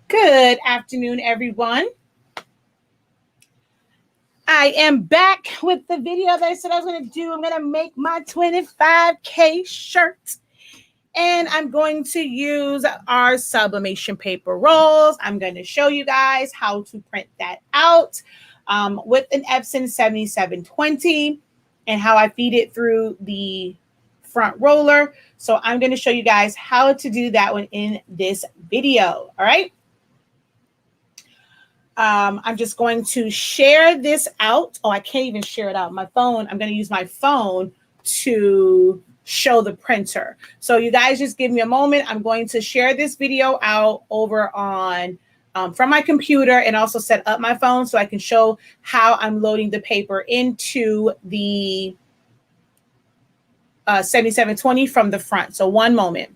Good afternoon, everyone. I am back with the video that I said I was going to do. I'm going to make my 25K shirt. And I'm going to use our sublimation paper rolls. I'm going to show you guys how to print that out with an Epson 7720 and how I feed it through the front roller. So I'm going to show you guys how to do that one in this video. All right. I'm just going to share this out. Oh, I can't even share it out. My phone, I'm going to use my phone to show the printer. So you guys just give me a moment. I'm going to share this video out over on from my computer and also set up my phone so I can show how I'm loading the paper into the 7720 from the front. So one moment.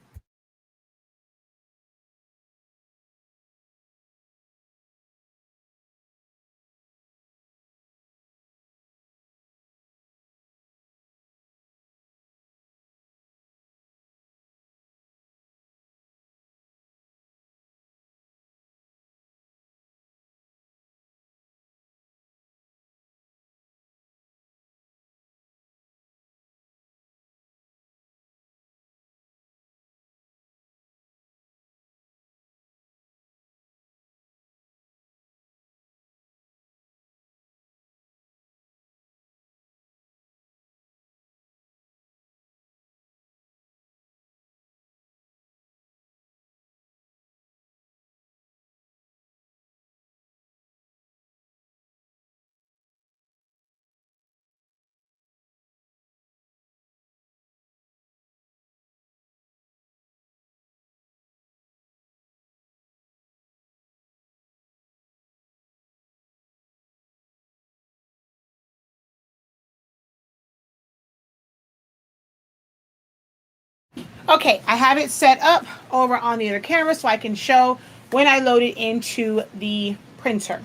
Okay, I have it set up over on the other camera so I can show when I load it into the printer.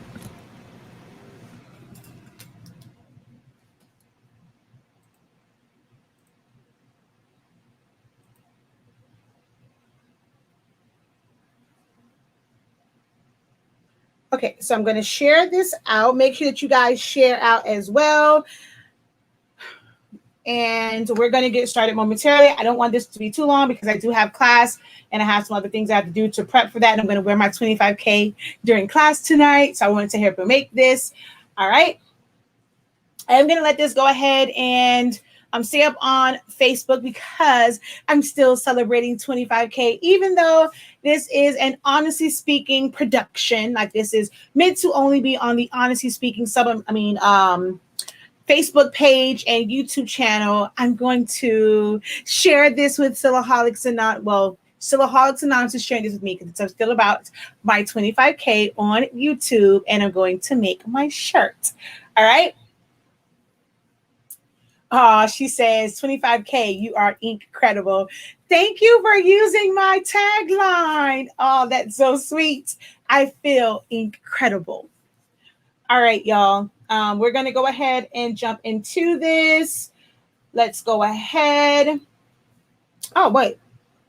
Okay, so I'm going to share this out. Make sure that you guys share out as well. And we're going to get started momentarily. I don't want this to be too long because I do have class and I have some other things I have to do to prep for that. And I'm going to wear my 25K during class tonight. So I wanted to help you make this. All right. I'm going to let this go ahead and stay up on Facebook because I'm still celebrating 25K, even though this is an Honestly Speaking production. Like this is meant to only be on the Honestly Speaking Facebook page and YouTube channel. I'm going to share this with Silaholics and Silaholics Anonymous is sharing this with me because it's still about my 25K on YouTube, and I'm going to make my shirt. All right. She says 25K, you are incredible. Thank you for using my tagline. Oh, that's so sweet. I feel incredible. All right, y'all. We're going to go ahead and jump into this. Let's go ahead. Oh, wait.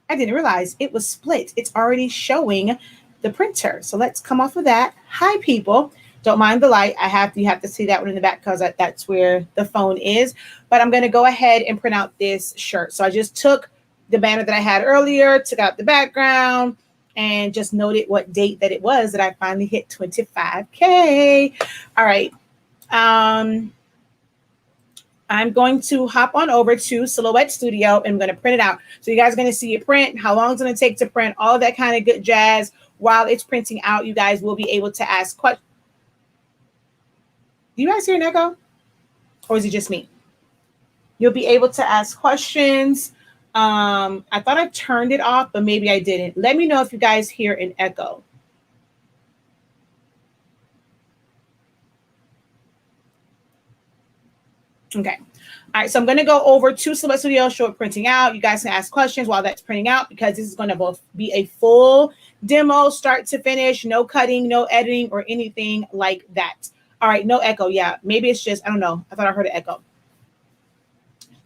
I didn't realize it was split. It's already showing the printer. So let's come off of that. Hi, people. Don't mind the light. You have to see that one in the back because that's where the phone is. But I'm going to go ahead and print out this shirt. So I just took the banner that I had earlier, took out the background, and just noted what date that it was that I finally hit 25K. All right. I'm going to hop on over to Silhouette Studio and I'm going to print it out. So you guys are going to see it print, how long it's going to take to print, all of that kind of good jazz. While it's printing out, you guys will be able to ask questions. Do you guys hear an echo? Or is it just me? You'll be able to ask questions. I thought I turned it off, but maybe I didn't. Let me know if you guys hear an echo. Okay. All right. So I'm going to go over to Silhouette Studio, show it printing out. You guys can ask questions while that's printing out because this is going to both be a full demo, start to finish, no cutting, no editing, or anything like that. All right. No echo. Yeah. Maybe it's just, I don't know. I thought I heard an echo.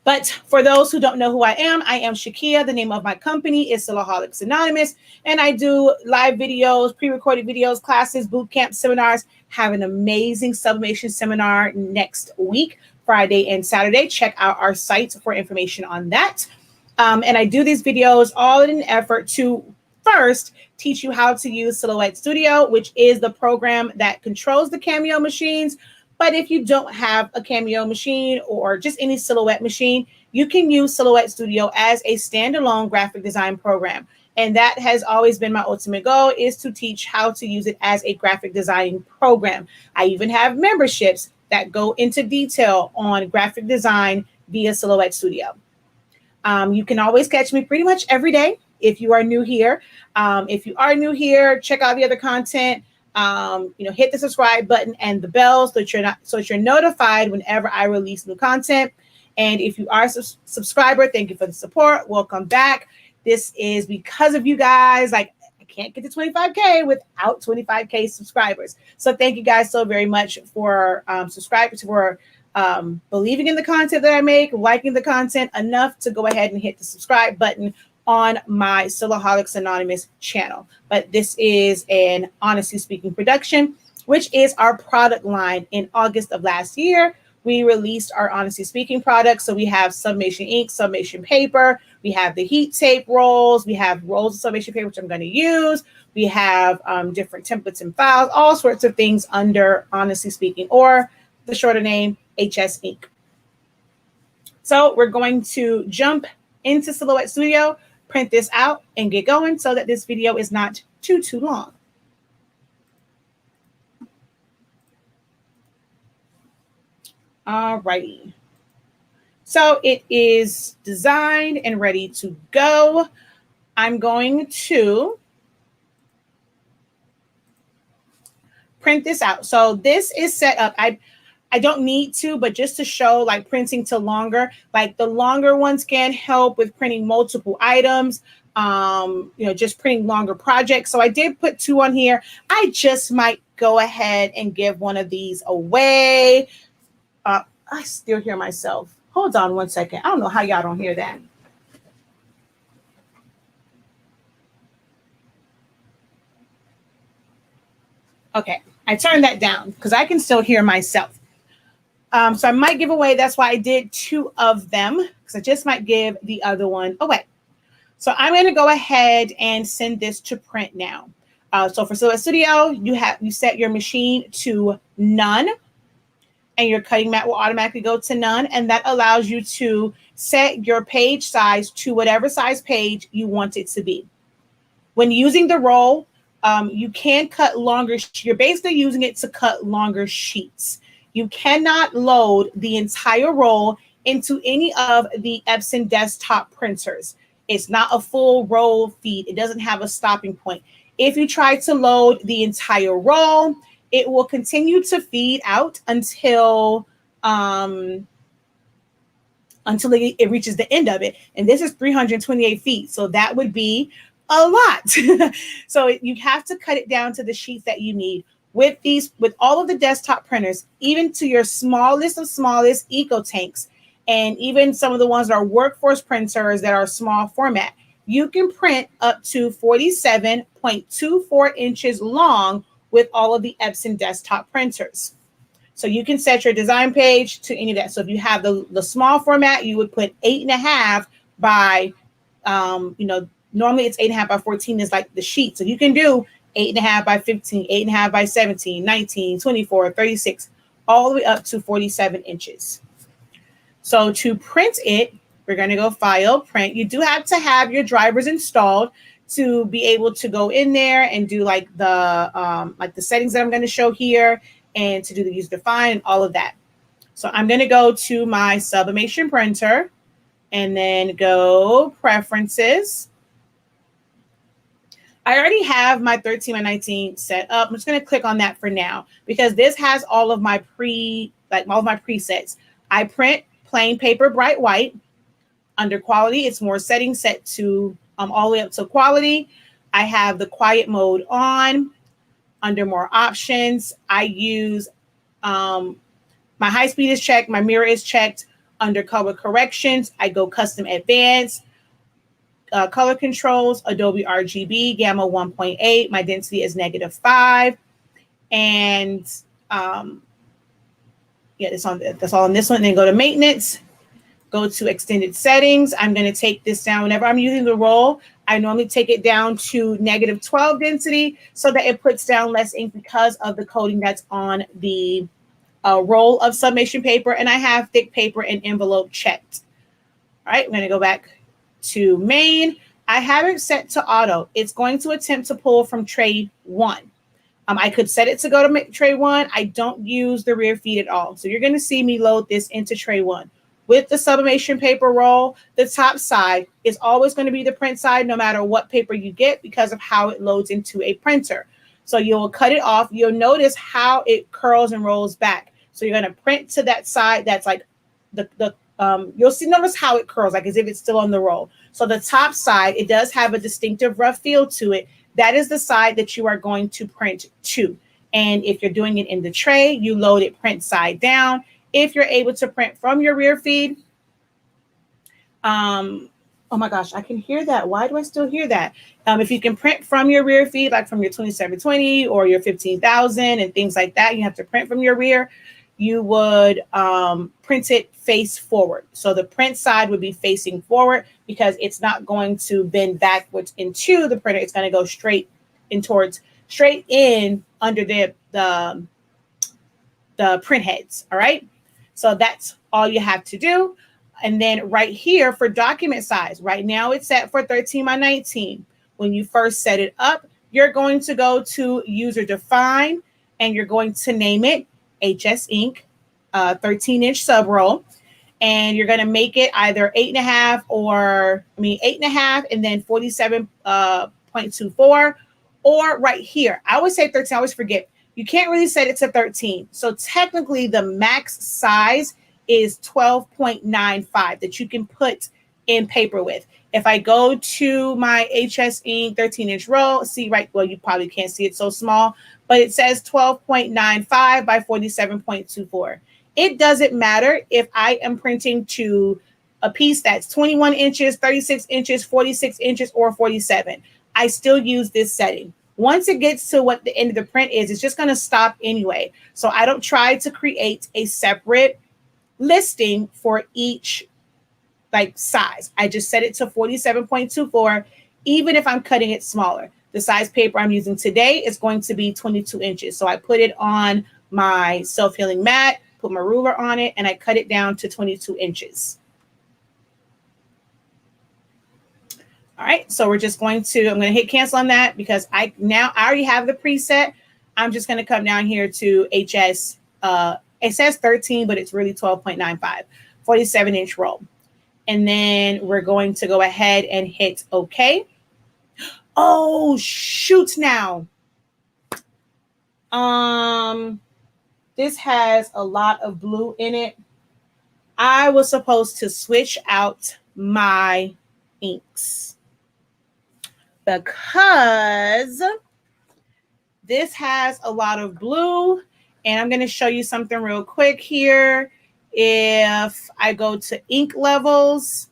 But for those who don't know who I am Shakia. The name of my company is Silaholics Anonymous, and I do live videos, pre-recorded videos, classes, boot camp, seminars. Have an amazing sublimation seminar next week, Friday and Saturday. Check out our site for information on that. And I do these videos all in an effort to first teach you how to use Silhouette Studio, which is the program that controls the Cameo machines. But if you don't have a Cameo machine or just any Silhouette machine, you can use Silhouette Studio as a standalone graphic design program. And that has always been my ultimate goal, is to teach how to use it as a graphic design program. I even have memberships that go into detail on graphic design via Silhouette Studio. You can always catch me pretty much every day if you are new here. If you are new here, check out the other content. Hit the subscribe button and the bell so that you're notified whenever I release new content. And if you are a subscriber, thank you for the support. Welcome back. This is because of you guys. Like, I can't get to 25K without 25K subscribers. So thank you guys so very much for subscribing, for believing in the content that I make, liking the content enough to go ahead and hit the subscribe button on my Silaholics Anonymous channel. But this is an Honestly Speaking production, which is our product line. In August of last year, we released our Honestly Speaking products. So we have sublimation ink, sublimation paper, we have the heat tape rolls, we have rolls of sublimation paper, which I'm going to use. We have different templates and files, all sorts of things under Honestly Speaking, or the shorter name, HS Ink. So we're going to jump into Silhouette Studio, print this out, and get going so that this video is not too long. All righty. So it is designed and ready to go. I'm going to print this out. So this is set up. I don't need to, but just to show, like, printing to longer, like the longer ones can help with printing multiple items, just printing longer projects. So I did put 2 on here. I just might go ahead and give one of these away. I still hear myself. Hold on one second. I don't know how y'all don't hear that. Okay, I turned that down because I can still hear myself. So I might give away. That's why I did 2 of them, because I just might give the other one away. So I'm going to go ahead and send this to print now. So for Silhouette Studio, you set your machine to none, and your cutting mat will automatically go to none. And that allows you to set your page size to whatever size page you want it to be. When using the roll, you can cut longer. You're basically using it to cut longer sheets. You cannot load the entire roll into any of the Epson desktop printers. It's not a full roll feed. It doesn't have a stopping point. If you try to load the entire roll, it will continue to feed out until it reaches the end of it. And this is 328 feet. So that would be a lot. So you have to cut it down to the sheets that you need. With all of the desktop printers, even to your smallest of smallest eco tanks, and even some of the ones that are workforce printers that are small format, you can print up to 47.24 inches long with all of the Epson desktop printers. So you can set your design page to any of that. So if you have the small format, you would put 8.5 by, normally it's 8.5 by 14 is like the sheet. So you can do 8.5 by 15, 8.5 by 17, 19, 24, 36, all the way up to 47 inches. So to print it, we're going to go File, Print. You do have to have your drivers installed to be able to go in there and do like the settings that I'm going to show here, and to do the user define and all of that. So I'm going to go to my Sublimation printer and then go Preferences. I already have my 13 by 19 set up. I'm just going to click on that for now because this has all of my presets. I print plain paper, bright white. Under quality, it's more settings set to all the way up to quality. I have the quiet mode on. Under more options, I use my high speed is checked, my mirror is checked. Under color corrections, I go custom advanced, color controls, Adobe RGB, gamma 1.8. My density is -5. And yeah, that's all on this one. Then go to maintenance, go to extended settings. I'm going to take this down whenever I'm using the roll. I normally take it down to -12 density so that it puts down less ink because of the coating that's on the roll of sublimation paper. And I have thick paper and envelope checked. All right, I'm going to go back to main. I have it set to auto. It's going to attempt to pull from tray 1. I could set it to go to tray 1. I don't use the rear feed at all. So you're going to see me load this into tray 1. With the sublimation paper roll, the top side is always going to be the print side no matter what paper you get because of how it loads into a printer. So you'll cut it off. You'll notice how it curls and rolls back. So you're going to print to that side that's like notice how it curls, like as if it's still on the roll. So the top side, it does have a distinctive rough feel to it. That is the side that you are going to print to. And if you're doing it in the tray, you load it print side down. If you're able to print from your rear feed, oh my gosh, I can hear that. Why do I still hear that? If you can print from your rear feed, like from your 2720 or your 15,000 and things like that, you have to print from your rear. You would print it face forward. So the print side would be facing forward because it's not going to bend backwards into the printer. It's going to go straight in under the print heads. All right. So that's all you have to do. And then right here for document size, right now it's set for 13 by 19. When you first set it up, you're going to go to user define and you're going to name it HS Ink 13-inch sub roll. And you're going to make it either 8.5 and then 47.24 or right here. I always say 13. I always forget. You can't really set it to 13. So technically the max size is 12.95 that you can put in paper with. If I go to my HS Ink 13-inch roll, see right, well, you probably can't see it so small, but it says 12.95 by 47.24. It doesn't matter if I am printing to a piece that's 21 inches, 36 inches, 46 inches, or 47. I still use this setting. Once it gets to what the end of the print is, it's just going to stop anyway. So I don't try to create a separate listing for each like size. I just set it to 47.24, even if I'm cutting it smaller. The size paper I'm using today is going to be 22 inches. So I put it on my self-healing mat, put my ruler on it, and I cut it down to 22 inches. All right, so we're just I'm going to hit cancel on that because I already have the preset. I'm just going to come down here to HS. It says 13, but it's really 12.95, 47-inch roll. And then we're going to go ahead and hit OK. Oh, shoot now. This has a lot of blue in it. I was supposed to switch out my inks because this has a lot of blue. And I'm going to show you something real quick here. If I go to ink levels,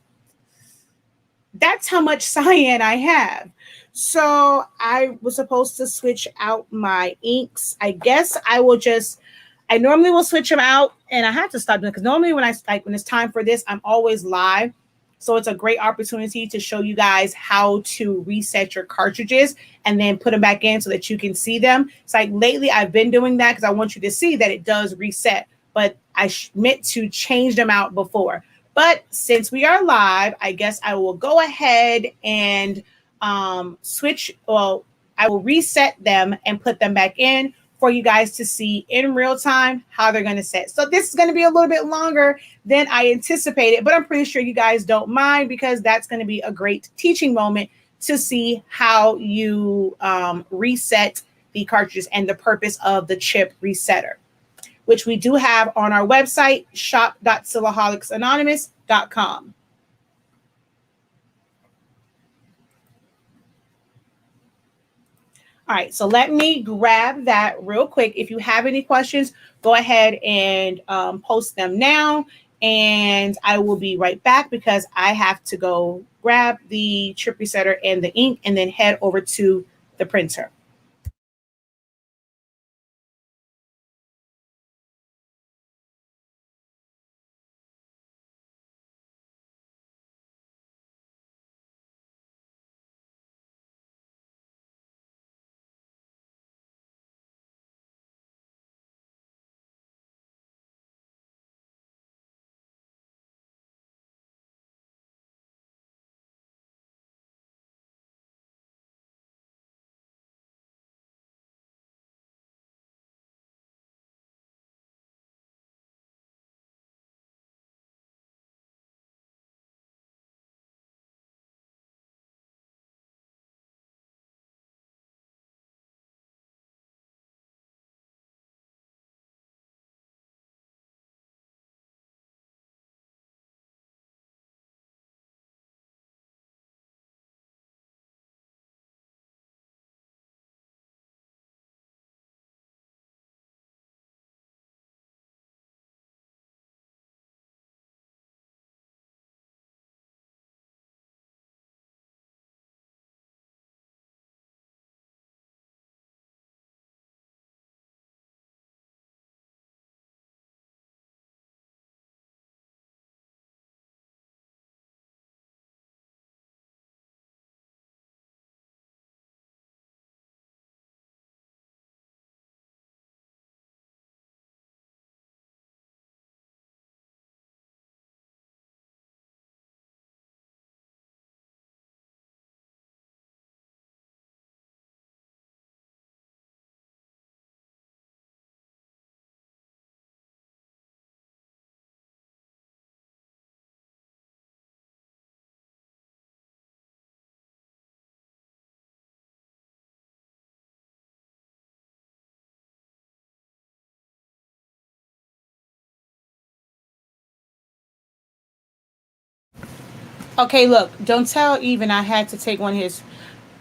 that's how much cyan I have. So I was supposed to switch out my inks. I guess I normally will switch them out, and I have to stop doing it because normally when it's time for this, I'm always live. So it's a great opportunity to show you guys how to reset your cartridges and then put them back in so that you can see them. It's like lately I've been doing that because I want you to see that it does reset, but I meant to change them out before. But since we are live, I guess I will go ahead and switch. Well, I will reset them and put them back in for you guys to see in real time how they're going to set. So this is going to be a little bit longer than I anticipated, but I'm pretty sure you guys don't mind because that's going to be a great teaching moment to see how you reset the cartridges and the purpose of the chip resetter, which we do have on our website, shop.silaholics.com. All right, so let me grab that real quick. If you have any questions, go ahead and post them now. and I will be right back because I have to go grab the chip resetter and the ink and then head over to the printer. Okay, look, don't tell even I had to take one of his.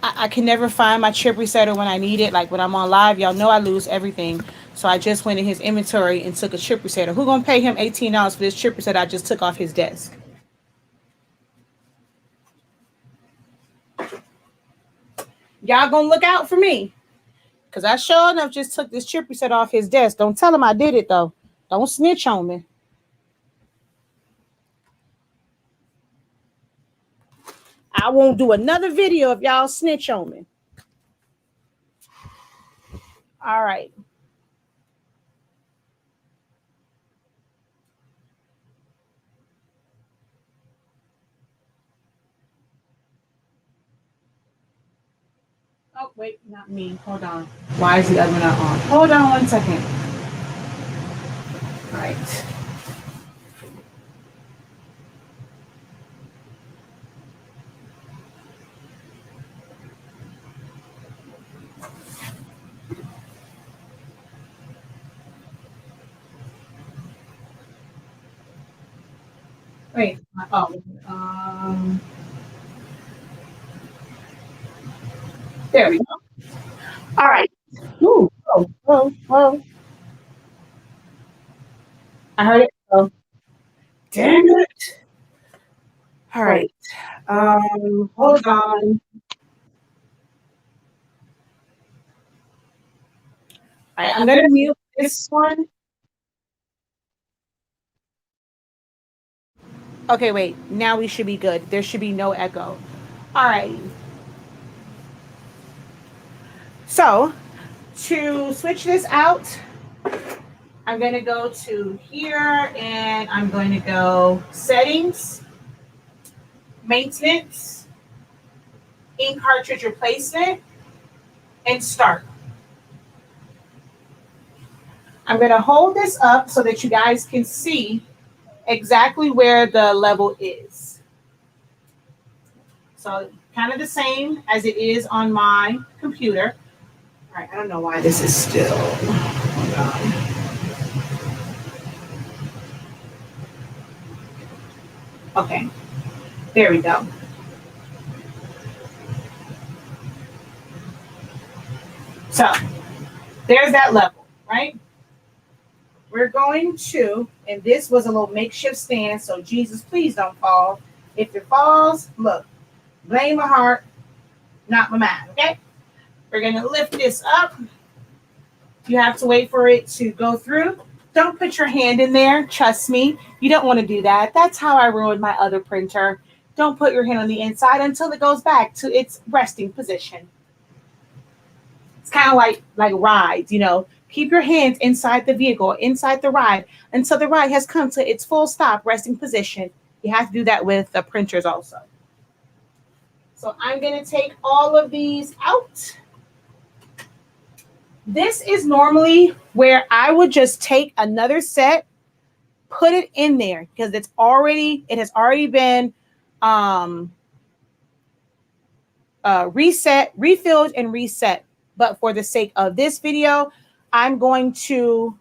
I can never find my chip resetter when I need it. Like when I'm on live, y'all know I lose everything. So I just went in his inventory and took a chip resetter. Who gonna pay him $18 for this chip resetter I just took off his desk? Y'all gonna look out for me. Cause I sure enough just took this chip resetter off his desk. Don't tell him I did it though. Don't snitch on me. I won't do another video if y'all snitch on me. All right. Oh, wait, not me. Hold on. Why is the other one not on? Hold on 1 second. All right. Wait. Oh. There we go. All right. Ooh. Oh. Oh. Oh. I heard it. Oh. Damn it. All right. Hold on. All right. I'm gonna mute this one. Okay. Wait. Now we should be good. There should be no echo. All right. So to switch this out, I'm going to go to here and I'm going to go settings, maintenance, ink cartridge replacement, and start. I'm going to hold this up so that you guys can see exactly where the level is. So kind of the same as it is on my computer. All right, I don't know why this is still. Hold on. Okay, there we go. So there's that level, right? we're going to, and this was a little makeshift stand, so Jesus, please don't fall. If it falls, look, blame my heart, not my mind, okay? We're going to lift this up. You have to wait for it to go through. Don't put your hand in there. Trust me, you don't want to do that. That's how I ruined my other printer. Don't put your hand on the inside until it goes back to its resting position. It's kind of like rides, you know. Keep your hands inside the vehicle, inside the ride, until the ride has come to its full stop, resting position. You have to do that with the printers also. So I'm going to take all of these out. This is normally where I would just take another set, put it in there because it has already been refilled and reset. But for the sake of this video, I'm going to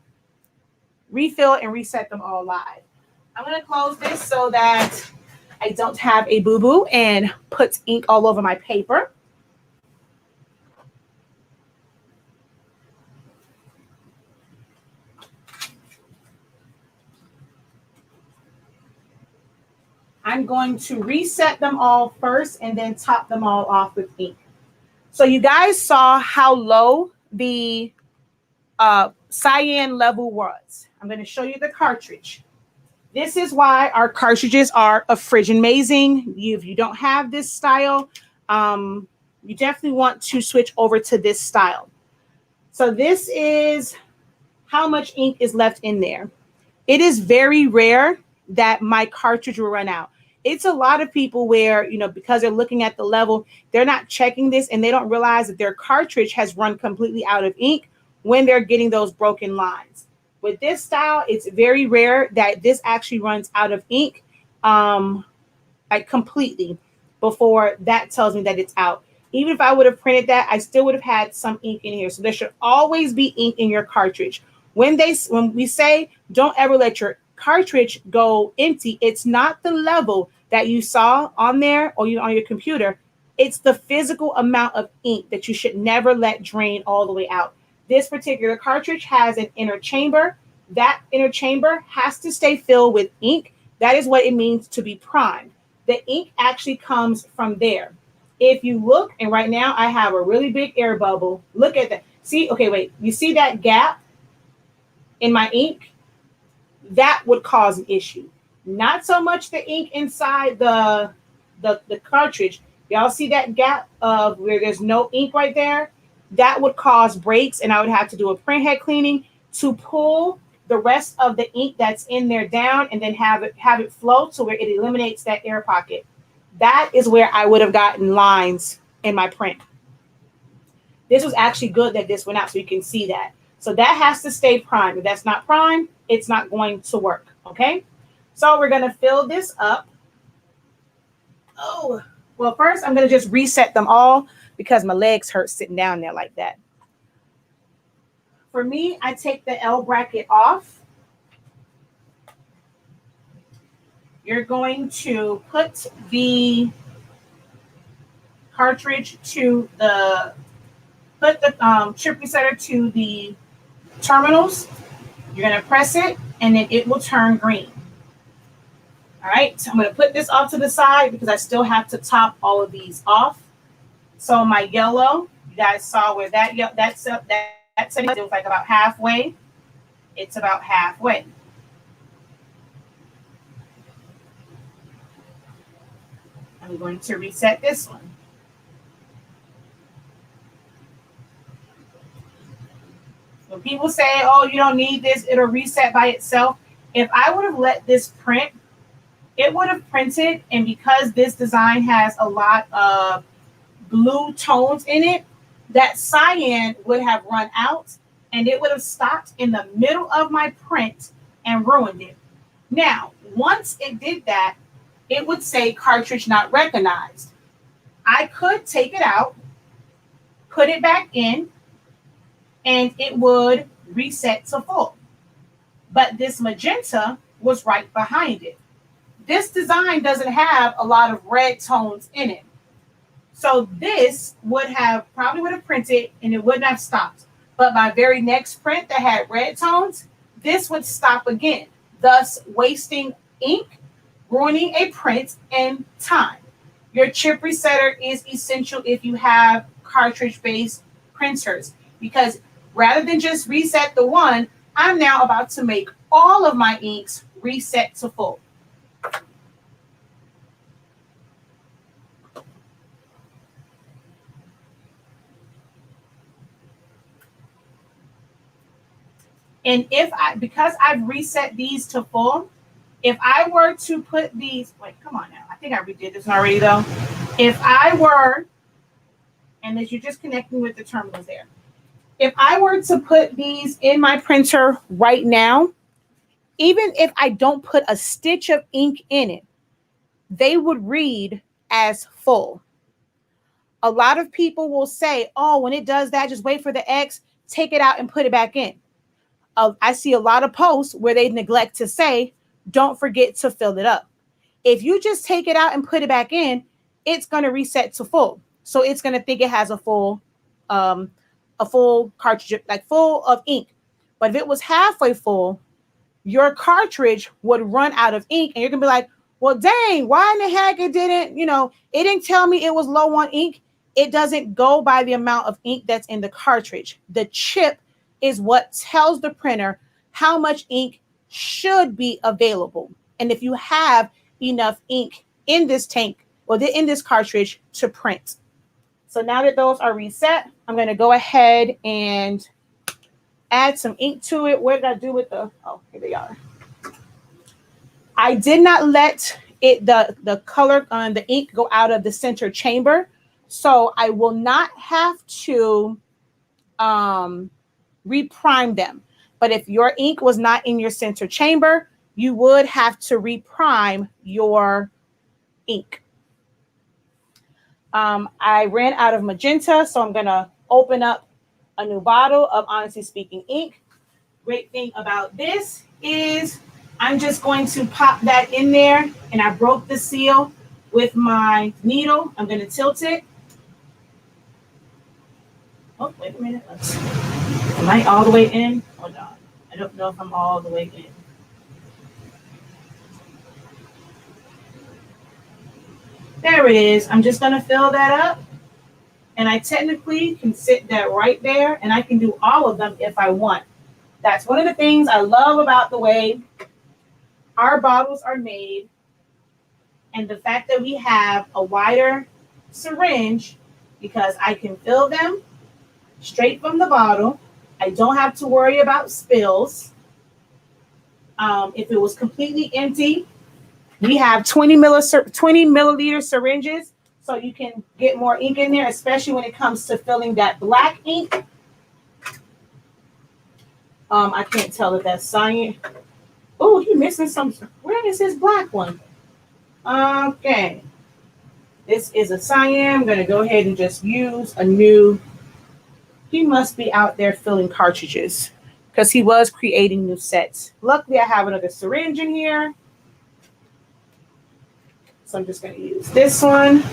refill and reset them all live. I'm going to close this so that I don't have a boo-boo and puts ink all over my paper. I'm going to reset them all first and then top them all off with ink. So you guys saw how low the cyan level was. I'm going to show you the cartridge. This is why our cartridges are a friggin' amazing. If you don't have this style, you definitely want to switch over to this style. So this is how much ink is left in there. It is very rare that my cartridge will run out. It's a lot of people where, you know, because they're looking at the level, they're not checking this and they don't realize that their cartridge has run completely out of ink when they're getting those broken lines. With this style, it's very rare that this actually runs out of ink like completely before that tells me that it's out. Even if I would have printed that, I still would have had some ink in here. So there should always be ink in your cartridge. When we say don't ever let your cartridge go empty, it's not the level that you saw on there or on your computer. It's the physical amount of ink that you should never let drain all the way out. This particular cartridge has an inner chamber. That inner chamber has to stay filled with ink. That is what it means to be primed. The ink actually comes from there. If you look, and right now I have a really big air bubble. Look at that. See, okay, wait. You see that gap in my ink? That would cause an issue. Not so much the ink inside the cartridge. Y'all see that gap of where there's no ink right there? That would cause breaks, and I would have to do a print head cleaning to pull the rest of the ink that's in there down and then have it flow to where it eliminates that air pocket. That is where I would have gotten lines in my print. This was actually good that this went out so you can see that. So that has to stay primed. If that's not primed, it's not going to work, okay? So we're going to fill this up. Oh, well, first I'm going to just reset them all because my legs hurt sitting down there like that. For me, I take the L bracket off. You're going to put the cartridge to put the chip resetter to the terminals. You're going to press it and then it will turn green. All right, so I'm going to put this off to the side because I still have to top all of these off. So my yellow, you guys saw where that setting, it was like about halfway. It's about halfway. I'm going to reset this one. When people say, oh, you don't need this, it'll reset by itself. If I would have let this print, it would have printed, and because this design has a lot of blue tones in it, that cyan would have run out and it would have stopped in the middle of my print and ruined it. Now, once it did that, it would say cartridge not recognized. I could take it out, put it back in, and it would reset to full. But this magenta was right behind it. This design doesn't have a lot of red tones in it. So this probably would have printed and it wouldn't have stopped. But my very next print that had red tones, this would stop again, thus wasting ink, ruining a print, and time. Your chip resetter is essential if you have cartridge-based printers, because rather than just reset the one, I'm now about to make all of my inks reset to full. And because I've reset these to full, if I were to put these, wait, come on now. I think I redid this already though. If I were, and as you're just connecting with the terminals there, if I were to put these in my printer right now, even if I don't put a stitch of ink in it, they would read as full. A lot of people will say, oh, when it does that, just wait for the X, take it out and put it back in. I see a lot of posts where they neglect to say, don't forget to fill it up. If you just take it out and put it back in, it's going to reset to full. So it's going to think it has a full cartridge, like full of ink. But if it was halfway full, your cartridge would run out of ink and you're going to be like, well, dang, why in the heck it didn't, it didn't tell me it was low on ink. It doesn't go by the amount of ink that's in the cartridge. The chip is what tells the printer how much ink should be available. And if you have enough ink in this tank or in this cartridge to print. So now that those are reset, I'm going to go ahead and add some ink to it. What did I do with oh, here they are. I did not let the color on the ink go out of the center chamber. So I will not have to reprime them. But if your ink was not in your center chamber, you would have to reprime your ink. I ran out of magenta, so I'm going to open up a new bottle of Honestly Speaking ink. Great thing about this is I'm just going to pop that in there, and I broke the seal with my needle. I'm going to tilt it. Oh, wait a minute. Am I all the way in? Hold on. I don't know if I'm all the way in. There it is. I'm just going to fill that up. And I technically can sit that right there, and I can do all of them if I want. That's one of the things I love about the way our bottles are made, and the fact that we have a wider syringe, because I can fill them straight from the bottle. I don't have to worry about spills. If it was completely empty, we have 20 milliliter syringes, so you can get more ink in there, especially when it comes to filling that black ink. I can't tell if that's cyan. Oh, you're missing some. Where is his black one? Okay. This is a cyan. I'm going to go ahead and just use a new. He must be out there filling cartridges because he was creating new sets. Luckily, I have another syringe in here. So I'm just going to use this one.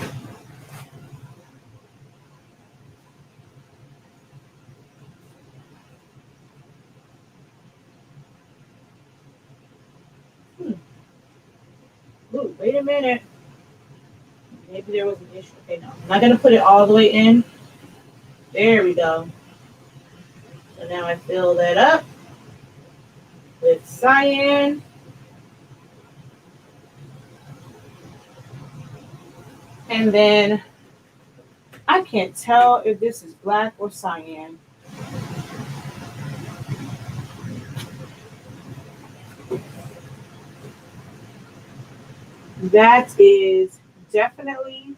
Ooh, wait a minute. Maybe there was an issue. Okay, no. I'm not going to put it all the way in. There we go. So now I fill that up with cyan. And then I can't tell if this is black or cyan. That is definitely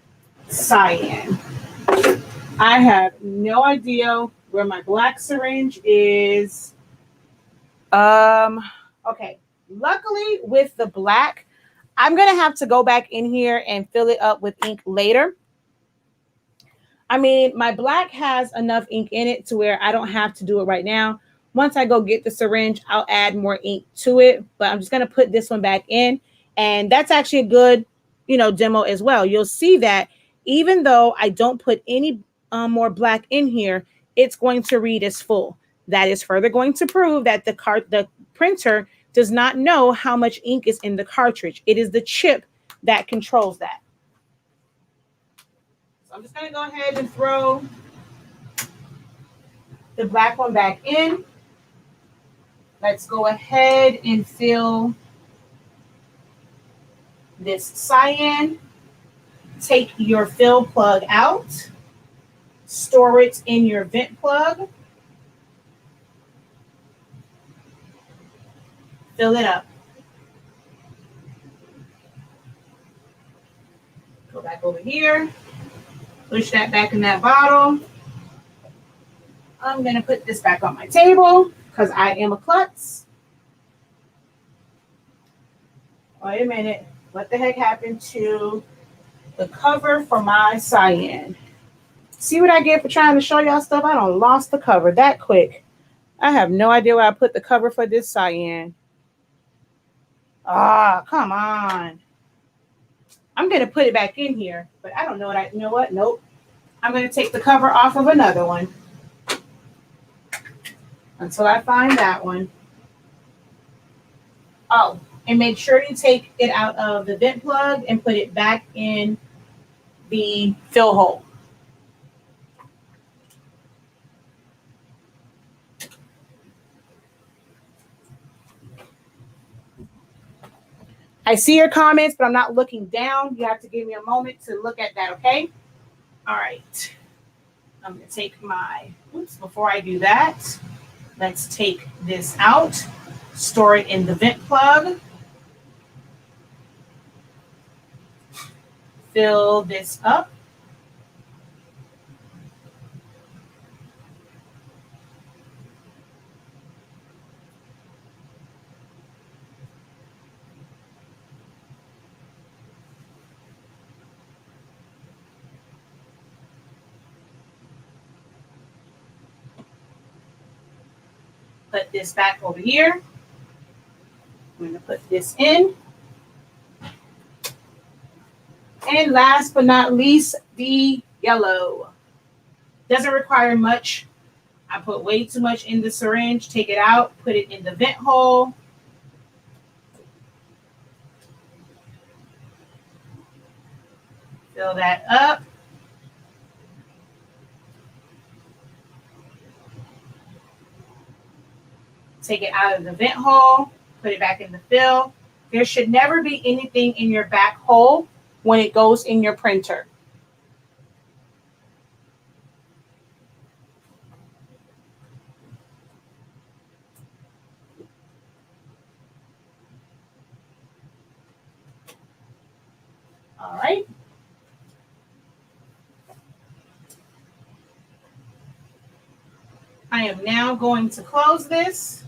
cyan. I have no idea where my black syringe is. Okay. Luckily with the black, I'm going to have to go back in here and fill it up with ink later. I mean, my black has enough ink in it to where I don't have to do it right now. Once I go get the syringe, I'll add more ink to it, but I'm just going to put this one back in. And that's actually a good, demo as well. You'll see that even though I don't put any more black in here, it's going to read as full. That is further going to prove that the printer does not know how much ink is in the cartridge. It is the chip that controls that. So I'm just going to go ahead and throw the black one back in. Let's go ahead and fill this cyan. Take your fill plug out. Store it in your vent plug. Fill it up. Go back over here. Push that back in that bottle. I'm going to put this back on my table because I am a klutz. Wait a minute. What the heck happened to the cover for my cyan? See what I get for trying to show y'all stuff? I done lost the cover that quick. I have no idea where I put the cover for this cyan. Ah, come on. I'm going to put it back in here, but I don't know what you know what? Nope. I'm going to take the cover off of another one until I find that one. Oh, and make sure you take it out of the vent plug and put it back in the fill hole. I see your comments, but I'm not looking down. You have to give me a moment to look at that, okay? All right. I'm going to take my, oops, before I do that, let's take this out, store it in the vent plug, fill this up. Put this back over here. I'm going to put this in. And last but not least, the yellow. Doesn't require much. I put way too much in the syringe. Take it out, put it in the vent hole. Fill that up. Take it out of the vent hole, put it back in the fill. There should never be anything in your back hole when it goes in your printer. All right. I am now going to close this.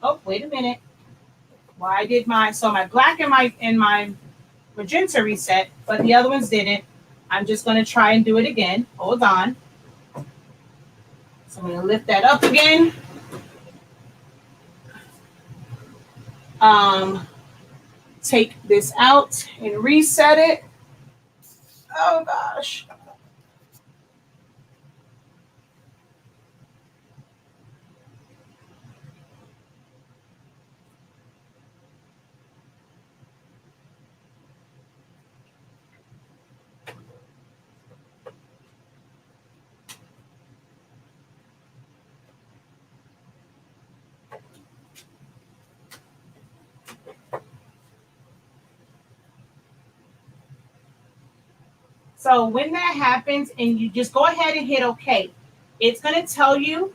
Oh, wait a minute. Well, I did my black and my magenta reset, but the other ones didn't. I'm just going to try and do it again. Hold on. So I'm going to lift that up again. Take this out and reset it. Oh gosh. So when that happens and you just go ahead and hit OK, it's going to tell you,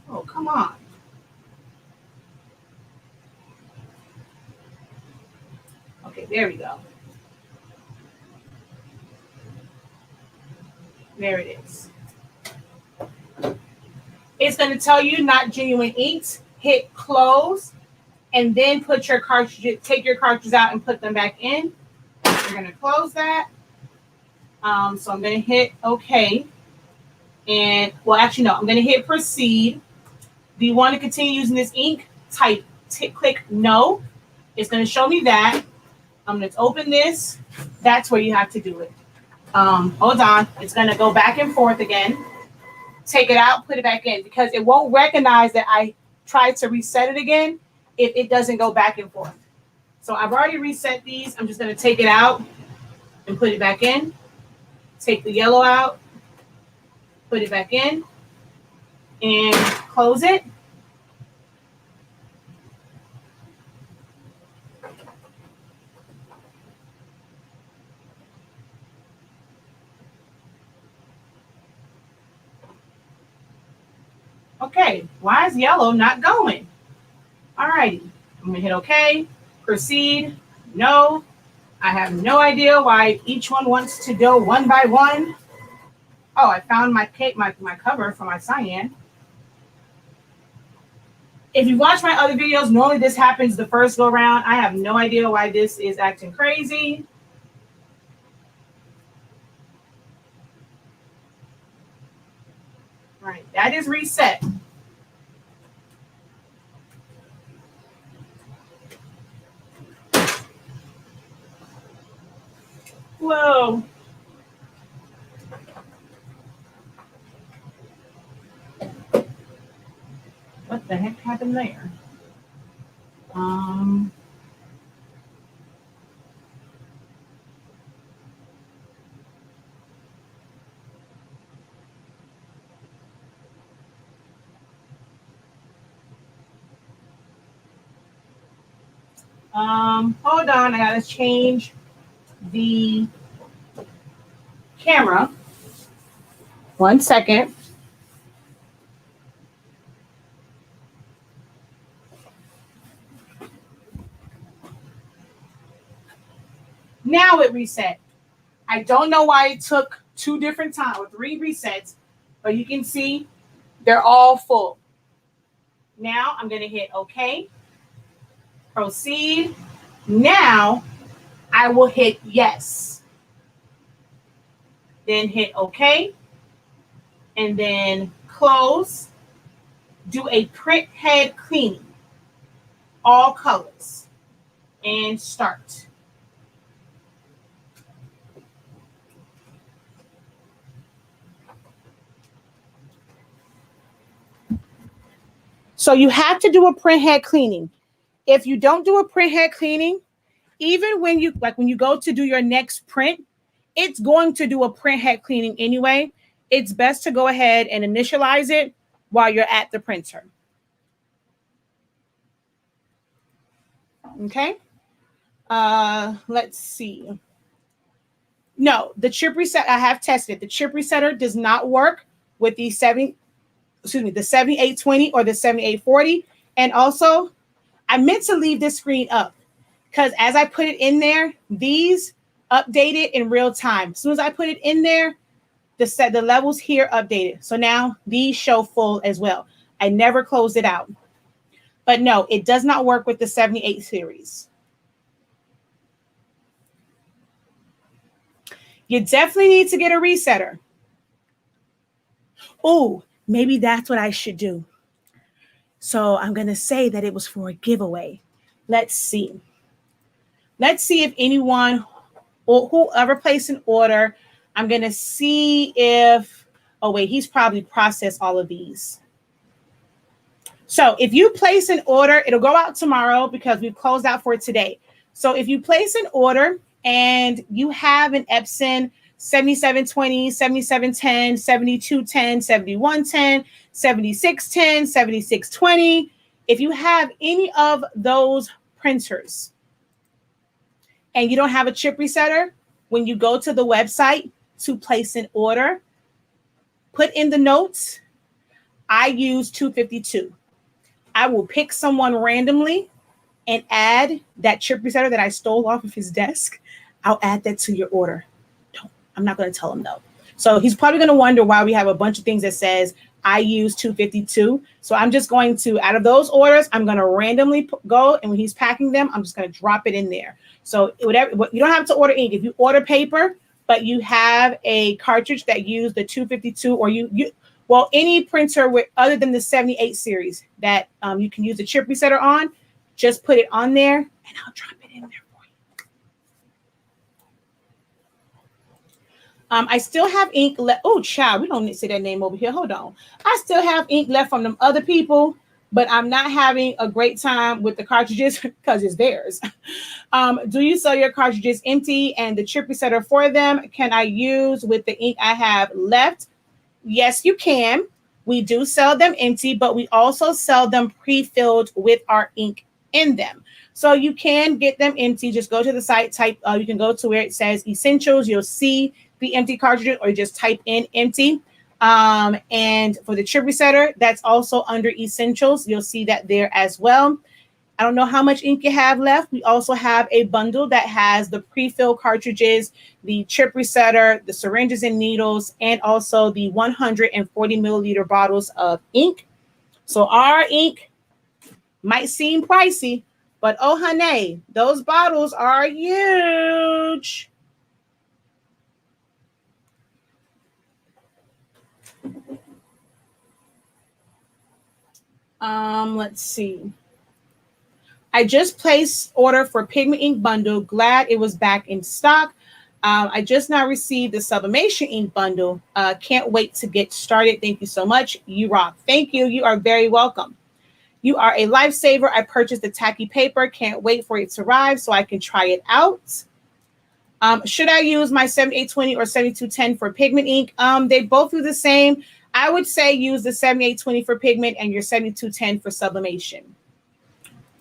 oh, come on. Okay, there we go. There it is. It's going to tell you not genuine inks. Hit close and then put your cartridges, take your cartridges out and put them back in. We're going to close that. So I'm going to hit OK. And, well, actually, no, I'm going to hit proceed. Do you want to continue using this ink? Click no. It's going to show me that. I'm going to open this. That's where you have to do it. Hold on. It's going to go back and forth again. Take it out, put it back in, because it won't recognize that I tried to reset it again if it doesn't go back and forth. So I've already reset these. I'm just going to take it out and put it back in. Take the yellow out, put it back in, and close it. Okay, why is yellow not going? All righty, I'm gonna hit OK, proceed, no. I have no idea why each one wants to go one by one. Oh, I found my cover for my cyan. If you watch my other videos, normally this happens the first go round. I have no idea why this is acting crazy. All right, that is reset. Whoa. What the heck happened there? Hold on, I gotta change the camera. 1 second. Now it reset. I don't know why it took 2 different times or 3 resets, but you can see they're all full. Now I'm going to hit OK, proceed. Now I will hit yes. Then hit OK, and then close. Do a print head cleaning, all colors, and start. So you have to do a print head cleaning. If you don't do a print head cleaning, even when you go to do your next print, it's going to do a print head cleaning anyway. It's best to go ahead and initialize it while you're at the printer. Okay. Let's see. No, the chip reset, I have tested. The chip resetter does not work with the 7820 or the 7840. And also, I meant to leave this screen up because as I put it in there, these updated in real time. As soon as I put it in there, the levels here updated. So now these show full as well. I never closed it out. But no, it does not work with the 78 series. You definitely need to get a resetter. Oh, maybe that's what I should do. So I'm going to say that it was for a giveaway. Let's see. Let's see if anyone or whoever placed an order, I'm going to see if, oh wait, he's probably processed all of these. So if you place an order, it'll go out tomorrow because we've closed out for today. So if you place an order and you have an Epson 7720, 7710, 7210, 7110, 7610, 7620, if you have any of those printers and you don't have a chip resetter, when you go to the website to place an order, put in the notes, I use 252. I will pick someone randomly and add that chip resetter that I stole off of his desk. I'll add that to your order. I'm not going to tell him no. So he's probably going to wonder why we have a bunch of things that says I use 252. So I'm just going to, out of those orders, I'm going to randomly go, and when he's packing them, I'm just going to drop it in there. So whatever, you don't have to order ink. If you order paper, but you have a cartridge that use the 252, or well, any printer with other than the 78 series that you can use the chip resetter on, just put it on there and I'll drop it in there for you. I still have ink left. Oh, child, we don't need to say that name over here. Hold on. I still have ink left from them other people, but I'm not having a great time with the cartridges because it's theirs. Do you sell your cartridges empty and the chip resetter for them? Can I use with the ink I have left? Yes, you can. We do sell them empty, but we also sell them pre-filled with our ink in them. So you can get them empty. Just go to the site, type, you can go to where it says essentials. You'll see the empty cartridges, or just type in empty. And for the chip resetter, that's also under essentials. You'll see that there as well. I don't know how much ink you have left. We also have a bundle that has the pre-filled cartridges, the chip resetter, the syringes and needles, and also the 140 milliliter bottles of ink. So our ink might seem pricey, but oh honey, those bottles are huge. Let's see. I just placed order for Pigment ink bundle. Glad it was back in stock. I just now received the Sublimation ink bundle. Can't wait to get started. Thank you so much. You rock. Thank you. You are very welcome. You are a lifesaver. I purchased the Tacky paper. Can't wait for it to arrive so I can try it out. Should I use my 7820 or 7210 for Pigment ink? They both do the same. I would say use the 7820 for Pigment and your 7210 for Sublimation.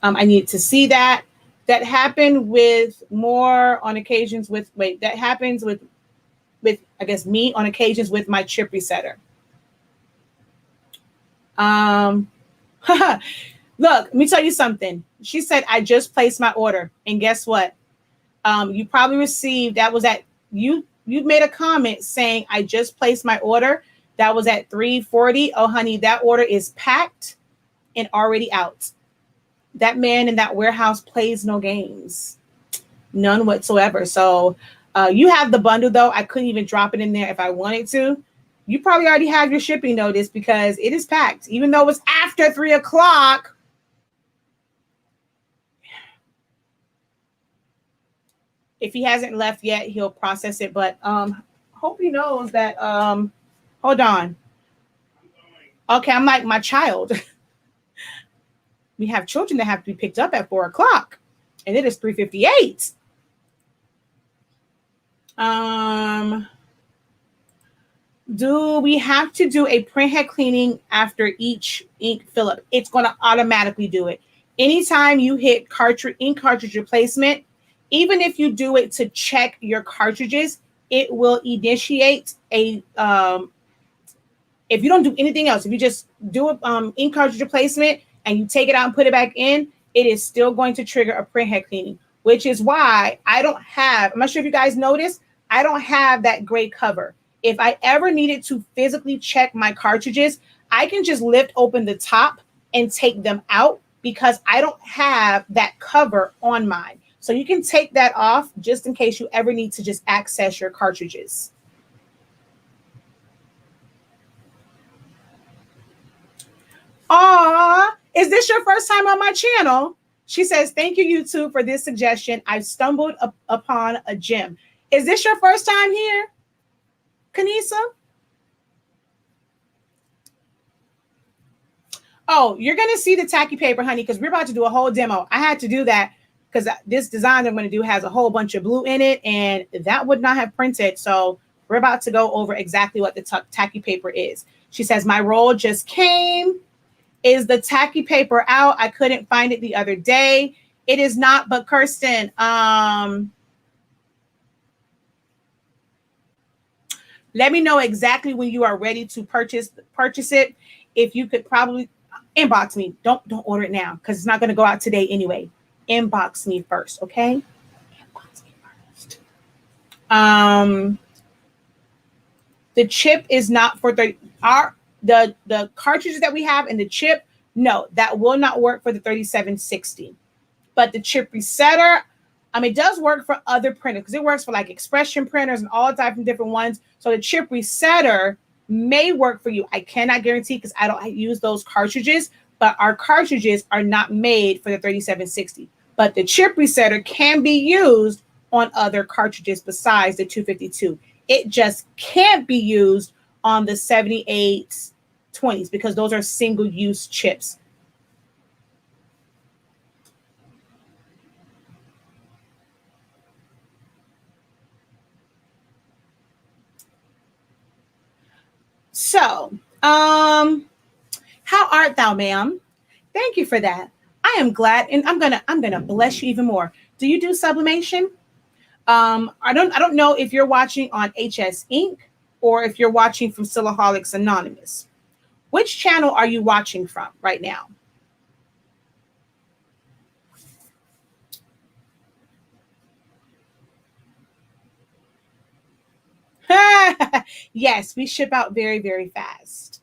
I need to see that. That happened with more on occasions with, that happens with I guess me on occasions with my chip resetter. Look, let me tell you something. She said, I just placed my order. And guess what? You probably received, that was at, you made a comment saying, I just placed my order. That was at 3:40. Oh, honey, that order is packed and already out. That man in that warehouse plays no games, none whatsoever. So you have the bundle though. I couldn't even drop it in there if I wanted to. You probably already have your shipping notice because it is packed, even though it's after 3 o'clock. If he hasn't left yet, he'll process it. But hope he knows that. Hold on. Okay, I'm like my child. We have children that have to be picked up at 4 o'clock, and it is 3:58. Do we have to do a printhead cleaning after each ink fill up? It's going to automatically do it. Anytime you hit ink cartridge replacement, even if you do it to check your cartridges, it will initiate a, if you don't do anything else, if you just do a ink cartridge replacement and you take it out and put it back in, it is still going to trigger a printhead cleaning, which is why I don't have, I'm not sure if you guys noticed, I don't have that gray cover. If I ever needed to physically check my cartridges, I can just lift open the top and take them out because I don't have that cover on mine. So you can take that off just in case you ever need to just access your cartridges. Aw, is this your first time on my channel? She says, thank you, YouTube, for this suggestion. I've stumbled upon a gem. Is this your first time here, Kanisa? Oh, you're going to see the tacky paper, honey, because we're about to do a whole demo. I had to do that because this design I'm going to do has a whole bunch of blue in it, and that would not have printed. So we're about to go over exactly what the tacky paper is. She says, my roll just came. Is the tacky paper out? I couldn't find it the other day. It is not, but Kirsten, let me know exactly when you are ready to purchase it. If you could probably inbox me. Don't order it now because it's not going to go out today anyway. Inbox me first, okay? Inbox me first. The chip is not for the cartridges that we have in the chip. No, that will not work for the 3760. But the chip resetter, It does work for other printers because it works for like expression printers and all types of different ones. So the chip resetter may work for you. I cannot guarantee because I don't use those cartridges, but our cartridges are not made for the 3760. But the chip resetter can be used on other cartridges besides the 252. It just can't be used on the 7820s because those are single-use chips. So, how art thou, ma'am? Thank you for that. I am glad, and I'm gonna bless you even more. Do you do sublimation? I don't know if you're watching on HS Inc. or if you're watching from Silaholics Anonymous. Which channel are you watching from right now? Yes, we ship out very, very fast.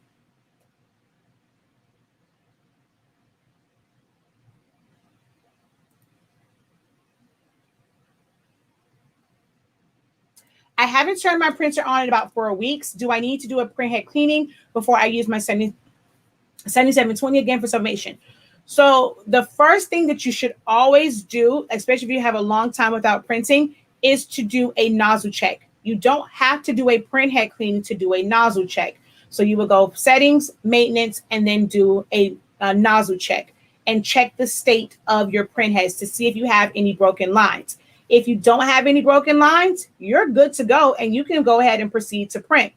I haven't turned my printer on in about 4 weeks. Do I need to do a printhead cleaning before I use my 7720 again for sublimation? So the first thing that you should always do, especially if you have a long time without printing, is to do a nozzle check. You don't have to do a printhead cleaning to do a nozzle check. So you will go settings, maintenance, and then do a nozzle check and check the state of your printheads to see if you have any broken lines. If you don't have any broken lines, you're good to go and you can go ahead and proceed to print.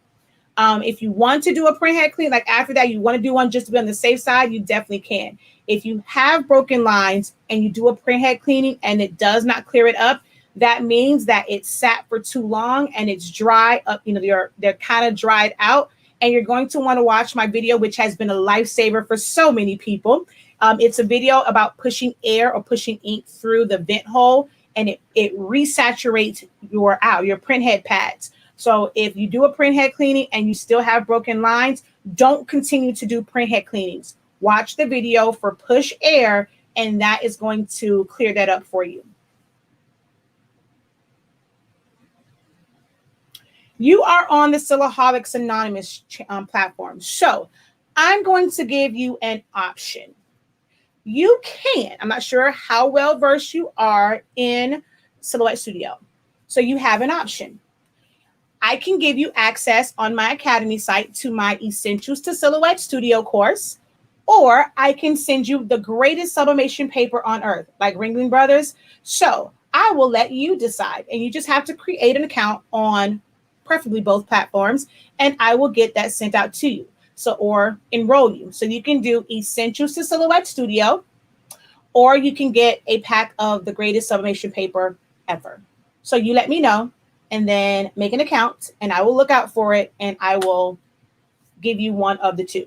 If you want to do a printhead clean, like after that, you want to do one just to be on the safe side, you definitely can. If you have broken lines and you do a printhead cleaning and it does not clear it up, that means that it sat for too long and it's dry up, they're kind of dried out. And you're going to want to watch my video, which has been a lifesaver for so many people. It's a video about pushing air or pushing ink through the vent hole, and it resaturates your printhead pads. So if you do a printhead cleaning and you still have broken lines, don't continue to do printhead cleanings. Watch the video for push air, and that is going to clear that up for you. You are on the Silaholics Anonymous platform. So I'm going to give you an option. You can, I'm not sure how well versed you are in Silhouette Studio. So you have an option. I can give you access on my Academy site to my Essentials to Silhouette Studio course, or I can send you the greatest sublimation paper on earth, like Ringling Brothers. So I will let you decide, and you just have to create an account on preferably both platforms, and I will get that sent out to you. So, or enroll you. So you can do Essentials to Silhouette Studio, or you can get a pack of the greatest sublimation paper ever. So you let me know, and then make an account, and I will look out for it, and I will give you one of the two.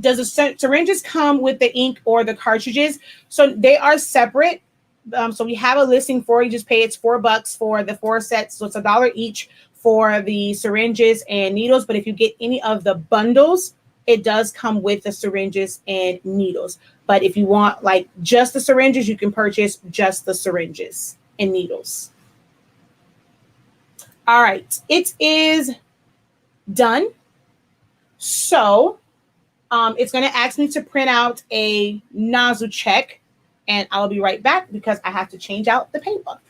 Does the syringes come with the ink or the cartridges? So they are separate. So we have a listing for you. Just pay it's $4 for the 4 sets. So it's $1 each for the syringes and needles. But if you get any of the bundles, it does come with the syringes and needles. But if you want like just the syringes, you can purchase just the syringes and needles. All right, it is done. So it's going to ask me to print out a nozzle check, and I'll be right back because I have to change out the paper.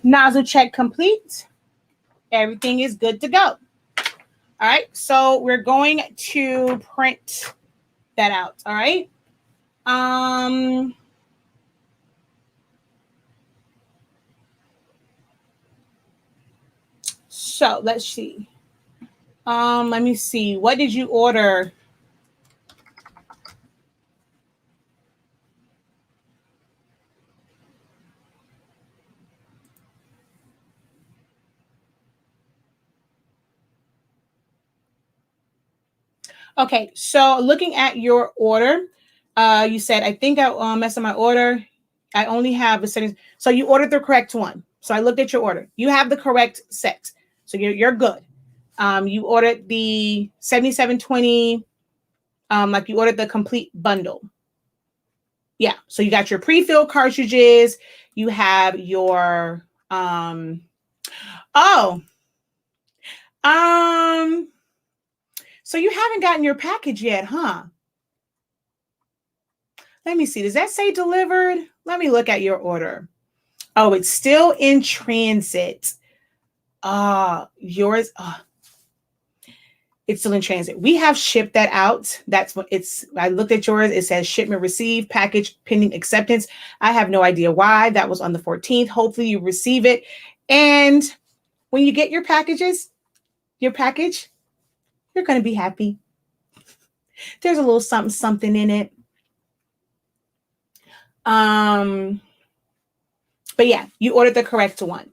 Nozzle check complete. Everything is good to go. All right, so we're going to print that out. All right. So let's see. Let me see. What did you order? Okay, so looking at your order, you said, I think I messed up my order. I only have the settings. So you ordered the correct one. So I looked at your order. You have the correct set. So you're good. You ordered the 7720, like you ordered the complete bundle. Yeah, so you got your pre-filled cartridges. You have your, so you haven't gotten your package yet, huh? Let me see. Does that say delivered? Let me look at your order. Oh, it's still in transit. Yours, it's still in transit. We have shipped that out. That's what it's, I looked at yours. It says shipment received, package pending acceptance. I have no idea why. That was on the 14th. Hopefully you receive it. And when you get your package, you're going to be happy. There's a little something in it. But yeah, you ordered the correct one.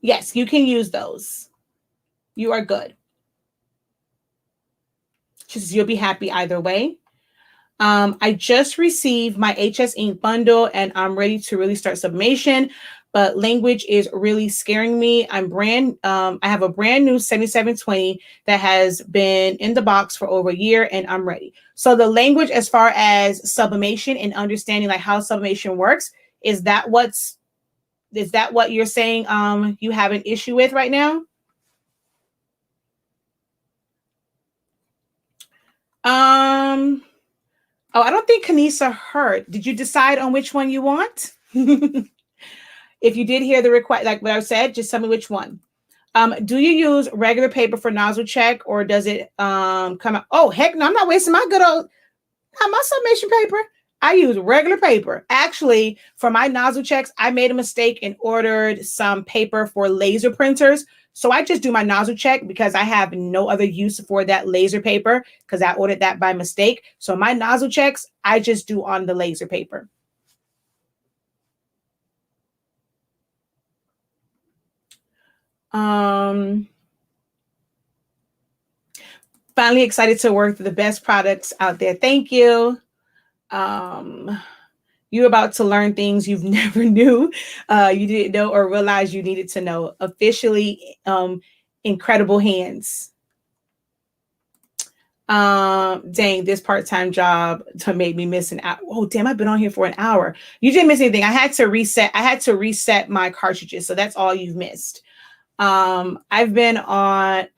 Yes, you can use those. You are good. Just you'll be happy either way. I just received my HS ink bundle and I'm ready to really start sublimation, but language is really scaring me. I have a brand new 7720 that has been in the box for over a year and I'm ready. So the language as far as sublimation and understanding like how sublimation works, is that what you're saying you have an issue with right now? Oh, I don't think Kanisa heard. Did you decide on which one you want? If you did hear the request, like what I said, just tell me which one. Do you use regular paper for nozzle check or does it come out? Oh, heck no, I'm not wasting my good old, not my sublimation paper. I use regular paper. Actually, for my nozzle checks, I made a mistake and ordered some paper for laser printers. So I just do my nozzle check because I have no other use for that laser paper because I ordered that by mistake. So my nozzle checks, I just do on the laser paper. Finally excited to work with the best products out there. Thank you. You're about to learn things you've never knew, you didn't know or realize you needed to know. Officially, incredible hands. Dang, this part-time job made me miss an hour. Oh, damn, I've been on here for an hour. You didn't miss anything. I had to reset my cartridges. So that's all you've missed. I've been all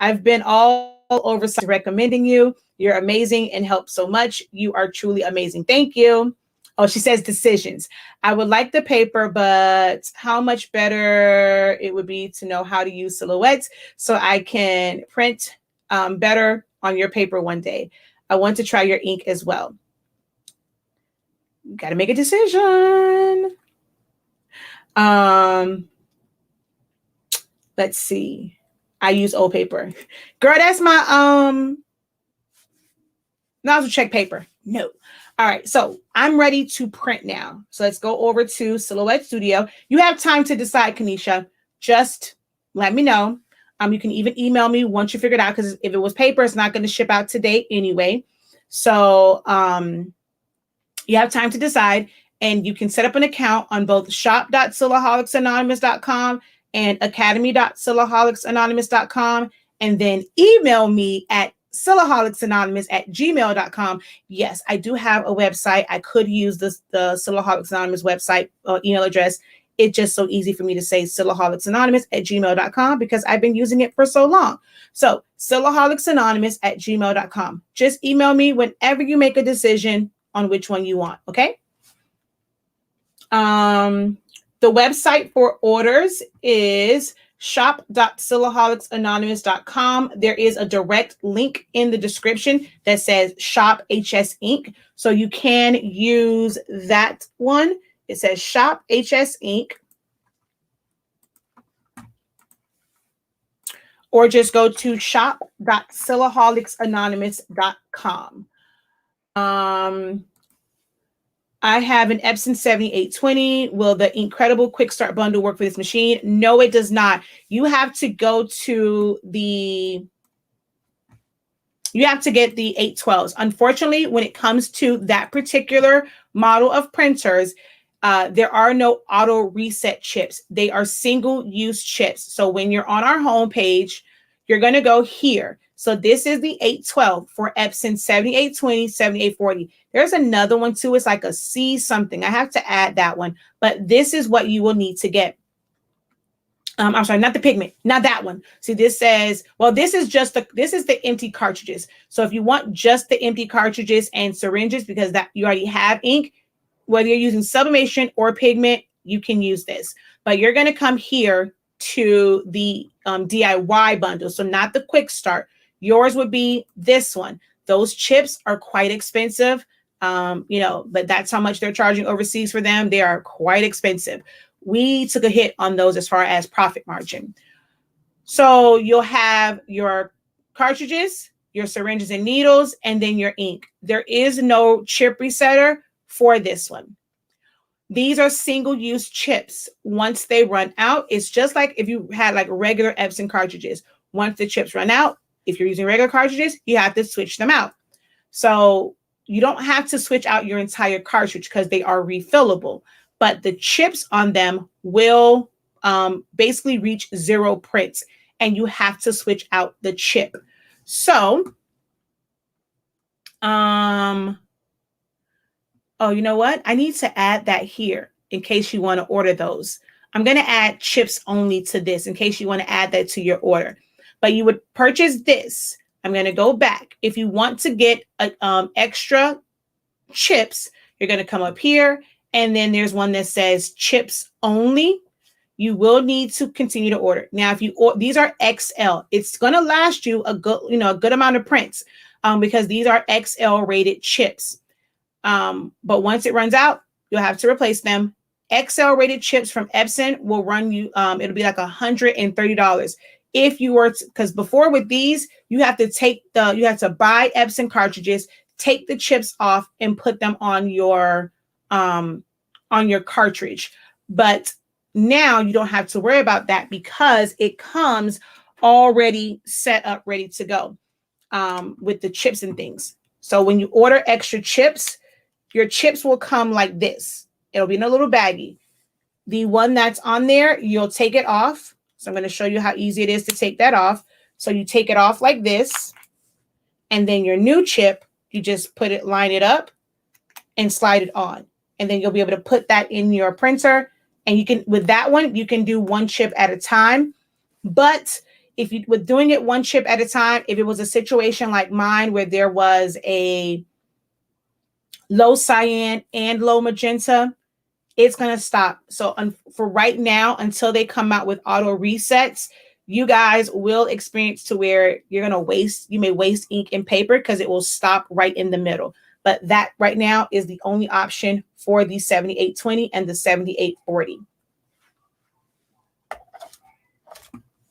over recommending you. You're amazing and help so much. You are truly amazing. Thank you. Oh, she says decisions. I would like the paper, but how much better it would be to know how to use silhouettes so I can print better on your paper one day. I want to try your ink as well. You got to make a decision. Let's see. I use old paper. Girl, that's my nozzle check paper. No. All right, so I'm ready to print now. So let's go over to Silhouette Studio. You have time to decide, Kanisha. Just let me know. You can even email me once you figure it out, because if it was paper, it's not going to ship out today anyway. So you have time to decide, and you can set up an account on both shop.silaholics.anonymous.com and academy.silaholics.anonymous.com, and then email me at silaholics.anonymous@gmail.com. Yes, I do have a website. I could use the Silaholics Anonymous website email address. It's just so easy for me to say silaholics.anonymous@gmail.com because I've been using it for so long. So silaholics.anonymous@gmail.com. Just email me whenever you make a decision on which one you want. Okay. The website for orders is shop.silaholics.anonymous.com. There is a direct link in the description that says Shop HS Ink. So you can use that one. It says Shop HS Ink. Or just go to shop.silaholics.anonymous.com. I have an Epson 7820. Will the Incredible Quick Start Bundle work for this machine? No, it does not. You have to go to the, you have to get the 812s. Unfortunately, when it comes to that particular model of printers, there are no auto reset chips. They are single-use chips. So when you're on our homepage, you're going to go here. So this is the 812 for Epson 7820, 7840. There's another one too. It's like a C something. I have to add that one. But this is what you will need to get. I'm sorry, not the pigment, not that one. See, this says, well, this is the empty cartridges. So if you want just the empty cartridges and syringes, because that you already have ink, whether you're using sublimation or pigment, you can use this. But you're going to come here to the DIY bundle. So not the quick start. Yours would be this one. Those chips are quite expensive, but that's how much they're charging overseas for them. They are quite expensive. We took a hit on those as far as profit margin. So you'll have your cartridges, your syringes and needles, and then your ink. There is no chip resetter for this one. These are single-use chips. Once they run out, it's just like if you had like regular Epson cartridges. Once the chips run out, if you're using regular cartridges, you have to switch them out. So you don't have to switch out your entire cartridge because they are refillable. But the chips on them will basically reach 0 prints, and you have to switch out the chip. So, oh, you know what? I need to add that here in case you want to order those. I'm going to add chips only to this in case you want to add that to your order. But you would purchase this. I'm going to go back. If you want to get extra chips, you're going to come up here. And then there's one that says chips only. You will need to continue to order. Now, if you these are XL, it's going to last you a good amount of prints because these are XL rated chips. But once it runs out, you'll have to replace them. XL rated chips from Epson will run you, it'll be like $130. If you were to, because before with these, you have to buy Epson cartridges, take the chips off and put them on your cartridge. But now you don't have to worry about that because it comes already set up, ready to go with the chips and things. So when you order extra chips, your chips will come like this. It'll be in a little baggie. The one that's on there, you'll take it off. So I'm going to show you how easy it is to take that off. So you take it off like this. And then your new chip, you just line it up and slide it on. And then you'll be able to put that in your printer. And you can, with that one, you can do one chip at a time. But if you were doing it one chip at a time, if it was a situation like mine where there was a low cyan and low magenta, it's going to stop. So for right now, until they come out with auto resets, you guys will experience to where you may waste ink and paper because it will stop right in the middle. But that right now is the only option for the 7820 and the 7840.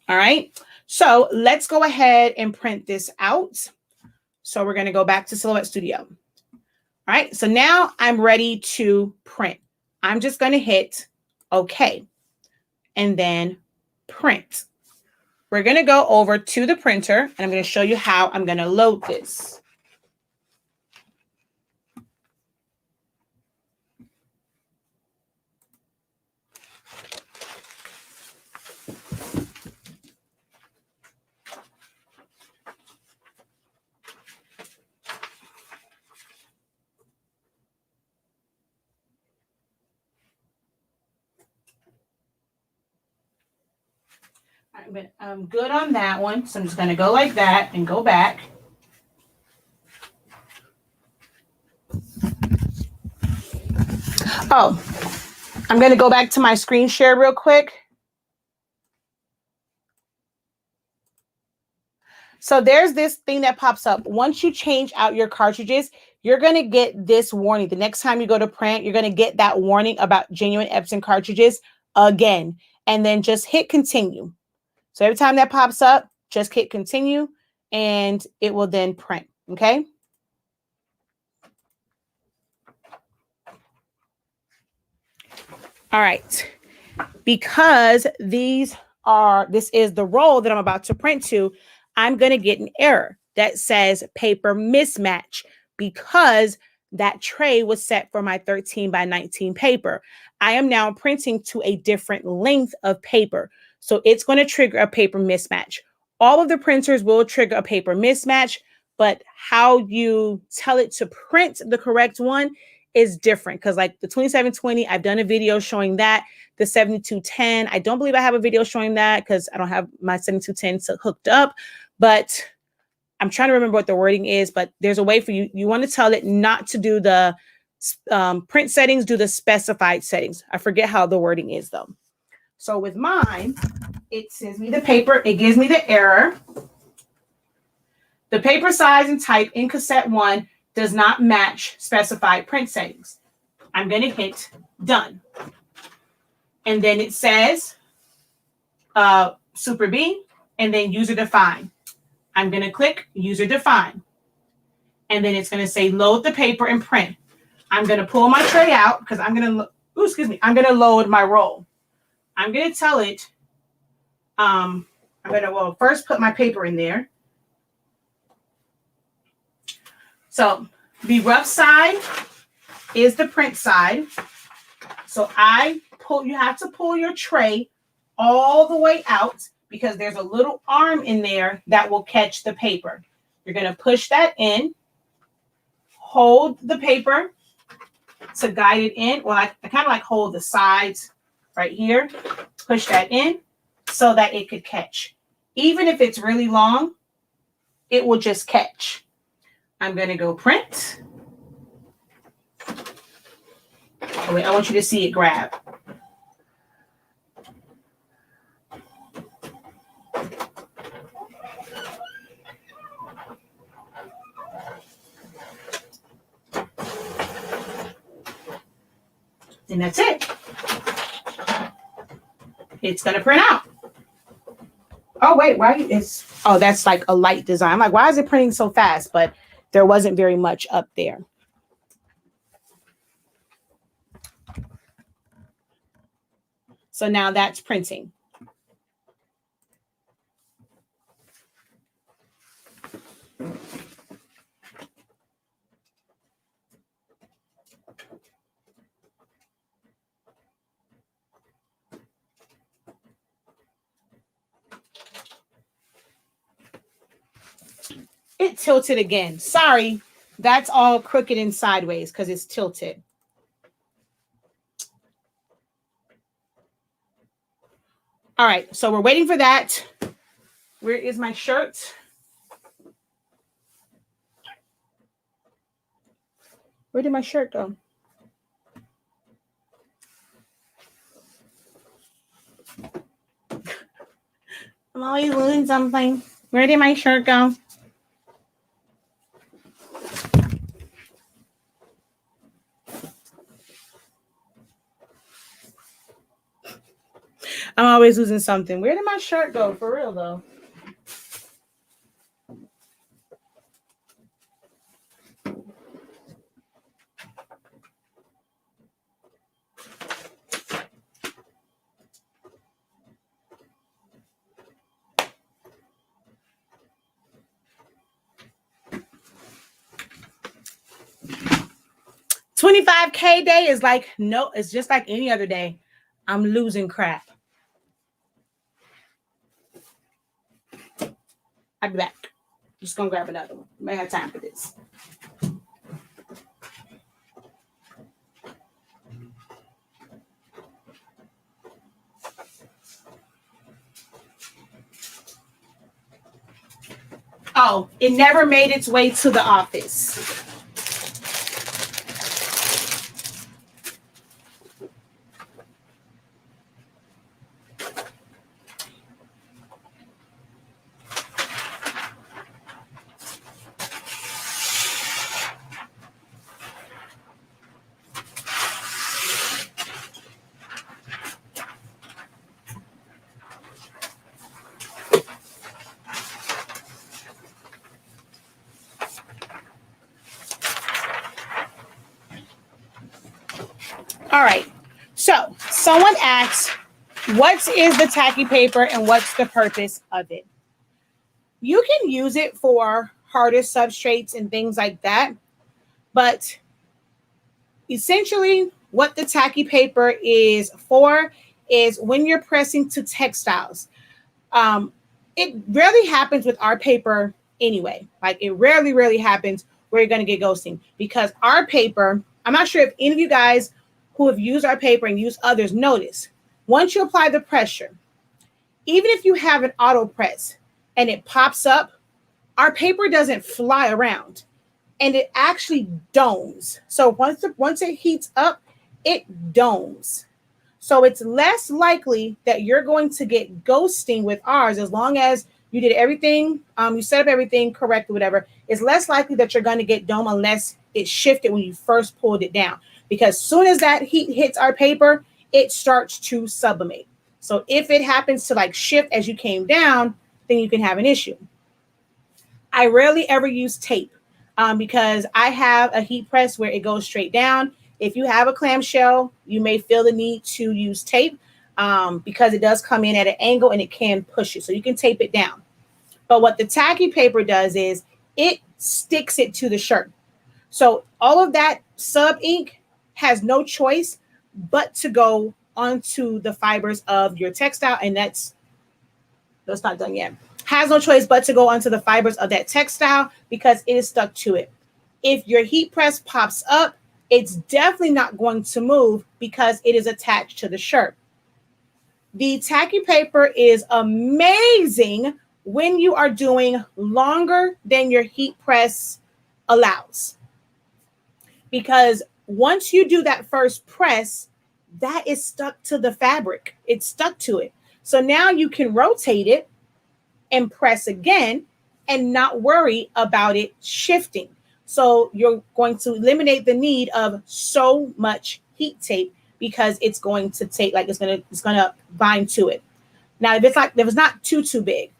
All right. So let's go ahead and print this out. So we're going to go back to Silhouette Studio. All right. So now I'm ready to print. I'm just going to hit OK and then print. We're going to go over to the printer and I'm going to show you how I'm going to load this. I'm good on that one. So I'm just going to go like that and go back. Oh, I'm going to go back to my screen share real quick. So there's this thing that pops up. Once you change out your cartridges, you're going to get this warning. The next time you go to print, you're going to get that warning about genuine Epson cartridges again. And then just hit continue. So every time that pops up, just hit continue and it will then print. Okay. All right. Because this is the roll that I'm about to print to, I'm going to get an error that says paper mismatch because that tray was set for my 13 by 19 paper. I am now printing to a different length of paper. So it's going to trigger a paper mismatch. All of the printers will trigger a paper mismatch, but how you tell it to print the correct one is different. Because like the 2720, I've done a video showing that. The 7210, I don't believe I have a video showing that because I don't have my 7210 hooked up, but I'm trying to remember what the wording is, but there's a way for you. You want to tell it not to do the print settings, do the specified settings. I forget how the wording is though. So with mine, it sends me the paper. It gives me the error. The paper size and type in cassette 1 does not match specified print settings. I'm going to hit done. And then it says Super B and then user define. I'm going to click user define. And then it's going to say load the paper and print. I'm going to pull my tray out because I'm going to load my roll. I'm going to tell it, I'm going to, first put my paper in there. So the rough side is the print side. So you have to pull your tray all the way out because there's a little arm in there that will catch the paper. You're going to push that in, hold the paper to guide it in. Well, I kind of like hold the sides right here, push that in so that it could catch. Even if it's really long, it will just catch. I'm going to go print. Oh, wait, I want you to see it grab. And that's it. It's going to print out. Oh, wait, why is, oh, that's like a light design. I'm like, why is it printing so fast? But there wasn't very much up there. So now that's printing. It tilted again. Sorry, that's all crooked and sideways because it's tilted. All right, so we're waiting for that. Where is my shirt? Where did my shirt go? I'm always losing something. Where did my shirt go? I'm always losing something. Where did my shirt go? For real, though. $25K day is like, no, it's just like any other day. I'm losing crap. I'll be back. Just gonna grab another one. May have time for this. Oh, it never made its way to the office. All right. So someone asks, what is the tacky paper and what's the purpose of it? You can use it for harder substrates and things like that. But essentially, what the tacky paper is for is when you're pressing to textiles. It rarely happens with our paper anyway. Like it rarely happens where you're going to get ghosting because our paper, I'm not sure if any of you guys who have used our paper and used others notice, once you apply the pressure, even if you have an auto press and it pops up, our paper doesn't fly around and it actually domes. So once it heats up, it domes. So it's less likely that you're going to get ghosting with ours as long as you did everything, you set up everything correctly, whatever. It's less likely that you're going to get dome unless it shifted when you first pulled it down. Because as soon as that heat hits our paper, it starts to sublimate. So if it happens to like shift as you came down, then you can have an issue. I rarely ever use tape because I have a heat press where it goes straight down. If you have a clamshell, you may feel the need to use tape because it does come in at an angle and it can push it. So you can tape it down. But what the tacky paper does is it sticks it to the shirt. So all of that sub ink has no choice but to go onto the fibers of your textile. And that's not done yet. Has no choice but to go onto the fibers of that textile because it is stuck to it. If your heat press pops up, it's definitely not going to move because it is attached to the shirt. The tacky paper is amazing when you are doing longer than your heat press allows. Because once you do that first press, that is stuck to the fabric. It's stuck to it. So now you can rotate it and press again and not worry about it shifting. So you're going to eliminate the need of so much heat tape because it's going to take it's gonna bind to it. Now, if it's not too big,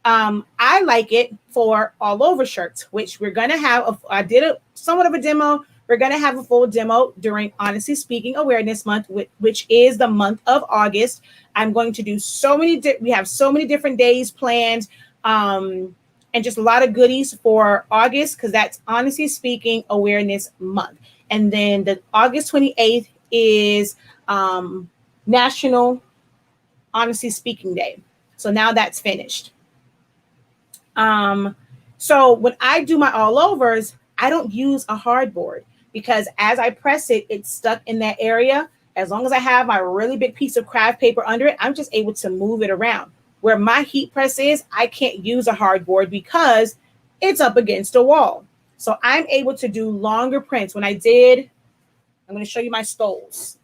I like it for all over shirts, which we're gonna have. I did somewhat of a demo. We're gonna have a full demo during Honestly Speaking Awareness Month, which is the month of August. I'm going to do we have so many different days planned. And just a lot of goodies for August because that's Honestly Speaking Awareness Month. And then the August 28th is National Honestly Speaking Day. So now that's finished. So when I do my all overs, I don't use a hardboard because as I press it, it's stuck in that area. As long as I have my really big piece of craft paper under it, I'm just able to move it around. Where my heat press is, I can't use a hardboard because it's up against a wall. So I'm able to do longer prints. I'm going to show you my stoles.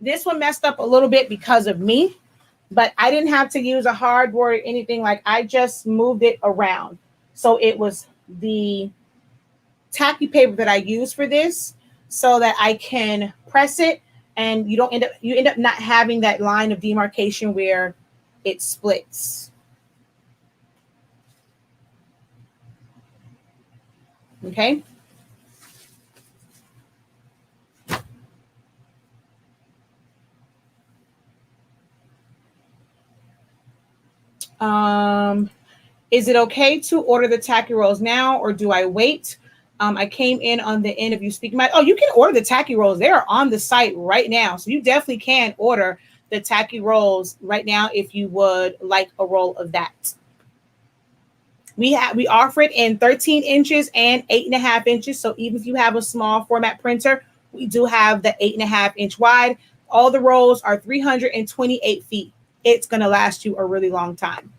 This one messed up a little bit because of me, but I didn't have to use a hardboard or anything. I just moved it around. So it was the tacky paper that I use for this so that I can press it and you end up not having that line of demarcation where it splits. Okay. Is it okay to order the tacky rolls now or do I wait? I came in on the end of you speaking about, you can order the tacky rolls. They are on the site right now. So you definitely can order the tacky rolls right now if you would like a roll of that. We offer it in 13 inches and 8.5 inches. So even if you have a small format printer, we do have the 8.5 inch wide. All the rolls are 328 feet. It's going to last you a really long time.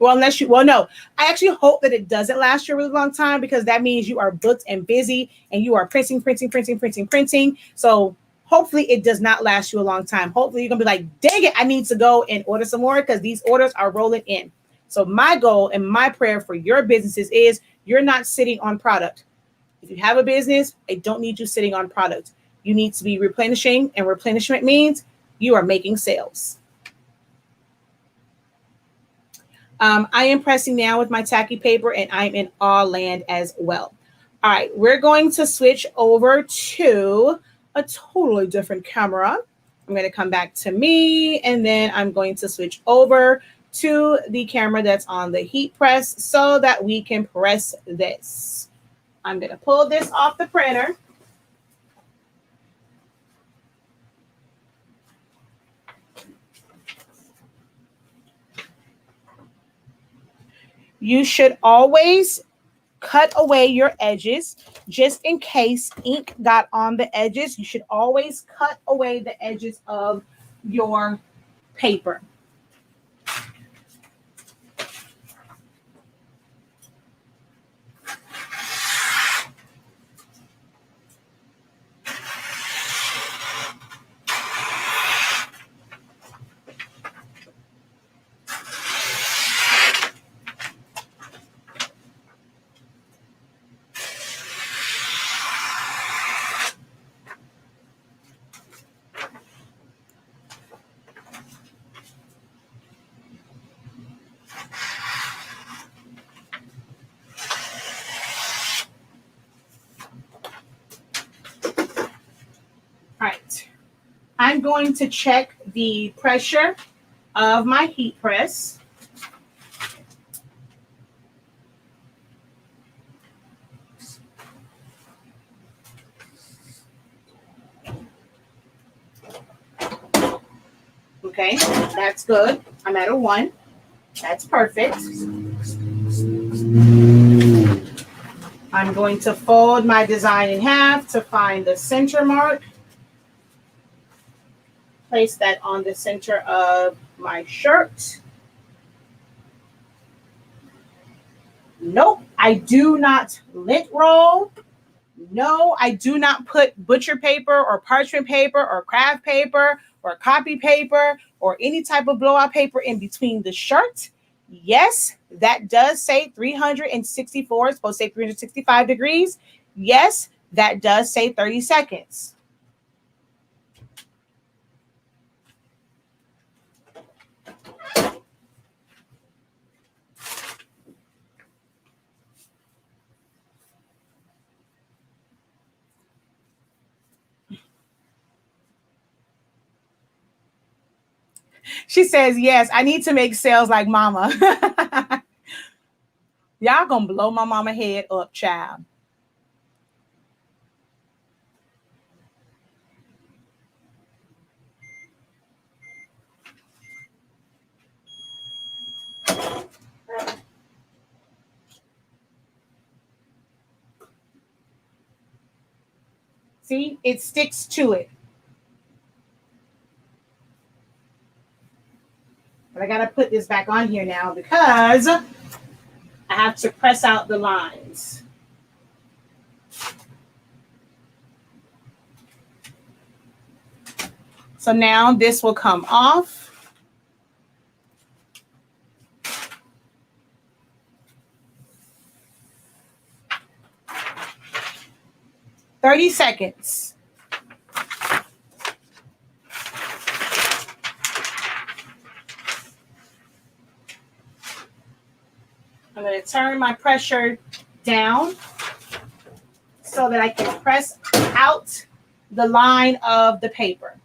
Well, no, I actually hope that it doesn't last you a really long time because that means you are booked and busy and you are printing. So hopefully it does not last you a long time. Hopefully you're going to be like, dang it, I need to go and order some more because these orders are rolling in. So my goal and my prayer for your businesses is you're not sitting on product. If you have a business, I don't need you sitting on product. You need to be replenishing, and replenishment means you are making sales. I am pressing now with my tacky paper, and I'm in awe land as well. All right, we're going to switch over to a totally different camera. I'm going to come back to me, and then I'm going to switch over to the camera that's on the heat press so that we can press this. I'm going to pull this off the printer. You should always cut away your edges just in case ink got on the edges. You should always cut away the edges of your paper. Right. I'm going to check the pressure of my heat press. Okay, that's good. I'm at a 1. That's perfect. I'm going to fold my design in half to find the center mark. Place that on the center of my shirt. Nope, I do not lint roll. No, I do not put butcher paper or parchment paper or craft paper or copy paper or any type of blowout paper in between the shirt. Yes, that does say 364. It's supposed to say 365 degrees. Yes, that does say 30 seconds. She says, yes, I need to make sales like mama. Y'all gonna blow my mama head up, child. See, it sticks to it. But I got to put this back on here now because I have to press out the lines. So now this will come off. "30 seconds. I'm going to turn my pressure down so that I can press out the line of the paper.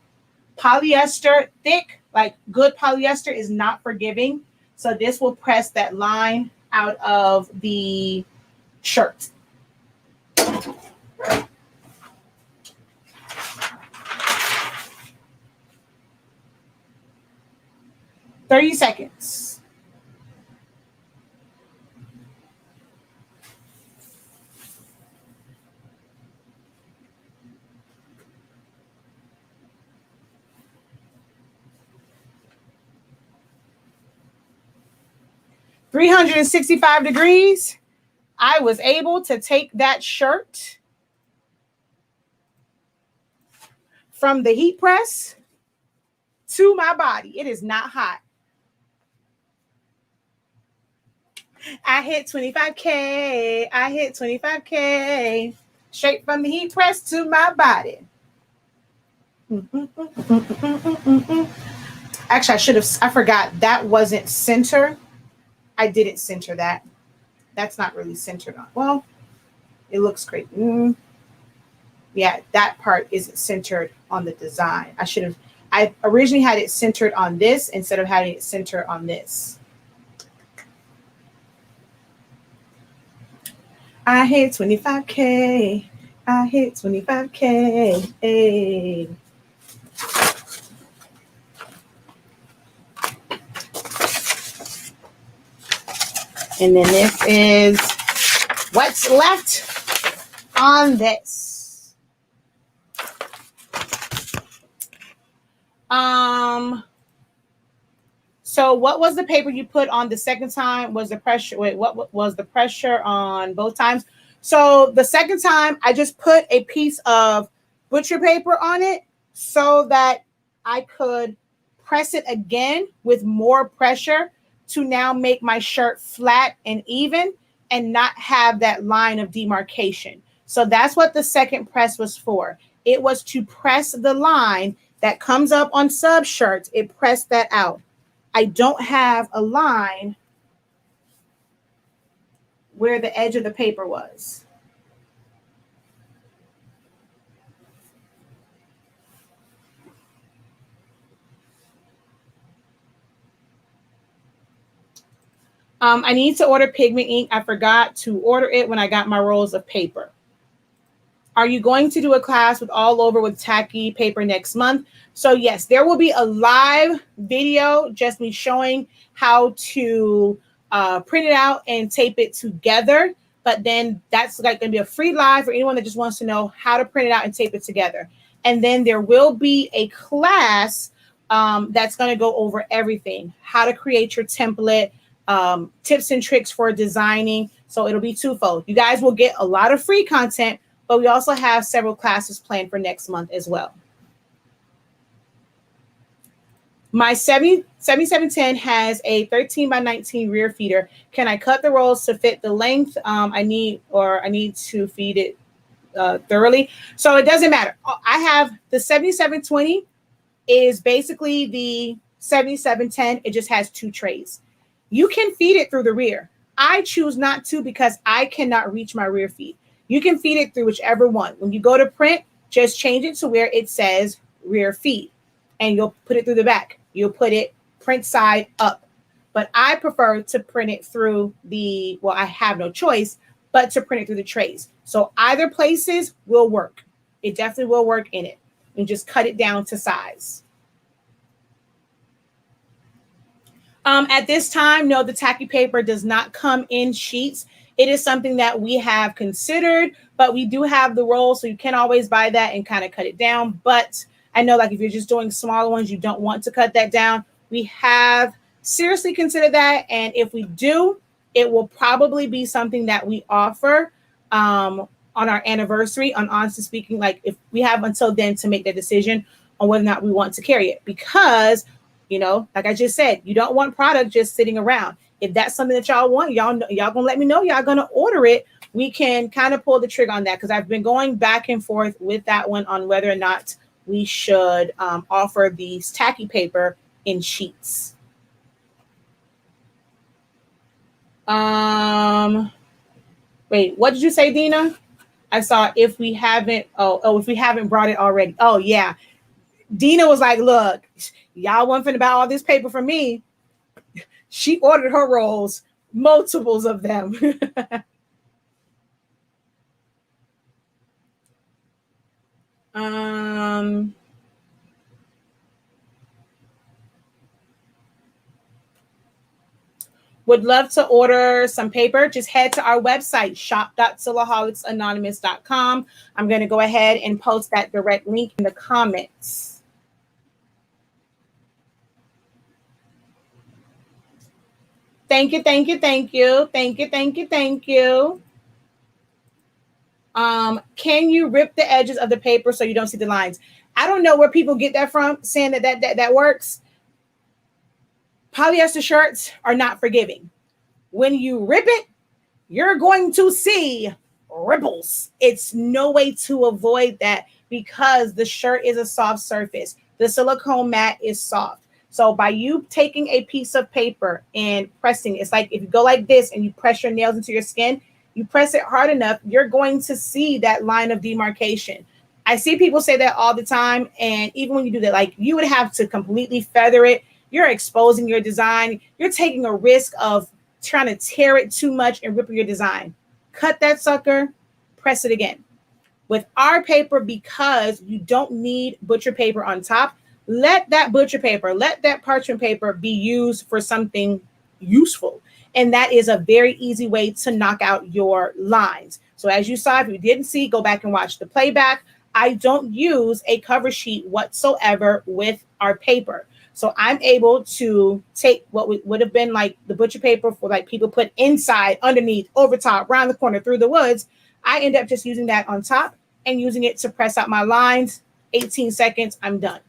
Polyester, thick, like good polyester, is not forgiving. So this will press that line out of the shirt. "30 seconds. "365 degrees. I was able to take that shirt from the heat press to my body. It is not hot. I hit 25K. I hit 25K. Straight from the heat press to my body. Actually, I forgot that wasn't center. I didn't center that. That's not really centered on. Well, it looks great. Yeah, that part isn't centered on the design. I originally had it centered on this instead of having it centered on this. I hit 25K. I hit 25K. Hey. And then this is what's left on this. So what was the paper you put on the second time? Was the pressure, wait, what was the pressure on both times? So the second time I just put a piece of butcher paper on it so that I could press it again with more pressure to now make my shirt flat and even and not have that line of demarcation. So that's what the second press was for. It was to press the line that comes up on sub shirts. It pressed that out. I don't have a line where the edge of the paper was. I need to order pigment ink. I forgot to order it when I got my rolls of paper. Are you going to do a class with all over with tacky paper next month? So yes, there will be a live video, just me showing how to print it out and tape it together. But then that's like going to be a free live for anyone that just wants to know how to print it out and tape it together. And then there will be a class that's going to go over everything, how to create your template, tips and tricks for designing. So it'll be twofold. You guys will get a lot of free content, but we also have several classes planned for next month as well. My 7710 has a 13 by 19 rear feeder. Can I cut the rolls to fit the length I need to feed it thoroughly? So it doesn't matter. I have the 7720 is basically the 7710. It just has two trays. You can feed it through the rear. I choose not to because I cannot reach my rear feed. You can feed it through whichever one. When you go to print, just change it to where it says rear feed and you'll put it through the back. You'll put it print side up. But I prefer to print it through the, well, I have no choice, but to print it through the trays. So either places will work. It definitely will work in it. And just cut it down to size. At this time, no, the tacky paper does not come in sheets. It is something that we have considered, but we do have the roll, so you can always buy that and kind of cut it down. But I know, like, if you're just doing smaller ones, you don't want to cut that down. We have seriously considered that, and if we do, it will probably be something that we offer on our anniversary. On honestly speaking, like, if we have until then to make that decision on whether or not we want to carry it, because, you know, like I just said, you don't want product just sitting around. If that's something that y'all want, y'all gonna let me know. Y'all gonna order it. We can kind of pull the trigger on that, because I've been going back and forth with that one on whether or not we should offer these tacky paper in sheets. Wait, what did you say, Dina? I saw if we haven't. If we haven't brought it already. Oh yeah, Dina was like, look, y'all want to buy all this paper from me. She ordered her rolls, multiples of them. Would love to order some paper. Just head to our website, shop.silaholics.anonymous.com. I'm going to go ahead and post that direct link in the comments. Thank you, thank you, thank you. Thank you, thank you, thank you. Can you rip the edges of the paper so you don't see the lines? I don't know where people get that from, saying that works. Polyester shirts are not forgiving. When you rip it, you're going to see ripples. It's no way to avoid that because the shirt is a soft surface. The silicone mat is soft. So by you taking a piece of paper and pressing, it's like if you go like this and you press your nails into your skin, you press it hard enough, you're going to see that line of demarcation. I see people say that all the time. And even when you do that, like you would have to completely feather it. You're exposing your design. You're taking a risk of trying to tear it too much and ripping your design. Cut that sucker, press it again. With our paper, because you don't need butcher paper on top, let that butcher paper, let that parchment paper be used for something useful. And that is a very easy way to knock out your lines. So as you saw, if you didn't see, go back and watch the playback. I don't use a cover sheet whatsoever with our paper. So I'm able to take what would have been like the butcher paper for like people put inside, underneath, over top, around the corner, through the woods. I end up just using that on top and using it to press out my lines. 18 seconds, I'm done.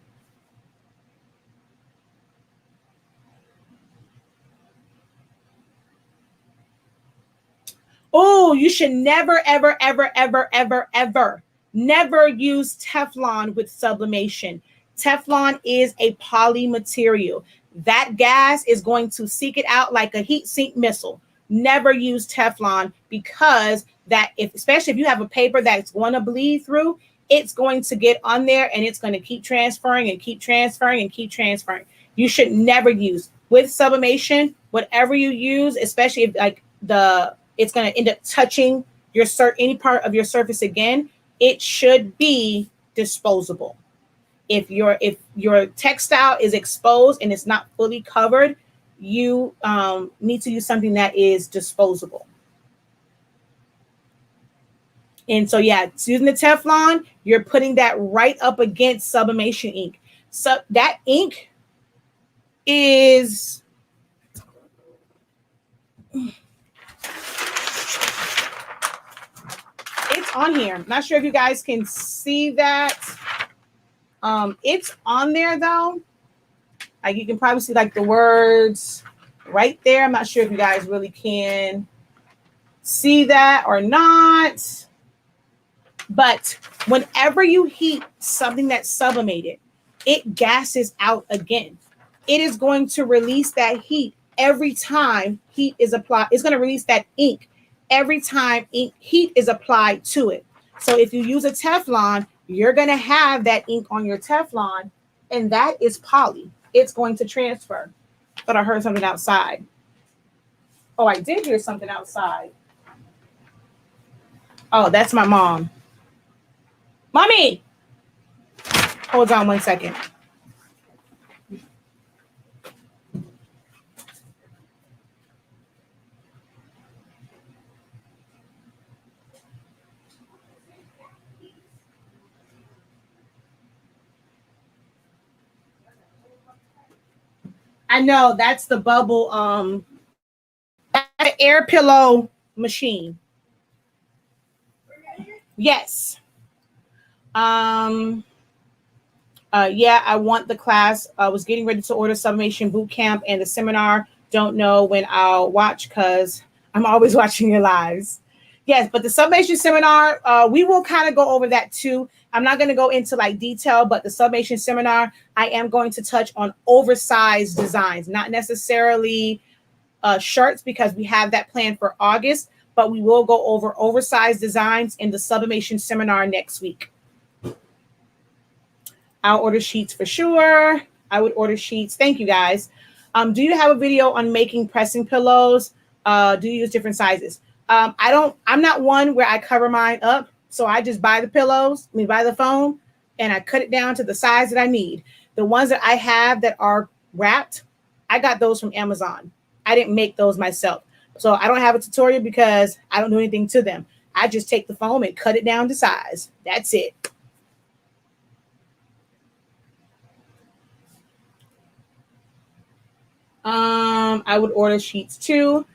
Oh, you should never, ever, ever, ever, ever, ever, never use Teflon with sublimation. Teflon is a poly material. That gas is going to seek it out like a heat sink missile. Never use Teflon, because that, especially if you have a paper that's going to bleed through, it's going to get on there and it's going to keep transferring and keep transferring and keep transferring. You should never use with sublimation. Whatever you use, especially if like it's going to end up touching your any part of your surface again, it should be disposable. If your textile is exposed and it's not fully covered, you need to use something that is disposable. And so, yeah, using the Teflon, you're putting that right up against sublimation ink. So that ink is it's on here. I'm not sure if you guys can see that. It's on there though. Like you can probably see like the words right there. I'm not sure if you guys really can see that or not. But whenever you heat something that's sublimated, it gases out again. It is going to release that heat every time heat is applied. It's going to release that ink every time heat is applied to it. So if you use a Teflon, you're going to have that ink on your Teflon, and that is poly. It's going to transfer. But I heard something outside. Oh, I did hear something outside. Oh, that's my mom. Mommy! Hold on 1 second. I know that's the bubble, that's an air pillow machine. Yes. Yeah, I want the class. I was getting ready to order Sublimation Bootcamp and the seminar. Don't know when I'll watch because I'm always watching your lives. Yes, but the Sublimation seminar, we will kind of go over that too. I'm not going to go into like detail, but the Sublimation seminar, I am going to touch on oversized designs, not necessarily shirts because we have that planned for August, but we will go over oversized designs in the Sublimation seminar next week. I'll order sheets for sure. I would order sheets. Thank you guys. Do you have a video on making pressing pillows? Do you use different sizes? I'm not one where I cover mine up. So I just buy the pillows, buy the foam, and I cut it down to the size that I need. The ones that I have that are wrapped, I got those from Amazon. I didn't make those myself. So I don't have a tutorial because I don't do anything to them. I just take the foam and cut it down to size. That's it. I would order sheets too.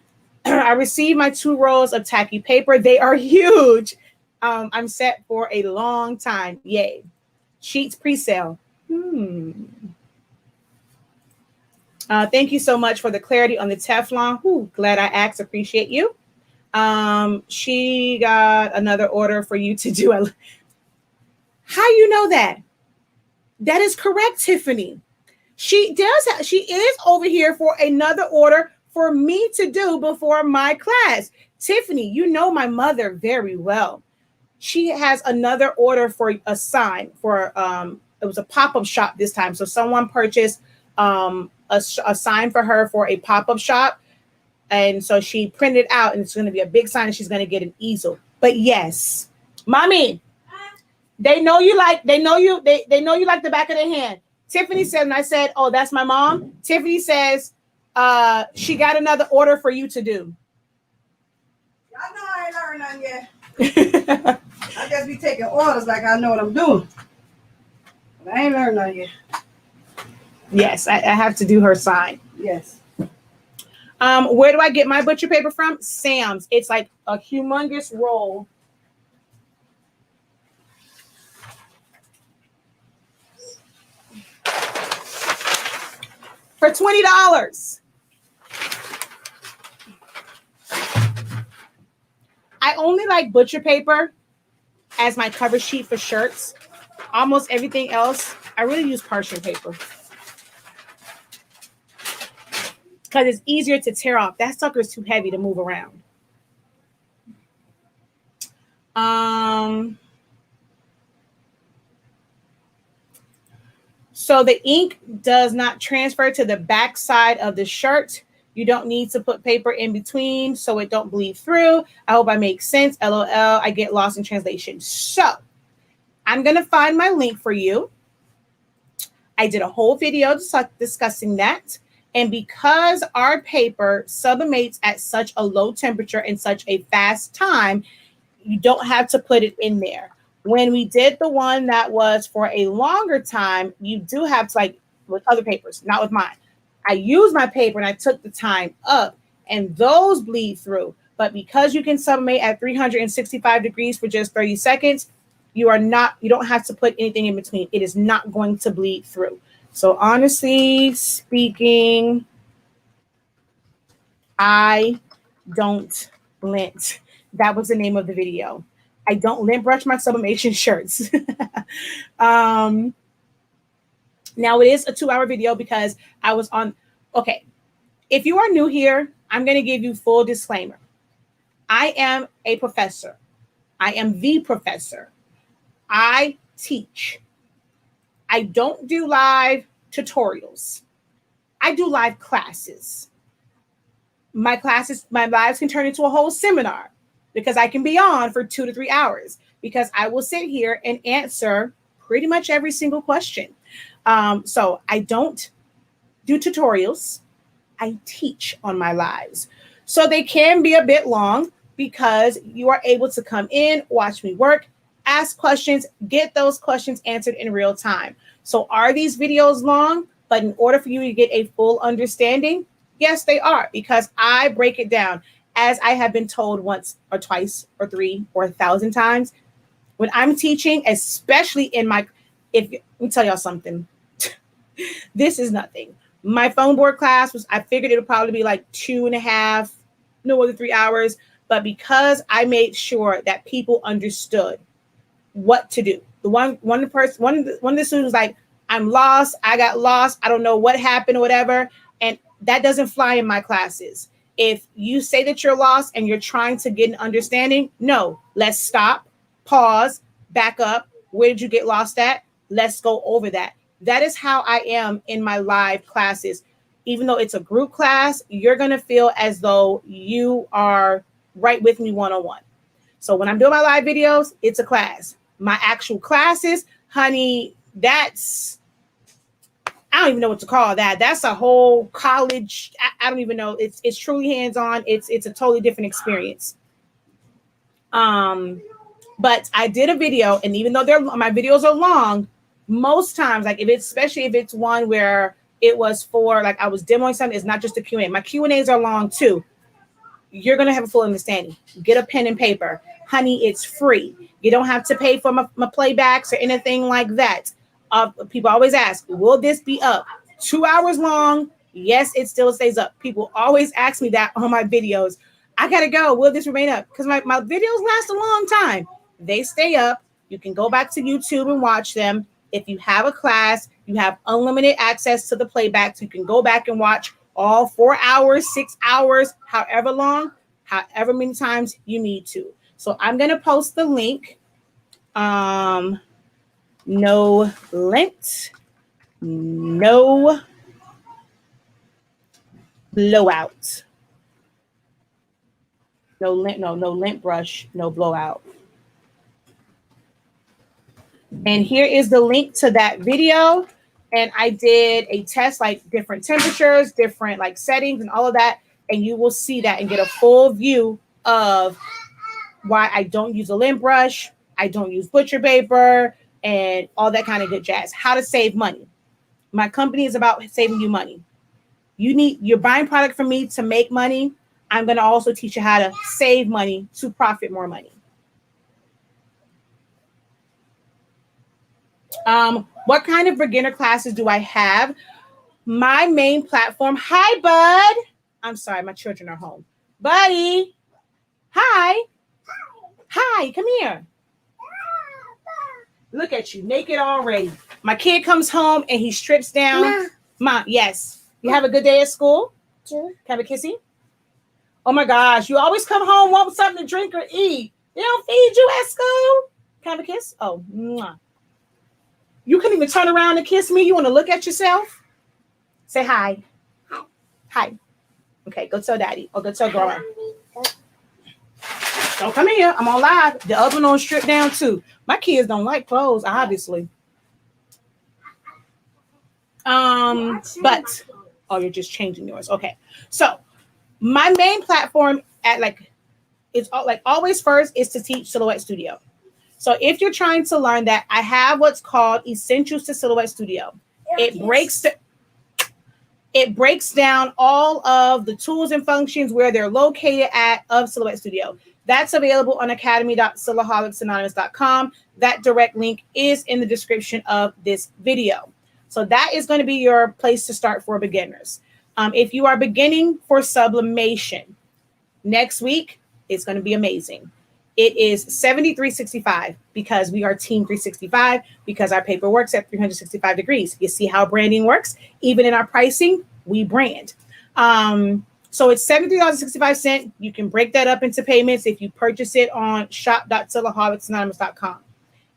I received my 2 rolls of tacky paper. They are huge. I'm set for a long time. Yay. Sheets pre-sale. Thank you so much for the clarity on the Teflon. Glad I asked. Appreciate you. She got another order for you to do. How you know that? That is correct, Tiffany. She does. She is over here for another order for me to do before my class. Tiffany, you know my mother very well. She has another order for a sign for it was a pop-up shop this time. So someone purchased a sign for her for a pop-up shop. And so she printed out, and it's going to be a big sign, and she's going to get an easel. But yes, mommy, they know you like they know you like the back of their hand. Tiffany said, and I said, "Oh, that's my mom." Tiffany says, she got another order for you to do. I know I ain't learned nothing yet. I just be taking orders like I know what I'm doing. But I ain't learned nothing yet. Yes, I have to do her sign. Yes. Where do I get my butcher paper from? Sam's. It's like a humongous roll. For $20. I only like butcher paper as my cover sheet for shirts. Almost everything else, I really use parchment paper. Because it's easier to tear off. That sucker is too heavy to move around. So the ink does not transfer to the back side of the shirt. You don't need to put paper in between so it don't bleed through. I hope I make sense. LOL. I get lost in translation. So I'm going to find my link for you. I did a whole video discussing that. And because our paper sublimates at such a low temperature in such a fast time, you don't have to put it in there. When we did the one that was for a longer time, you do have to, like with other papers, not with mine. I used my paper and I took the time up, and those bleed through. But because you can sublimate at 365 degrees for just 30 seconds, you don't have to put anything in between. It is not going to bleed through. So honestly speaking, I don't lint. That was the name of the video. I don't lint brush my sublimation shirts. Now it is a 2-hour video because I was on. Okay, if you are new here, I'm going to give you full disclaimer. I am a professor. I am the professor. I teach. I don't do live tutorials. I do live classes. My lives can turn into a whole seminar because I can be on for 2 to 3 hours because I will sit here and answer pretty much every single question. So I don't do tutorials. I teach on my lives. So they can be a bit long because you are able to come in, watch me work, ask questions, get those questions answered in real time. So are these videos long? But in order for you to get a full understanding, yes, they are, because I break it down as I have been told once or twice or 3 or 1,000 times. When I'm teaching, especially in let me tell y'all something. This is nothing. My phone board class I figured it would probably be like 2.5, no more than 3 hours. But because I made sure that people understood what to do. One of the students was like, I'm lost. I got lost. I don't know what happened or whatever. And that doesn't fly in my classes. If you say that you're lost and you're trying to get an understanding, no, let's stop, pause, back up. Where did you get lost at? Let's go over that. That is how I am in my live classes. Even though it's a group class, you're going to feel as though you are right with me one-on-one. So when I'm doing my live videos, it's a class. My actual classes, honey, I don't even know what to call that. That's a whole college. I don't even know. It's truly hands-on. It's a totally different experience. But I did a video, and even though my videos are long, most times, like especially if it's one where it was for like I was demoing something, it's not just a Q&A. My Q&As are long too. You're gonna have a full understanding. Get a pen and paper, honey. It's free. You don't have to pay for my playbacks or anything like that. People always ask, will this be up? 2 hours long? Yes, it still stays up. People always ask me that on my videos. I gotta go. Will this remain up? Because my videos last a long time. They stay up. You can go back to YouTube and watch them. If you have a class, you have unlimited access to the playbacks. You can go back and watch all 4 hours, 6 hours, however long, however many times you need to. So I'm going to post the link. No lint, no blowout. No lint brush, no blowout. And here is the link to that video. And I did a test, like different temperatures, different like settings and all of that. And you will see that and get a full view of why I don't use a lint brush, I don't use butcher paper, and all that kind of good jazz. How to save money. My company is about saving you money. You're buying product from me to make money. I'm going to also teach you how to save money to profit more money. What kind of beginner classes do I have? My main platform. Hi, bud. I'm sorry, my children are home. Buddy. Hi. Hi, come here. Look at you, naked already. My kid comes home and he strips down. Mom, yes. You have a good day at school? Sure. Can I have a kissy? Oh my gosh, you always come home, want something to drink or eat. They don't feed you at school? Can I have a kiss? Oh, mwah. You couldn't even turn around and kiss me. You want to look at yourself? Say hi. Hi. Hi. Okay, go tell daddy or go tell grandma. Don't come in here. I'm on live. The other one on strip down too. My kids don't like clothes, obviously. But you're just changing yours. Okay. So my main platform it's always first is to teach Silhouette Studio. So if you're trying to learn that, I have what's called Essentials to Silhouette Studio. It breaks down all of the tools and functions where they're located of Silhouette Studio. That's available on academy.silaholics.com. That direct link is in the description of this video. So that is going to be your place to start for beginners. If you are beginning for sublimation, next week it's going to be amazing. It is $73.65 because we are Team 365, because our paper works at 365 degrees. You see how branding works? Even in our pricing, we brand. So it's $73.65. You can break that up into payments if you purchase it on shop.silaholics.com.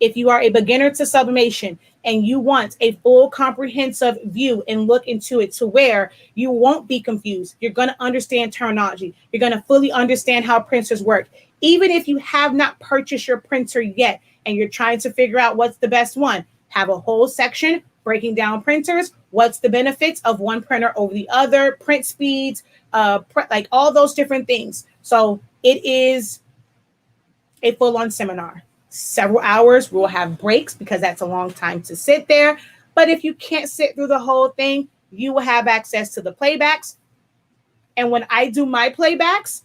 If you are a beginner to sublimation and you want a full comprehensive view and look into it to where you won't be confused, you're going to understand terminology. You're going to fully understand how printers work. Even if you have not purchased your printer yet and you're trying to figure out what's the best one, have a whole section breaking down printers. What's the benefits of one printer over the other, print speeds, like all those different things. So it is a full-on seminar. Several hours. We'll have breaks because that's a long time to sit there. But if you can't sit through the whole thing, you will have access to the playbacks. And when I do my playbacks,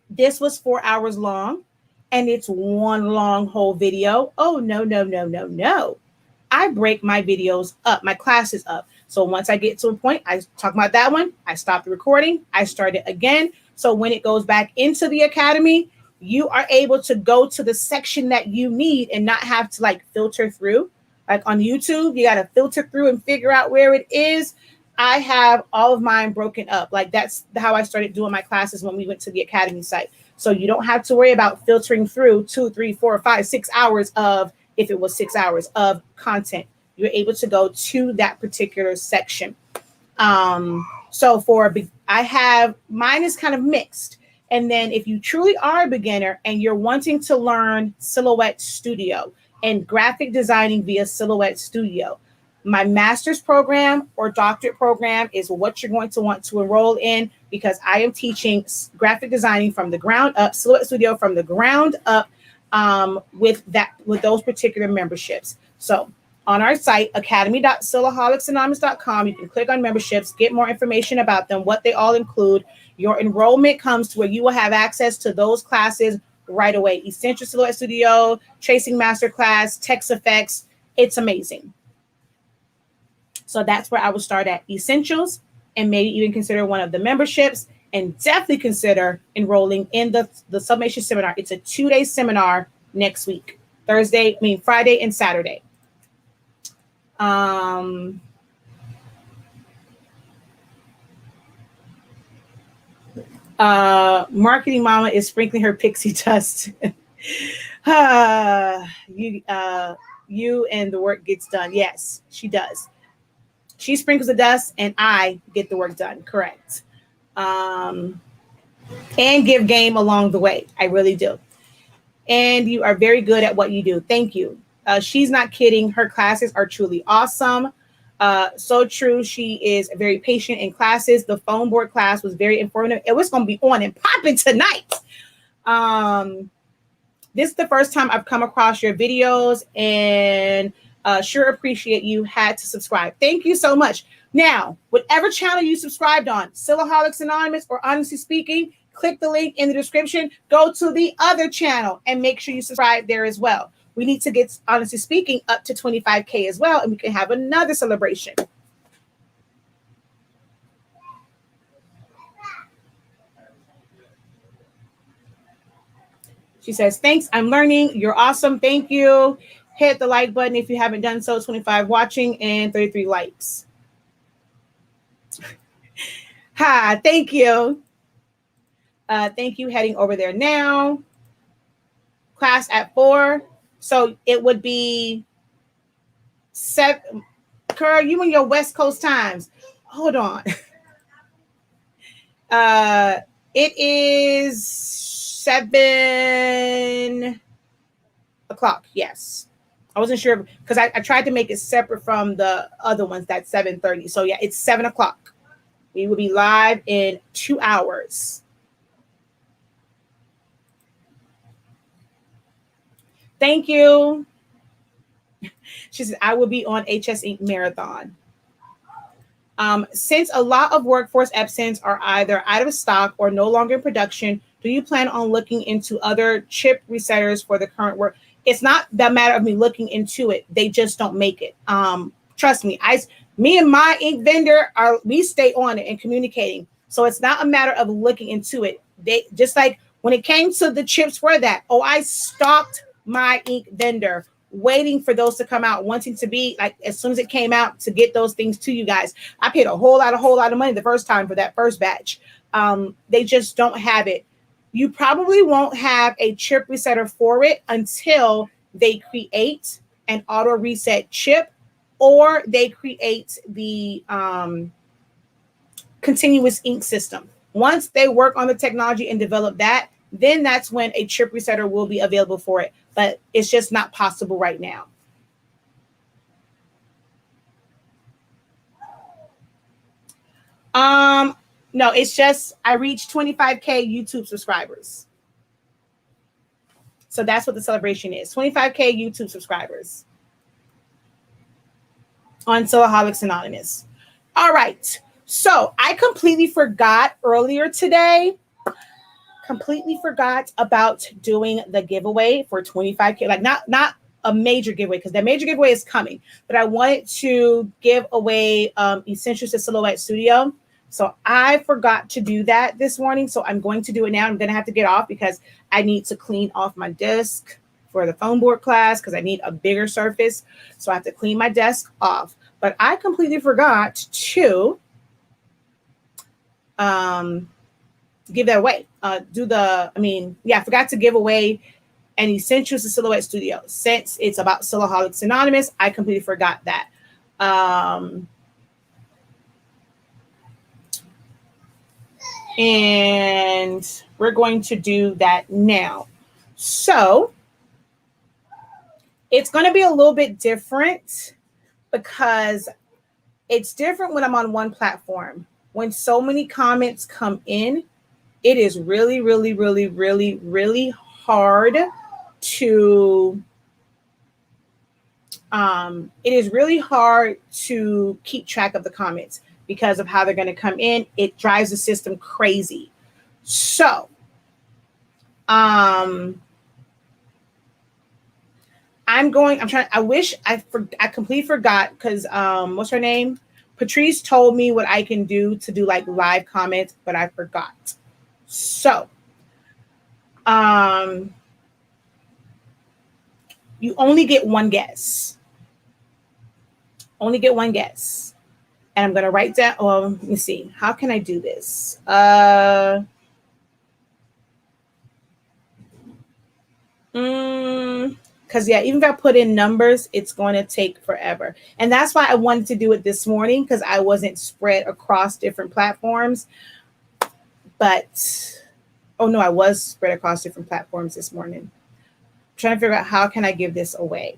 this was 4 hours long and it's one long whole video. Oh, no. I break my videos up, my classes up. So once I get to a point, I talk about that one, I stop the recording, I start it again. So when it goes back into the academy, you are able to go to the section that you need and not have to filter through. Like on YouTube, you got to filter through and figure out where it is. I have all of mine broken up. That's how I started doing my classes when we went to the academy site. So you don't have to worry about filtering through 2, 3, 4, 5, 6 hours of, if it was 6 hours of content, you're able to go to that particular section. So mine is kind of mixed. And then if you truly are a beginner and you're wanting to learn Silhouette Studio and graphic designing via Silhouette Studio, my master's program or doctorate program is what you're going to want to enroll in, because I am teaching graphic designing from the ground up, Silhouette Studio from the ground up, with those particular memberships. So on our site, academy.silaholics.com, you can click on memberships, get more information about them, what they all include. Your enrollment comes to where you will have access to those classes right away. Essential Silhouette Studio, Tracing Masterclass, Text Effects. It's amazing. So that's where I would start at Essentials, and maybe even consider one of the memberships, and definitely consider enrolling in the Sublimation seminar. It's a 2-day seminar next week, Friday and Saturday. Marketing Mama is sprinkling her pixie dust. You and the work gets done. Yes, she does. She sprinkles the dust and I get the work done. Correct. And give game along the way. I really do. And you are very good at what you do. Thank you. She's not kidding. Her classes are truly awesome. So true. She is very patient in classes. The phone board class was very informative. It was going to be on and popping tonight. This is the first time I've come across your videos and sure appreciate you had to subscribe. Thank you so much. Now, whatever channel you subscribed on, Silaholics Anonymous or Honestly Speaking, click the link in the description. Go to the other channel and make sure you subscribe there as well. We need to get Honestly Speaking up to 25K as well, and we can have another celebration. She says, thanks, I'm learning. You're awesome. Thank you. Hit the like button if you haven't done so. 25 watching and 33 likes. Hi, thank you. Thank you. Heading over there now. Class at 4. So it would be 7. Girl, you and your West Coast times. Hold on. It is 7 o'clock. Yes. I wasn't sure because I tried to make it separate from the other ones. That's 7:30. So yeah, it's 7 o'clock. We will be live in 2 hours. Thank you. She said, I will be on HS Inc. Marathon. Since a lot of workforce Epsons are either out of stock or no longer in production, do you plan on looking into other chip resetters for the current work? It's not that matter of me looking into it. They just don't make it. Trust me. Me and my ink vendor we stay on it and communicating. So it's not a matter of looking into it. They just like when it came to the chips for that. Oh, I stalked my ink vendor, waiting for those to come out, wanting to be like as soon as it came out to get those things to you guys. I paid a whole lot of money the first time for that first batch. They just don't have it. You probably won't have a chip resetter for it until they create an auto reset chip or they create the continuous ink system. Once they work on the technology and develop that, then that's when a chip resetter will be available for it. But it's just not possible right now. No, it's just I reached 25K YouTube subscribers. So that's what the celebration is. 25K YouTube subscribers on Silaholics Anonymous. All right. So I completely forgot earlier today. Completely forgot about doing the giveaway for 25K. Like not a major giveaway because the major giveaway is coming. But I wanted to give away Essentials to Silhouette Studio. So I forgot to do that this morning. So I'm going to do it now. I'm going to have to get off because I need to clean off my desk for the phone board class because I need a bigger surface. So I have to clean my desk off. But I completely forgot to give that away. I forgot to give away an Essentials to Silhouette Studio. Since it's about Silaholics Anonymous, I completely forgot that. And we're going to do that now. So it's going to be a little bit different because it's different when I'm on one platform. When so many comments come in, it is really, really, really, really, really hard to keep track of the comments because of how they're going to come in. It drives the system crazy. So I wish I completely forgot because what's her name? Patrice told me what I can do to do like live comments, but I forgot. So You only get one guess. Only get one guess. And I'm going to write down, well, let me see. How can I do this? Because yeah, even if I put in numbers, it's going to take forever. And that's why I wanted to do it this morning, because I wasn't spread across different platforms. But, oh no, I was spread across different platforms this morning. I'm trying to figure out how can I give this away.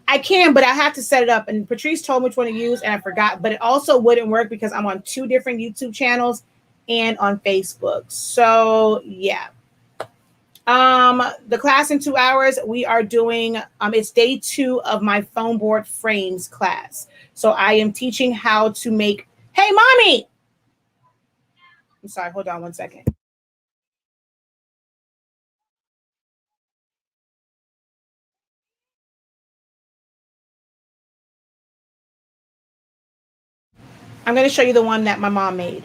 I can, but I have to set it up. And Patrice told me which one to use, and I forgot. But it also wouldn't work because I'm on 2 different YouTube channels and on Facebook. So yeah. The class in 2 hours, we are doing, it's day 2 of my foam board frames class. So I am teaching how to make, hey, mommy. I'm sorry, hold on one second. I'm going to show you the one that my mom made.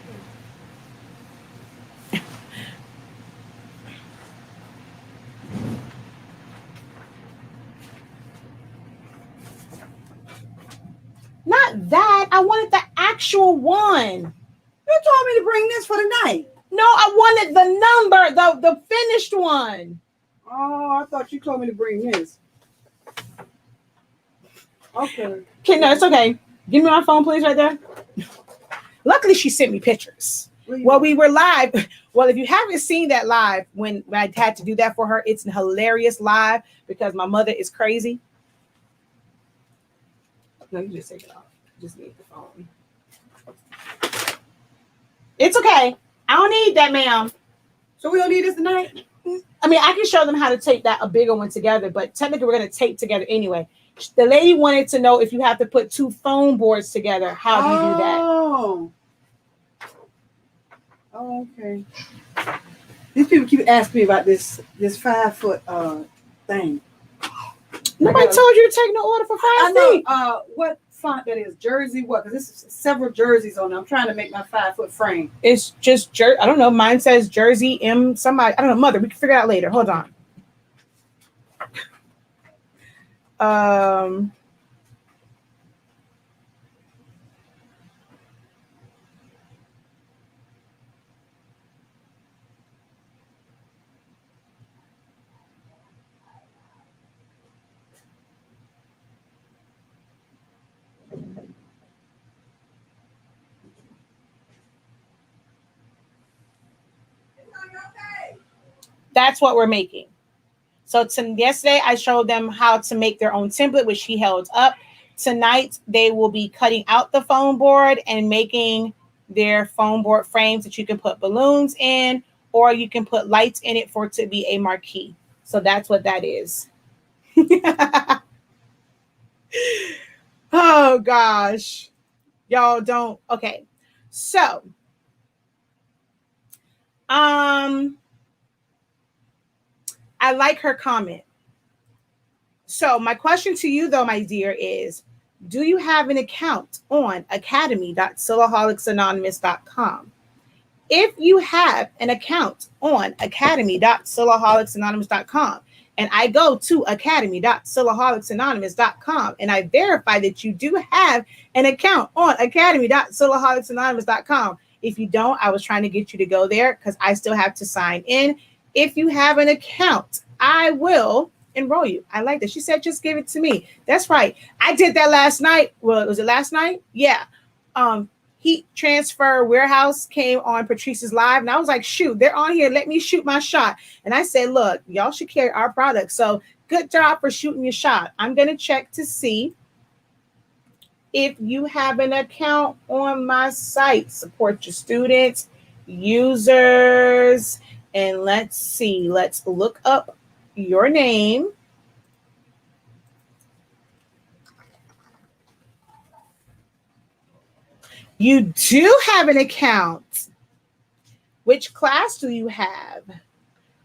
Not that. I wanted the actual one. You told me to bring this for the night. No, I wanted the number, the finished one. Oh, I thought you told me to bring this. Okay. Okay, no, it's okay. Give me my phone, please, right there. Luckily, she sent me pictures. Well, we were live. Well, if you haven't seen that live, when I had to do that for her, it's a hilarious live because my mother is crazy. No, you just take it off. Just need the phone. It's okay. I don't need that, ma'am. So we don't need this tonight? I mean, I can show them how to tape that, a bigger one together, but technically we're going to tape together anyway. The lady wanted to know if you have to put 2 foam boards together, how do you do that? Oh, okay. These people keep asking me about this 5-foot thing. Nobody told you to take no order for 5 feet. I know. What font that is? Jersey what? Because this is several jerseys on it. I'm trying to make my 5-foot frame. It's just I don't know. Mine says Jersey M somebody. I don't know. Mother, we can figure it out later. Hold on. That's what we're making. So yesterday I showed them how to make their own template, which she held up. Tonight they will be cutting out the foam board and making their foam board frames that you can put balloons in, or you can put lights in it for it to be a marquee. So that's what that is. Oh gosh. Y'all don't. Okay. So I like her comment. So my question to you, though, my dear, is do you have an account on academy.silaholics.anonymous.com? If you have an account on academy.silaholics.anonymous.com and I go to academy.silaholics.anonymous.com and I verify that you do have an account on academy.silaholics.anonymous.com. If you don't, I was trying to get you to go there because I still have to sign in. If you have an account, I will enroll you. I like that. She said, just give it to me. That's right. I did that last night. Well, was it last night? Yeah. Heat Transfer Warehouse came on Patrice's live. And I was like, shoot, they're on here. Let me shoot my shot. And I said, look, y'all should carry our product. So good job for shooting your shot. I'm going to check to see if you have an account on my site. Support your students, users. And let's see, let's look up your name. You do have an account. Which class do you have?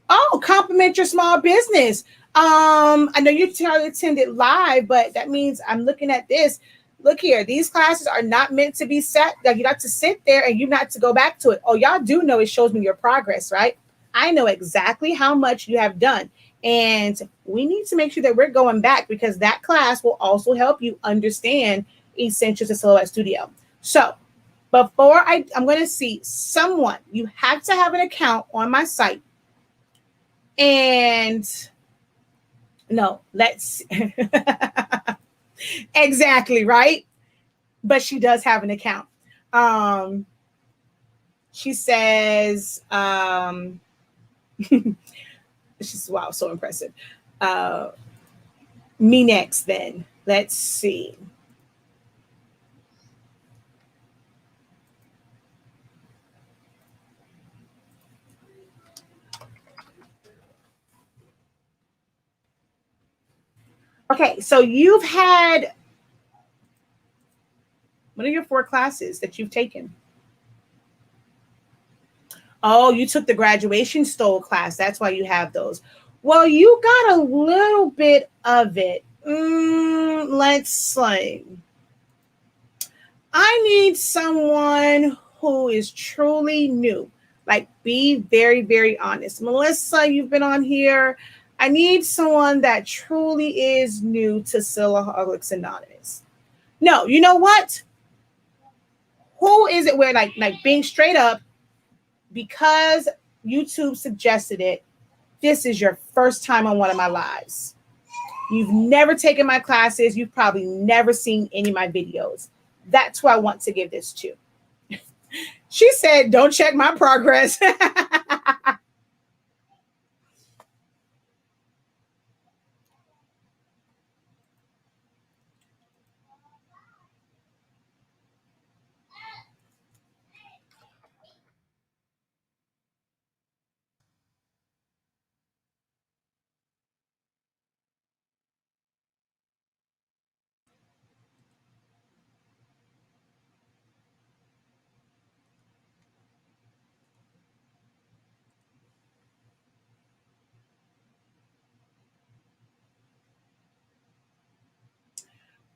Oh, compliment your small business. I know you attended live, but that means I'm looking at this. Look here, these classes are not meant to be set. Like you not to sit there and you not to go back to it. Oh, y'all do know it shows me your progress, right? I know exactly how much you have done. And we need to make sure that we're going back because that class will also help you understand Essentials to Silhouette Studio. So before I'm going to see someone, you have to have an account on my site. And no, let's exactly right. But she does have an account. She says, she's wow, so impressive. Me next, then. Let's see. Okay, so you've had what are your 4 classes that you've taken? Oh, you took the graduation stole class. That's why you have those. Well, you got a little bit of it. Let's see. I need someone who is truly new. Like, be very, very honest. Melissa, you've been on here. I need someone that truly is new to Silaholics Anonymous. No, you know what? Who is it where like being straight up, because YouTube suggested it, this is your first time on one of my lives. You've never taken my classes. You've probably never seen any of my videos. That's who I want to give this to. She said, don't check my progress.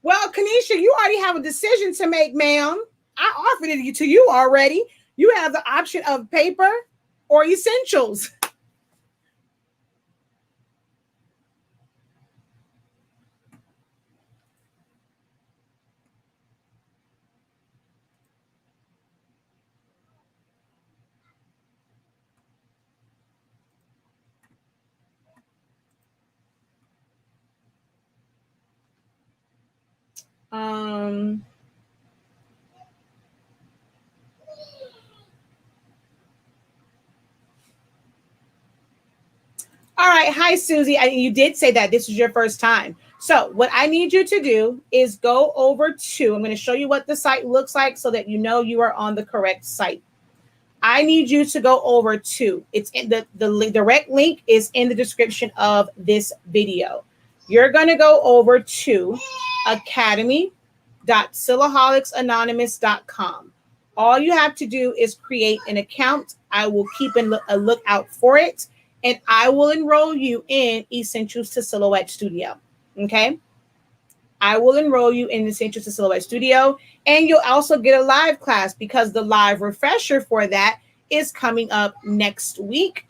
Well, Kanisha, you already have a decision to make, ma'am. I offered it to you already. You have the option of paper or essentials. Um, all right. Hi, Susie. You did say that this is your first time. So what I need you to do is go over to, I'm going to show you what the site looks like so that you know you are on the correct site. I need you to go over to, it's in the direct link is in the description of this video. You're going to go over to academy.silaholics.anonymous.com. All you have to do is create an account. I will keep a lookout for it, and I will enroll you in Essentials to Silhouette Studio. Okay? I will enroll you in Essentials to Silhouette Studio, and you'll also get a live class because the live refresher for that is coming up next week.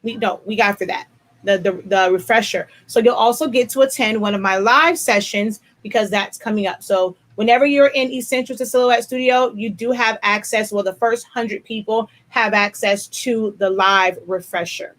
Week after that, the refresher. So you'll also get to attend one of my live sessions because that's coming up. So whenever you're in Essentials to Silhouette Studio, you do have access. Well, the first 100 people have access to the live refresher.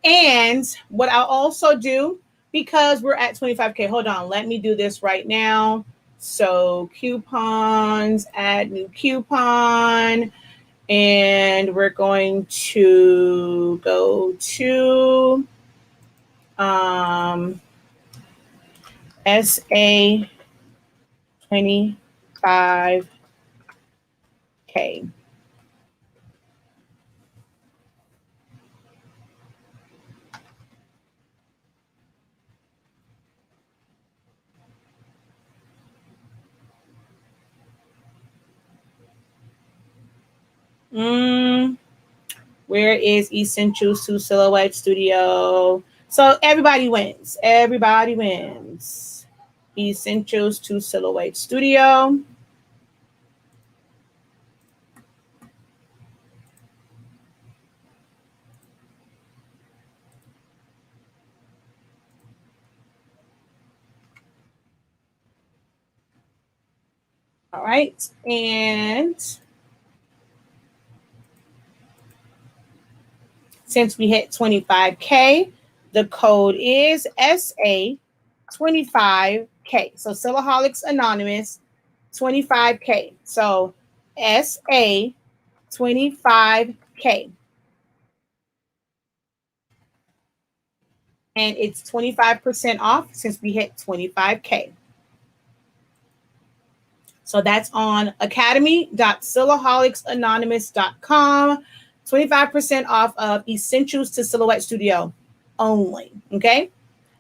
And what I'll also do, because we're at 25K, hold on, let me do this right now. So coupons, add new coupon, and we're going to go to SA 25K. Where is Essentials to Silhouette Studio? So everybody wins. Everybody wins. Essentials to Silhouette Studio. All right. And since we hit 25K, the code is SA25K. So Silaholics Anonymous 25K. So SA25K. And it's 25% off since we hit 25K. So that's on academy.silaholics.anonymous.com. 25% off of Essentials to Silhouette Studio only. Okay.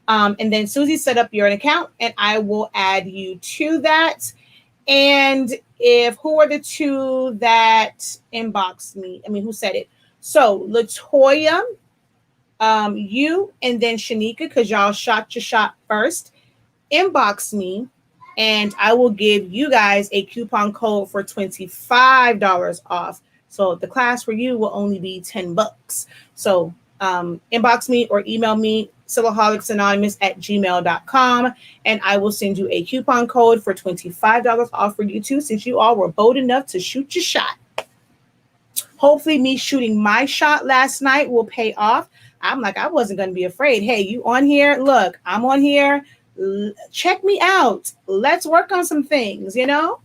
And then Susie, set up your account and I will add you to that. And who are the two that inboxed me? I mean, who said it? So Latoya, you, and then Shanika, because y'all shot your shot first, inbox me and I will give you guys a coupon code for $25 off. So the class for you will only be $10. So inbox me or email me, silaholics@gmail.com, and I will send you a coupon code for $25 off for you too, since you all were bold enough to shoot your shot. Hopefully me shooting my shot last night will pay off. I'm like, I wasn't going to be afraid. Hey, you on here? Look, I'm on here. Check me out. Let's work on some things, you know?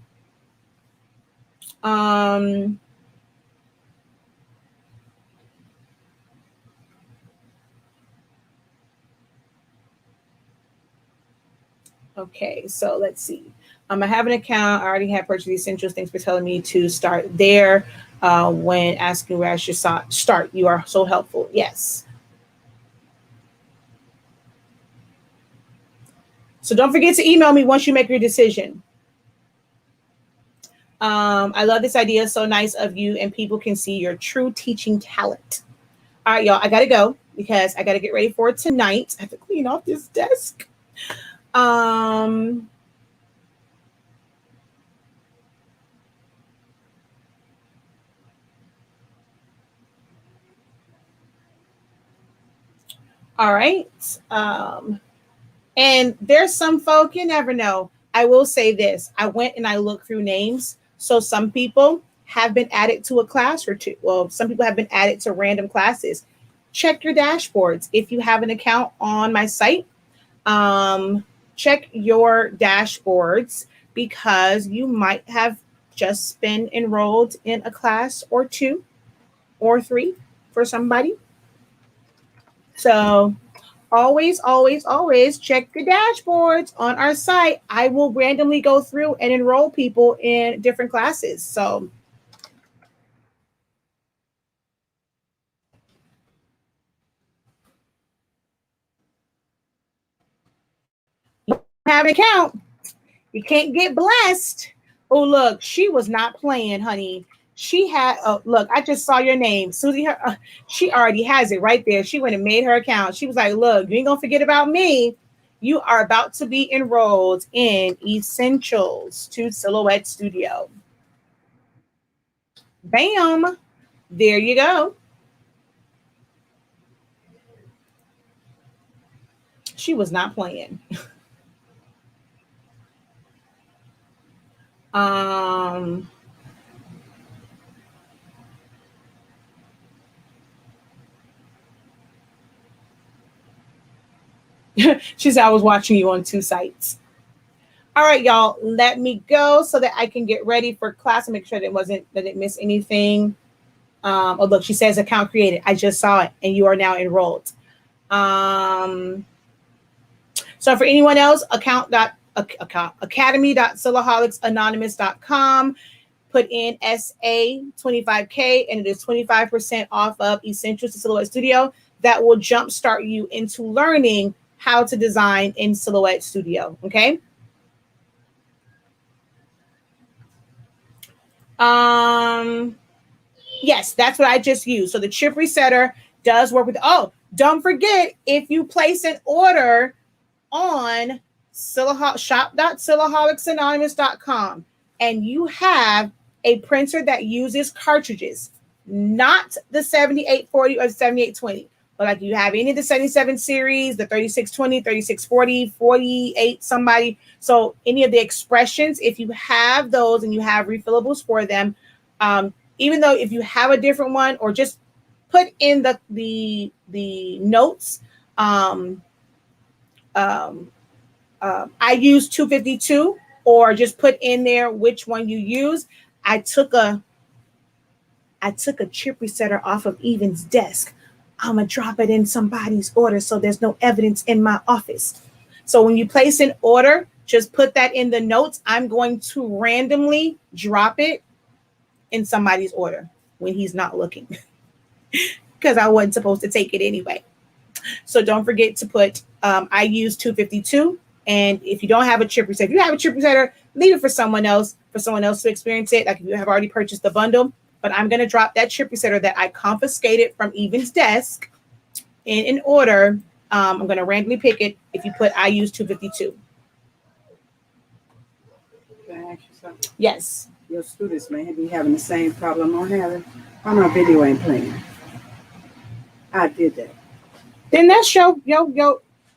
Okay, so let's see. I have an account. I already have purchased essentials. Thanks for telling me to start there. When asking where I should start, you are so helpful. Yes. So don't forget to email me once you make your decision. I love this idea. So nice of you, and people can see your true teaching talent. All right, y'all, I got to go because I got to get ready for tonight. I have to clean off this desk. All right. And there's some folk, you never know. I will say this. I went and I looked through names. So some people have been added to a class or two. Well, some people have been added to random classes. Check your dashboards. If you have an account on my site, check your dashboards because you might have just been enrolled in a class or two or three for somebody. So always, always, always check your dashboards on our site. I will randomly go through and enroll people in different classes. So you have an account. You can't get blessed. Oh, look, she was not playing, honey. She had, oh, look, I just saw your name. Susie, she already has it right there. She went and made her account. She was like, look, you ain't going to forget about me. You are about to be enrolled in Essentials to Silhouette Studio. Bam. There you go. She was not playing. She said I was watching you on two sites. All right, y'all, let me go so that I can get ready for class and make sure that I didn't miss anything. Oh, look, she says account created. I just saw it, and you are now enrolled. So for anyone else, academy.silaholics.anonymous.com. Put in SA25K, and it is 25% off of Essentials to Silhouette Studio. That will jumpstart you into learning how to design in Silhouette Studio. Okay. Yes, that's what I just used. So the chip resetter does work with, oh, Don't forget, if you place an order on shop.silaholics.com and you have a printer that uses cartridges, not the 7840 or the 7820, but like you have any of the 77 series, the 3620, 3640, 48, somebody. So any of the expressions, if you have those and you have refillables for them, even though if you have a different one, or just put in the notes, I use 252, or just put in there which one you use. I took a chip resetter off of Evan's desk. I'm gonna drop it in somebody's order so there's no evidence in my office. So when you place an order, just put that in the notes. I'm going to randomly drop it in somebody's order when he's not looking, because I wasn't supposed to take it anyway. So don't forget to put, I use 252. And if you don't have a chip resetter, if you have a chip resetter, leave it for someone else to experience it. Like if you have already purchased the bundle. But I'm going to drop that chip resetter that I confiscated from Evan's desk in an order. I'm going to randomly pick it if you put I use 252. Can I ask you something? Yes. Your students may be having the same problem I'm having. Why my video ain't playing? I did that. Then that's yo,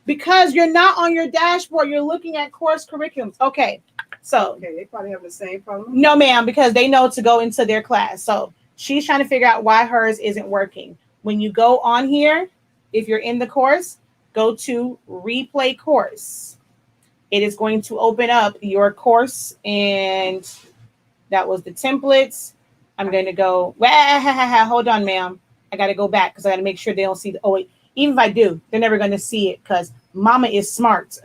because you're not on your dashboard. You're looking at course curriculums. Okay. So Okay, they probably have the same problem. no, ma'am, because they know to go into their class. So she's trying to figure out why hers isn't working. When you go on here, if you're in the course, go to replay course. It is going to open up your course, and that was the templates. I'm going to go, hold on, ma'am. I got to go back because I got to make sure they don't see the, oh, wait, even if I do, they're never going to see it because mama is smart.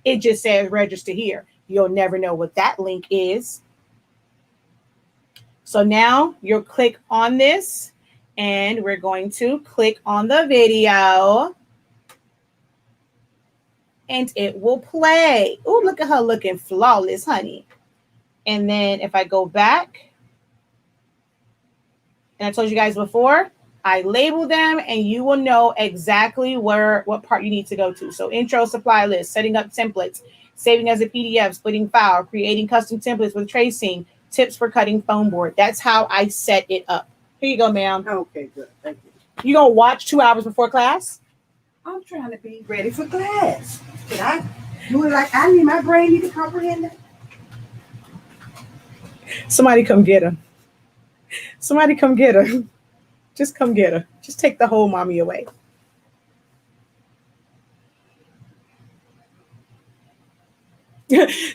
It just says register here. You'll never know what that link is. So now you'll click on this, and we're going to click on the video, and it will play. Oh, look at her looking flawless, honey. And then if I go back, and I told you guys before, I label them, and you will know exactly what part you need to go to. So intro, supply list, setting up templates, saving as a PDF, splitting file, creating custom templates with tracing, tips for cutting foam board. That's how I set it up. Here you go, ma'am. Okay, good. Thank you. You gonna watch 2 hours before class? I'm trying to be ready for class. Can I do it like I need? My brain need to comprehend that. Somebody come get her. Somebody come get her. Just come get her. Just take the whole mommy away.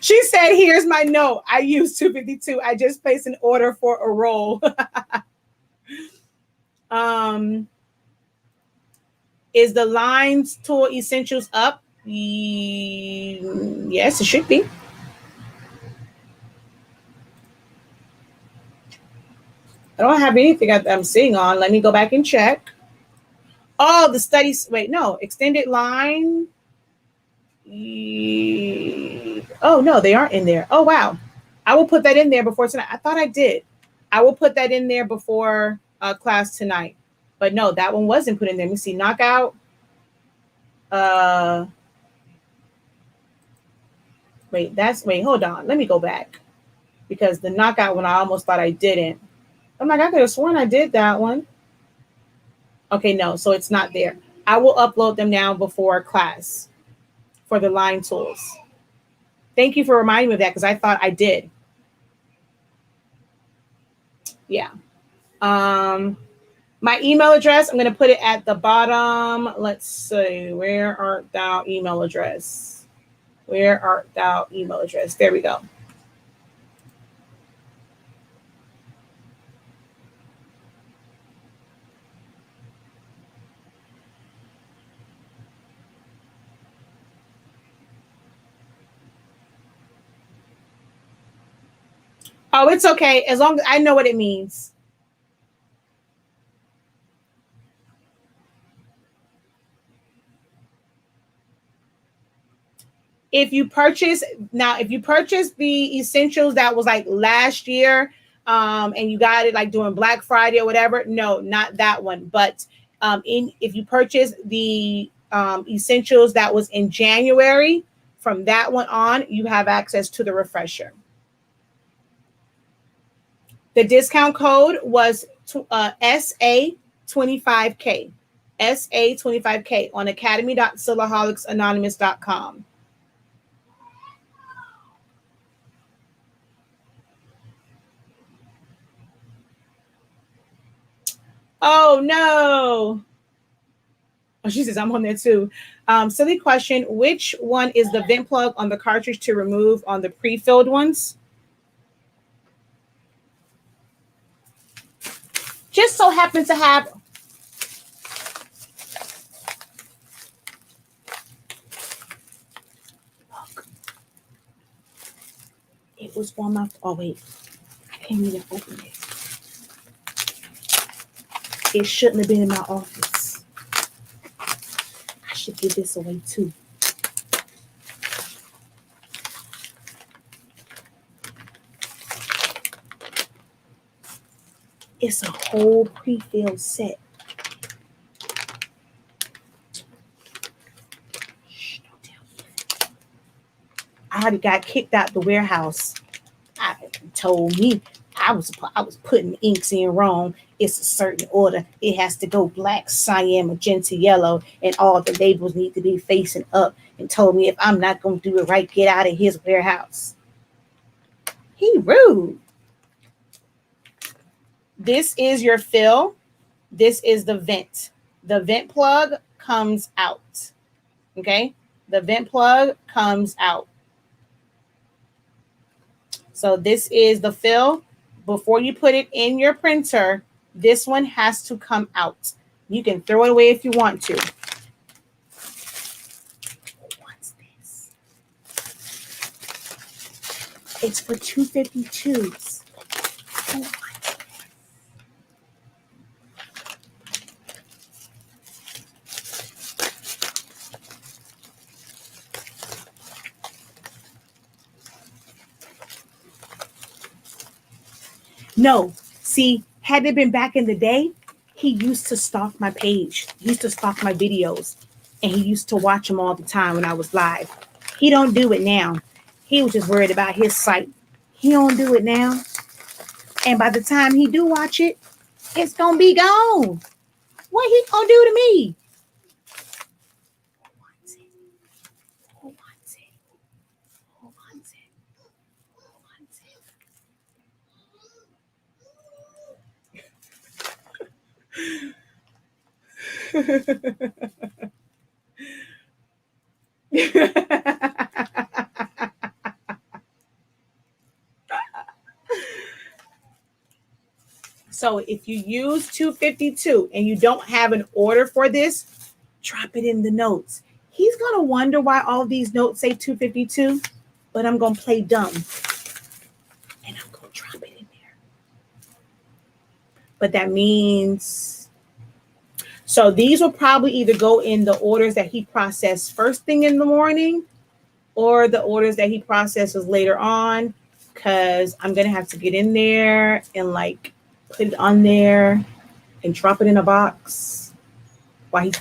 She said, here's my note. I use 252. I just placed an order for a roll. Is the lines tool essentials up? Yes, it should be. I don't have anything I'm seeing on. Let me go back and check. Oh, the studies. Wait, no. Extended line. Oh, no, they aren't in there. Oh, wow. I will put that in there before tonight. I thought I did. I will put that in there before class tonight. But no, that one wasn't put in there. Let me see. Knockout. Wait, hold on. Let me go back. Because the knockout one, I almost thought I didn't. I'm like, I could have sworn I did that one. Okay, no, so it's not there. I will upload them now before class for the line tools. Thank you for reminding me of that because I thought I did. Yeah. My email address, I'm going to put it at the bottom. Let's see. Where art thou email address? Where art thou email address? There we go. Oh, it's okay. As long as I know what it means. If you purchase the essentials that was like last year, and you got it like during Black Friday or whatever, no, not that one. But If you purchase the essentials that was in January, from that one on, you have access to the refresher. The discount code was SA25K. SA25K on academy.silaholics.anonymous.com. Oh no. Oh, she says I'm on there too. Silly question. Which one is the vent plug on the cartridge to remove on the pre-filled ones? Just so happens to have. Look. It was on my. Oh wait, I can't even open it. It shouldn't have been in my office. I should give this away too. It's a whole pre-filled set. Shh, don't tell me. I already got kicked out the warehouse. I told me I was putting inks in wrong. It's a certain order. It has to go black, cyan, magenta, yellow, and all the labels need to be facing up. And told me if I'm not gonna do it right, get out of his warehouse. He rude. This is your fill. This is the vent. The vent plug comes out. Okay? The vent plug comes out. So this is the fill. Before you put it in your printer, this one has to come out. You can throw it away if you want to. What's this? It's for 252s. Oh, no, see, had it been back in the day, he used to stalk my page. He used to stalk my videos. And he used to watch them all the time when I was live. He don't do it now. He was just worried about his site. He don't do it now. And by the time he do watch it, it's going to be gone. What he going to do to me? So if you use 252 and you don't have an order for this, drop it in the notes. He's going to wonder why all these notes say 252, but I'm going to play dumb. And I'm going to drop it in there. But that means, so these will probably either go in the orders that he processed first thing in the morning or the orders that he processes later on, because I'm going to have to get in there and like put it on there and drop it in a box while he's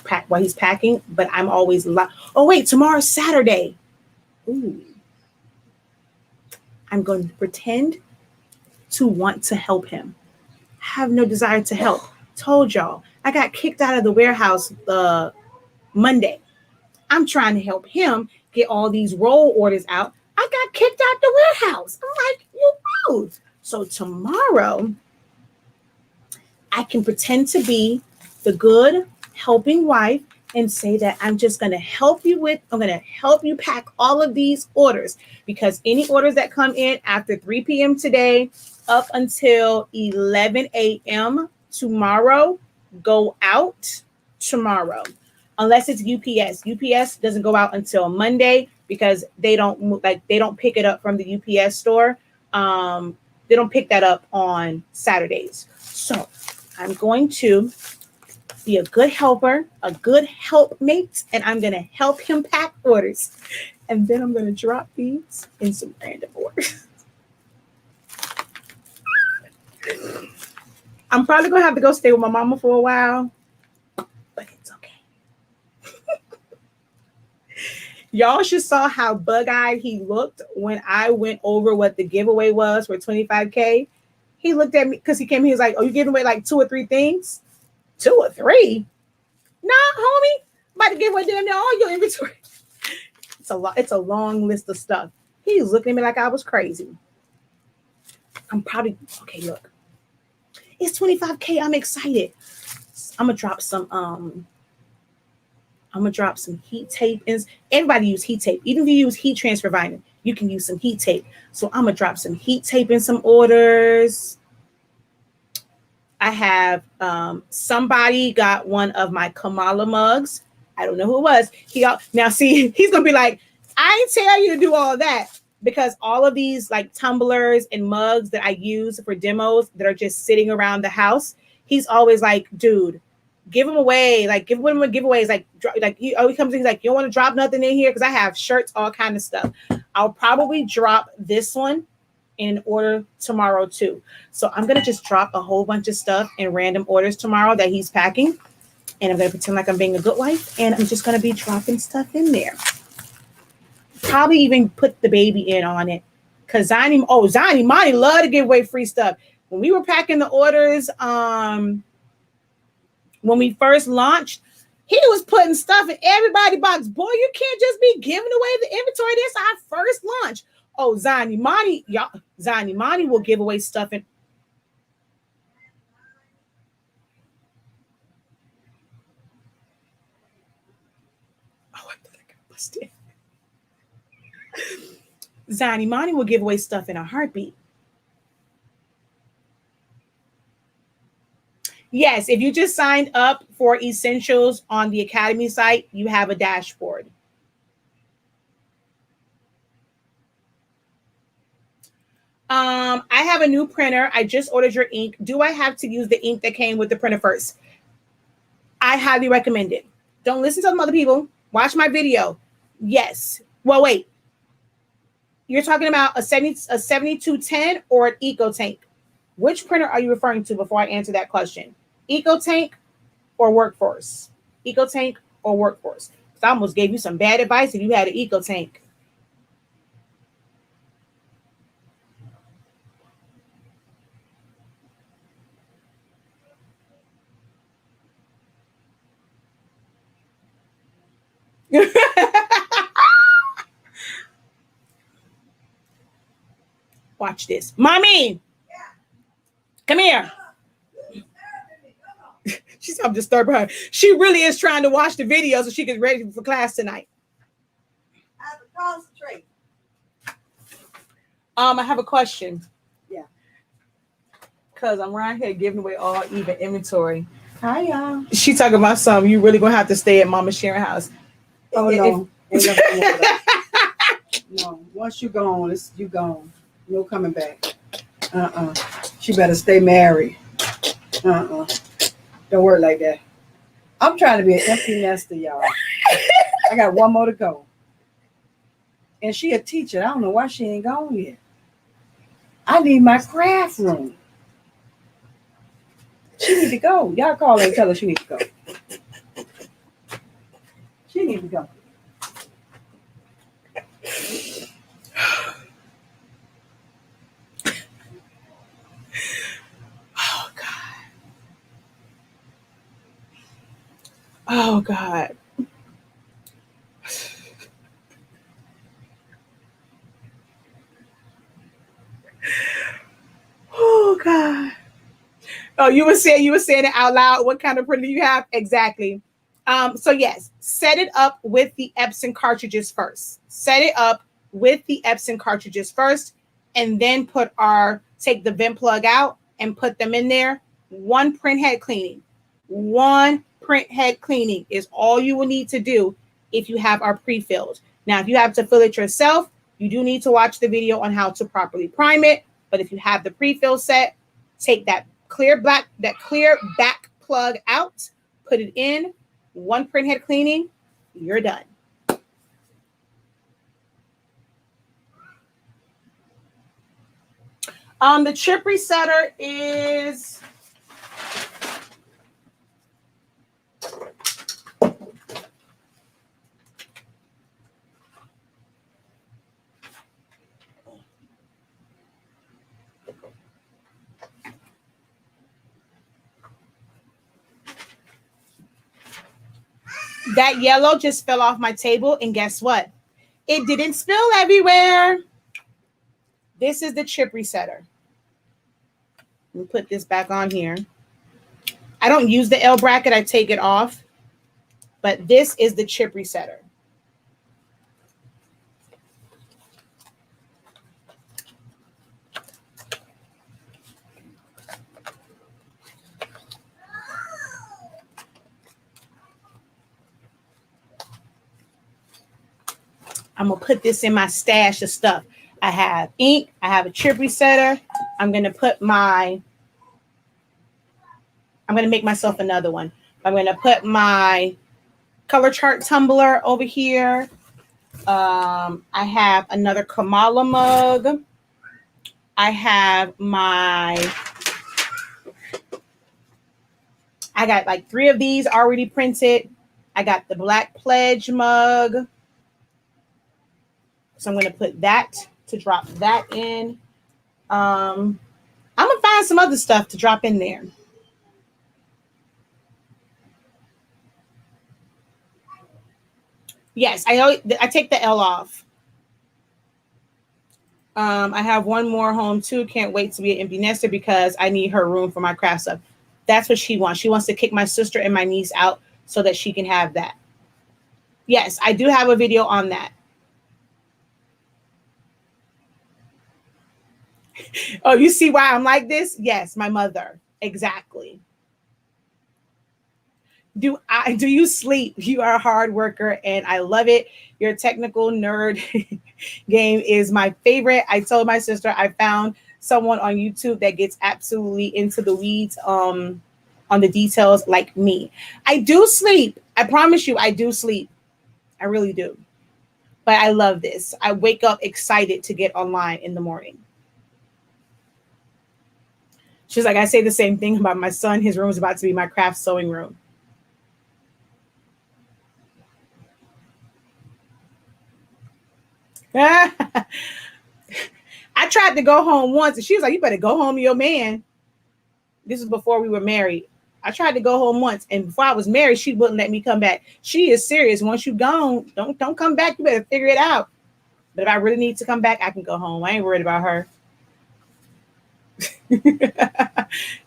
packing. But I'm always oh wait, tomorrow's Saturday. Ooh. I'm going to pretend to want to help him. I have no desire to help. Told y'all, I got kicked out of the warehouse Monday. I'm trying to help him get all these roll orders out. I got kicked out the warehouse. I'm like, you rude. So tomorrow, I can pretend to be the good helping wife and say that I'm just going to help you pack all of these orders, because any orders that come in after 3 p.m. today up until 11 a.m. tomorrow go out tomorrow, unless it's UPS. UPS doesn't go out until Monday because they don't pick it up from the UPS store. They don't pick that up on Saturdays. So I'm going to be a good helper, a good helpmate, and I'm going to help him pack orders. And then I'm going to drop these in some random orders. I'm probably going to have to go stay with my mama for a while. Y'all should saw how bug-eyed he looked when I went over what the giveaway was for 25K. He looked at me because he came. He was like, "Oh, you giving away like 2 or 3 things? 2 or 3? Nah, homie. I'm about to give away damn near all your inventory." It's a lot. It's a long list of stuff. He's looking at me like I was crazy. I'm probably okay. Look, it's 25K. I'm excited. I'm gonna drop some heat tape. Everybody use heat tape. Even if you use heat transfer vinyl, you can use some heat tape. So I'm gonna drop some heat tape in some orders. I have somebody got one of my Kamala mugs. I don't know who it was. Now see, he's gonna be like, I ain't tell you to do all that, because all of these like tumblers and mugs that I use for demos that are just sitting around the house, he's always like, dude, give them away. Like give them giveaways. He comes in, he's like, you don't want to drop nothing in here, because I have shirts, all kind of stuff. I'll probably drop this one in order tomorrow too. So I'm gonna just drop a whole bunch of stuff in random orders tomorrow that he's packing, and I'm gonna pretend like I'm being a good wife, and I'm just gonna be dropping stuff in there. Probably even put the baby in on it, because Monty love to give away free stuff. When we were packing the orders, when we first launched, he was putting stuff in everybody's box. Boy, you can't just be giving away the inventory. This is our first launch. Oh, Zani Monty will give away stuff in. Oh, I thought I got busted. Zani Monty will give away stuff in a heartbeat. Yes, if you just signed up for Essentials on the Academy site, you have a dashboard. I have a new printer. I just ordered your ink. Do I have to use the ink that came with the printer first? I highly recommend it. Don't listen to some other people. Watch my video. Yes. Well, wait. You're talking about a 7210 or an EcoTank? Which printer are you referring to before I answer that question? EcoTank or Workforce? EcoTank or Workforce? Because I almost gave you some bad advice if you had an EcoTank. Watch this. Mommy, come here. She said I'm disturbing her. She really is trying to watch the video so she gets ready for class tonight. I have to concentrate. I have a question. Yeah. Because I'm right here giving away all even inventory. Hi, y'all. She talking about something. You really gonna have to stay at Mama Sharon house. Oh, no. Ain't nothing wrong with that. No. Once you gone, you gone. No coming back. She better stay married. Don't work like that. I'm trying to be an empty nester, y'all. I got one more to go. And she a teacher. I don't know why she ain't gone yet. I need my craft room. She need to go. Y'all call her and tell her she need to go. She need to go. Oh God. Oh God. Oh God. Oh, you were saying it out loud. What kind of printer do you have? Exactly. So yes, set it up with the Epson cartridges first. Set it up with the Epson cartridges first, and then take the vent plug out and put them in there. One print head cleaning is all you will need to do if you have our pre-filled. Now, if you have to fill it yourself, you do need to watch the video on how to properly prime it. But if you have the pre-fill set, take that clear back plug out, put it in, one print head cleaning, you're done. The chip resetter is That yellow just fell off my table, and guess what? It didn't spill everywhere. This is the chip resetter. Let me put this back on here. I don't use the L bracket, I take it off. But this is the chip resetter. I'm going to put this in my stash of stuff. I have ink. I have a chip resetter. I'm going to make myself another one. I'm going to put my color chart tumbler over here. I have another Kamala mug. I got like 3 of these already printed. I got the Black Pledge mug. So I'm going to put that to drop that in. I'm going to find some other stuff to drop in there. Yes, I take the L off. I have one more home too. Can't wait to be an empty nester because I need her room for my craft stuff. That's what she wants. She wants to kick my sister and my niece out so that she can have that. Yes, I do have a video on that. Oh, you see why I'm like this? Yes, my mother. Exactly. Do you sleep? You are a hard worker and I love it. Your technical nerd game is my favorite. I told my sister I found someone on YouTube that gets absolutely into the weeds on the details like me. I do sleep. I promise you I do sleep. I really do. But I love this. I wake up excited to get online in the morning. She's like, I say the same thing about my son. His room is about to be my craft sewing room. I tried to go home once and she was like, you better go home to your man. This is before we were married. I tried to go home once and before I was married, she wouldn't let me come back. She is serious. Once you're gone, don't come back. You better figure it out. But if I really need to come back, I can go home. I ain't worried about her.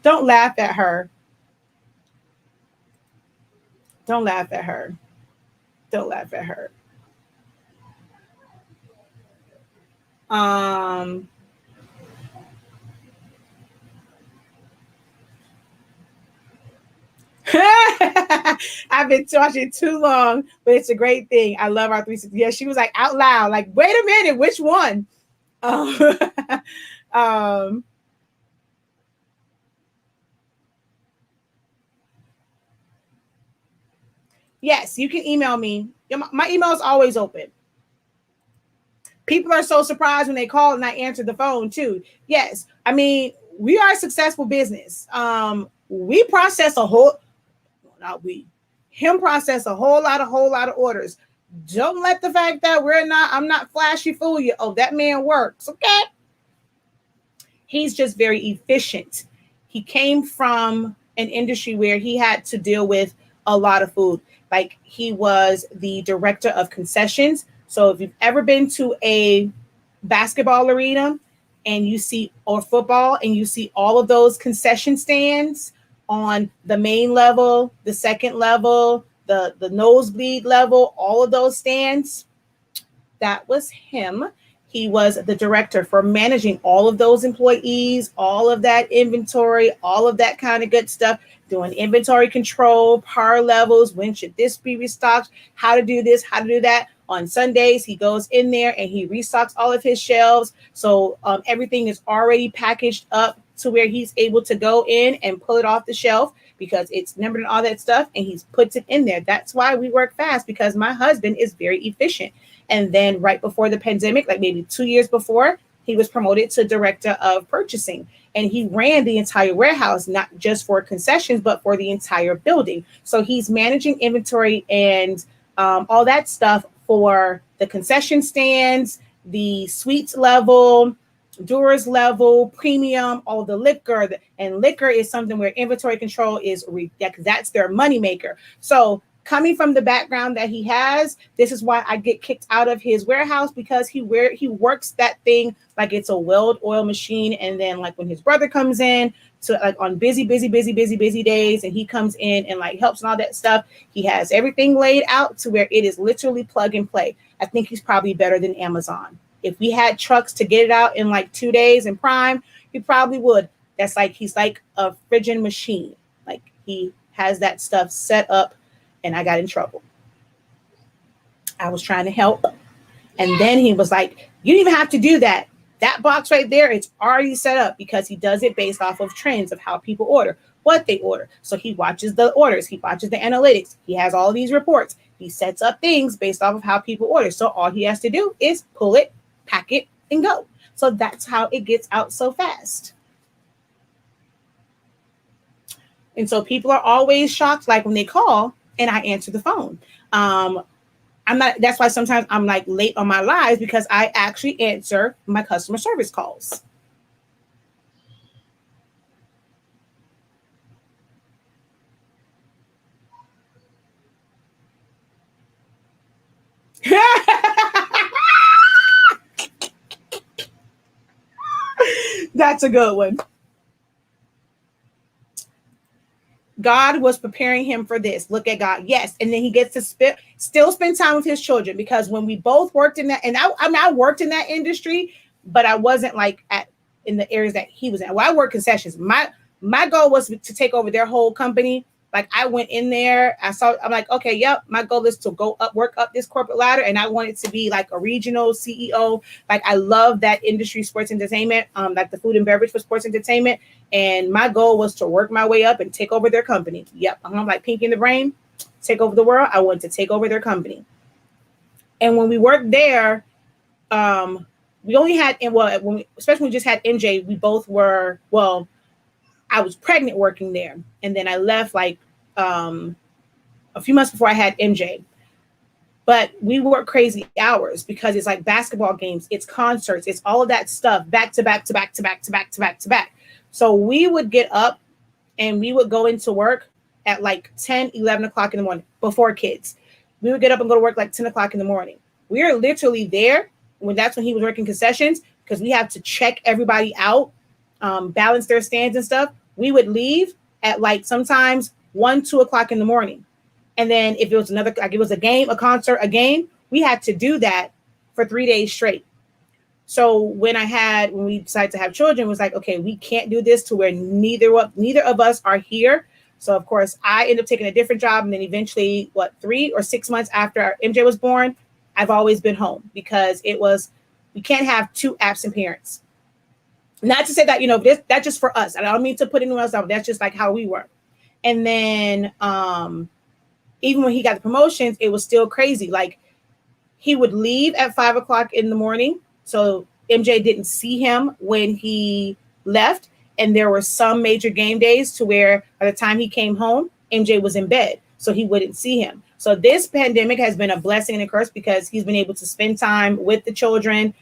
Don't laugh at her. Don't laugh at her. Don't laugh at her. I've been talking too long, but it's a great thing. I love our 360. Yeah, she was like out loud, like, wait a minute, which one? Yes, you can email me. My email is always open. People are so surprised when they call and I answer the phone too. Yes, I mean, we are a successful business. We process him process a whole lot of orders. Don't let the fact that I'm not flashy fool you. Oh, that man works. Okay. He's just very efficient. He came from an industry where he had to deal with a lot of food. Like he was the director of concessions. So if you've ever been to a basketball arena and you see, or football, and you see all of those concession stands on the main level, the second level, the nosebleed level, all of those stands, that was him. He was the director for managing all of those employees, all of that inventory, all of that kind of good stuff, doing inventory control, par levels, when should this be restocked, how to do this, how to do that. On Sundays, he goes in there and he restocks all of his shelves. So everything is already packaged up to where he's able to go in and pull it off the shelf because it's numbered and all that stuff. And he's puts it in there. That's why we work fast, because my husband is very efficient. And then right before the pandemic, like maybe 2 years before, he was promoted to director of purchasing. And he ran the entire warehouse, not just for concessions, but for the entire building. So he's managing inventory and all that stuff for the concession stands, the suites level, doors level, premium, all the liquor. And liquor is something where inventory control is, that's their money maker. So coming from the background that he has, this is why I get kicked out of his warehouse, because he works that thing like it's a weld oil machine. And then like when his brother comes in, so like on busy days, and he comes in and like helps and all that stuff, he has everything laid out to where it is literally plug and play. I think he's probably better than Amazon. If we had trucks to get it out in like 2 days in Prime, he probably would. That's like, he's like a friggin' machine. Like he has that stuff set up, and I got in trouble. I was trying to help. And then he was like, you don't even have to do that. That box right there, it's already set up, because he does it based off of trends of how people order, what they order. So he watches the orders, he watches the analytics, he has all these reports, he sets up things based off of how people order. So all he has to do is pull it, pack it, and go. So that's how it gets out so fast. And so people are always shocked, like when they call and I answer the phone. That's why sometimes I'm like late on my lives, because I actually answer my customer service calls. That's a good one. God was preparing him for this. Look at God. Yes. And then he gets to still spend time with his children, because when we both worked in that, and I worked in that industry, but I wasn't like in the areas that he was in. Well, I worked concessions. My goal was to take over their whole company. Like I went in there, I'm like, okay, yep, my goal is to work up this corporate ladder. And I wanted to be like a regional CEO. Like I love that industry, sports entertainment, like the food and beverage for sports entertainment. And my goal was to work my way up and take over their company. Yep. I'm like Pinky in the Brain, take over the world. I wanted to take over their company. And when we worked there, we only had, especially when we just had MJ, we both were, I was pregnant working there. And then I left like a few months before I had MJ. But we work crazy hours, because it's like basketball games, it's concerts, it's all of that stuff back to back to back to back to back to back to back. So we would get up and we would go into work at like 10, 11 o'clock in the morning before kids. We would get up and go to work like 10 o'clock in the morning. We are literally there that's when he was working concessions, because we have to check everybody out, balance their stands and stuff. We would leave at like sometimes 1, 2 o'clock in the morning. And then if it was like it was a game, a concert, a game, we had to do that for 3 days straight. So when we decided to have children, it was like, okay, we can't do this to where neither of us are here. So of course I ended up taking a different job. And then eventually 3 or 6 months after MJ was born, I've always been home, because we can't have 2 absent parents. Not to say that, that's just for us. I don't mean to put anyone else out. That's just like how we were. And then even when he got the promotions, it was still crazy. Like he would leave at 5 o'clock in the morning. So MJ didn't see him when he left. And there were some major game days to where by the time he came home, MJ was in bed. So he wouldn't see him. So this pandemic has been a blessing and a curse, because he's been able to spend time with the children,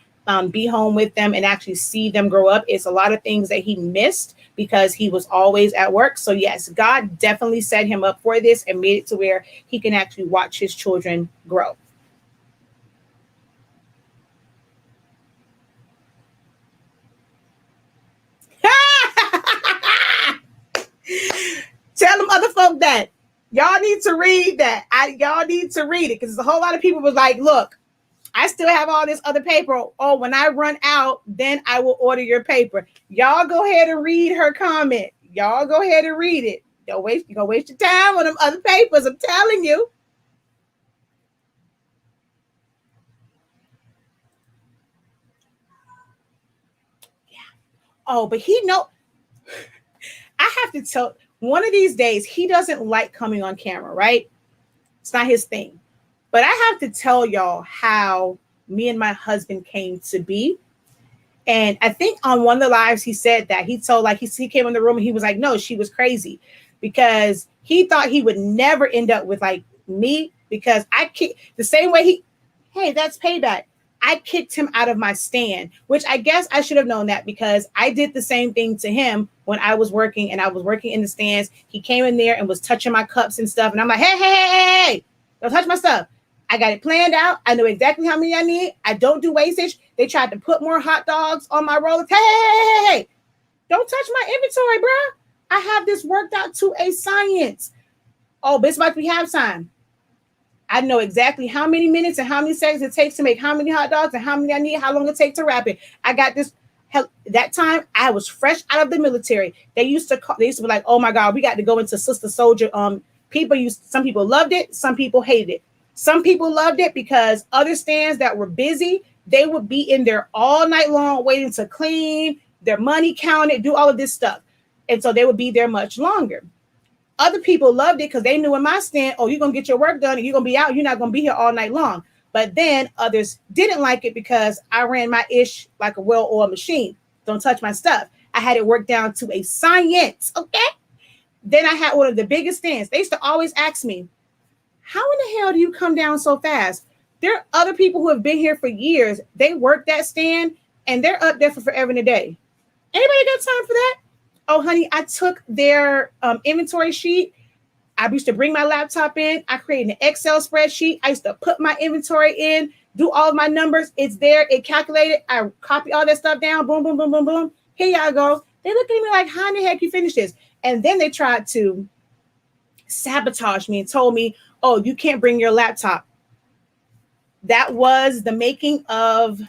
be home with them, and actually see them grow up. It's a lot of things that he missed because he was always at work. So yes, God definitely set him up for this and made it to where he can actually watch his children grow. Tell them other folk that. Y'all need to read that. Y'all need to read it, because a whole lot of people was like, look, I still have all this other paper. Oh, when I run out, then I will order your paper. Y'all go ahead and read her comment. Y'all go ahead and read it. You're gonna waste your time on them other papers. I'm telling you. Yeah. Oh, but I have to tell, one of these days, he doesn't like coming on camera, right? It's not his thing. But I have to tell y'all how me and my husband came to be. And I think on one of the lives, he said that he came in the room and he was like, no, she was crazy, because he thought he would never end up with like me, because I can't, the same way hey, that's payback. I kicked him out of my stand, which I guess I should have known that because I did the same thing to him when I was working and I was working in the stands. He came in there and was touching my cups and stuff. And I'm like, hey, don't touch my stuff. I got it planned out. I know exactly how many I need. I don't do wastage. They tried to put more hot dogs on my roller. Hey, don't touch my inventory, bro. I have this worked out to a science. Oh, but it's about to be halftime. I know exactly how many minutes and how many seconds it takes to make how many hot dogs and how many I need, how long it takes to wrap it. I got this. Hell, that time I was fresh out of the military. They used to be like, oh my God, we got to go into Sister Soldier. Some people loved it, some people hated it. Some people loved it because other stands that were busy, they would be in there all night long waiting to clean, their money counted, do all of this stuff. And so they would be there much longer. Other people loved it because they knew in my stand, oh, you're going to get your work done and you're going to be out. You're not going to be here all night long. But then others didn't like it because I ran my ish like a well-oiled machine. Don't touch my stuff. I had it worked down to a science, okay? Then I had one of the biggest stands. They used to always ask me, how in the hell do you come down so fast? There are other people who have been here for years. They work that stand and they're up there for forever and a day. Anybody got time for that? Oh, honey, I took their inventory sheet. I used to bring my laptop in. I created an Excel spreadsheet. I used to put my inventory in, do all of my numbers. It's there. It calculated. I copy all that stuff down. Boom, boom, boom, boom, boom. Here y'all go. They look at me like, how in the heck you finish this? And then they tried to sabotage me and told me, oh, you can't bring your laptop. That was the making of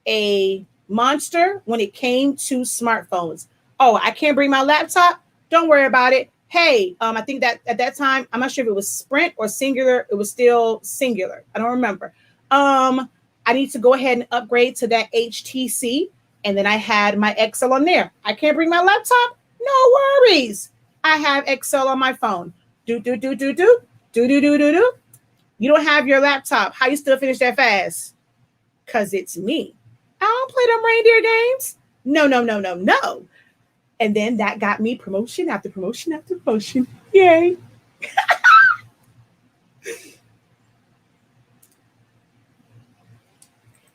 a monster when it came to smartphones. Oh, I can't bring my laptop. Don't worry about it. Hey, I think that at that time, I'm not sure if it was Sprint or Singular. It was still Singular. I don't remember. I need to go ahead and upgrade to that HTC. And then I had my Excel on there. I can't bring my laptop. No worries. I have Excel on my phone. Do. You don't have your laptop. How you still finish that fast? Because it's me. I don't play them reindeer games. No. And then that got me promotion after promotion after promotion. Yay.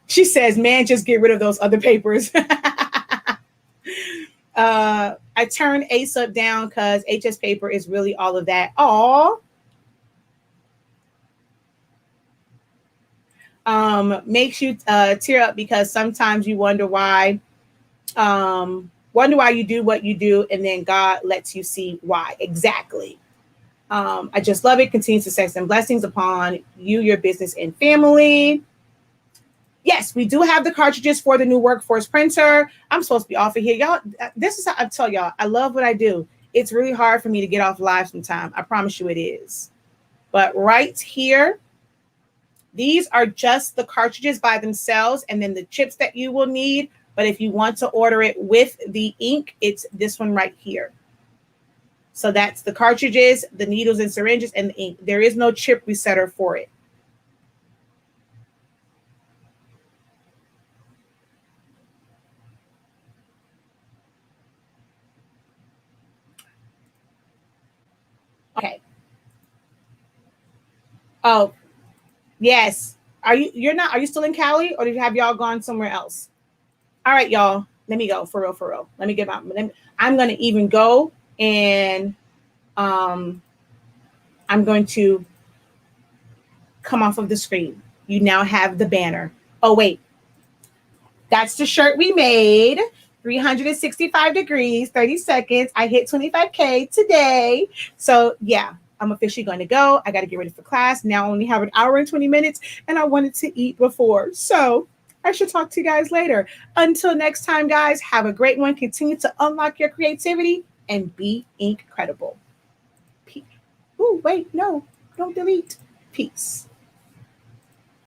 She says, man, just get rid of those other papers. I turned ASUP down because HS paper is really all of that. Aw. Makes you tear up because sometimes you wonder why you do what you do, and then God lets you see why. Exactly. I just love it. Continues to success and blessings upon you, your business, and family. Yes, we do have the cartridges for the new workforce printer. I'm supposed to be off of here. Y'all, this is how I tell y'all, I love what I do. It's really hard for me to get off live sometime. I promise you it is. But right here, these are just the cartridges by themselves and then the chips that you will need. But if you want to order it with the ink, it's this one right here. So that's the cartridges, the needles and syringes, and the ink. There is no chip resetter for it. Okay. Oh, yes. Are you still in Cali, or have y'all gone somewhere else? All right, y'all. Let me go for real. Let me get I'm going to even go and I'm going to come off of the screen. You now have the banner. Oh, wait. That's the shirt we made. 365 degrees, 30 seconds. I hit 25K today. So yeah, I'm officially going to go. I got to get ready for class. Now I only have an hour and 20 minutes and I wanted to eat before. So I should talk to you guys later. Until next time, guys, have a great one. Continue to unlock your creativity and be incredible. Ooh, wait, no, don't delete. Peace.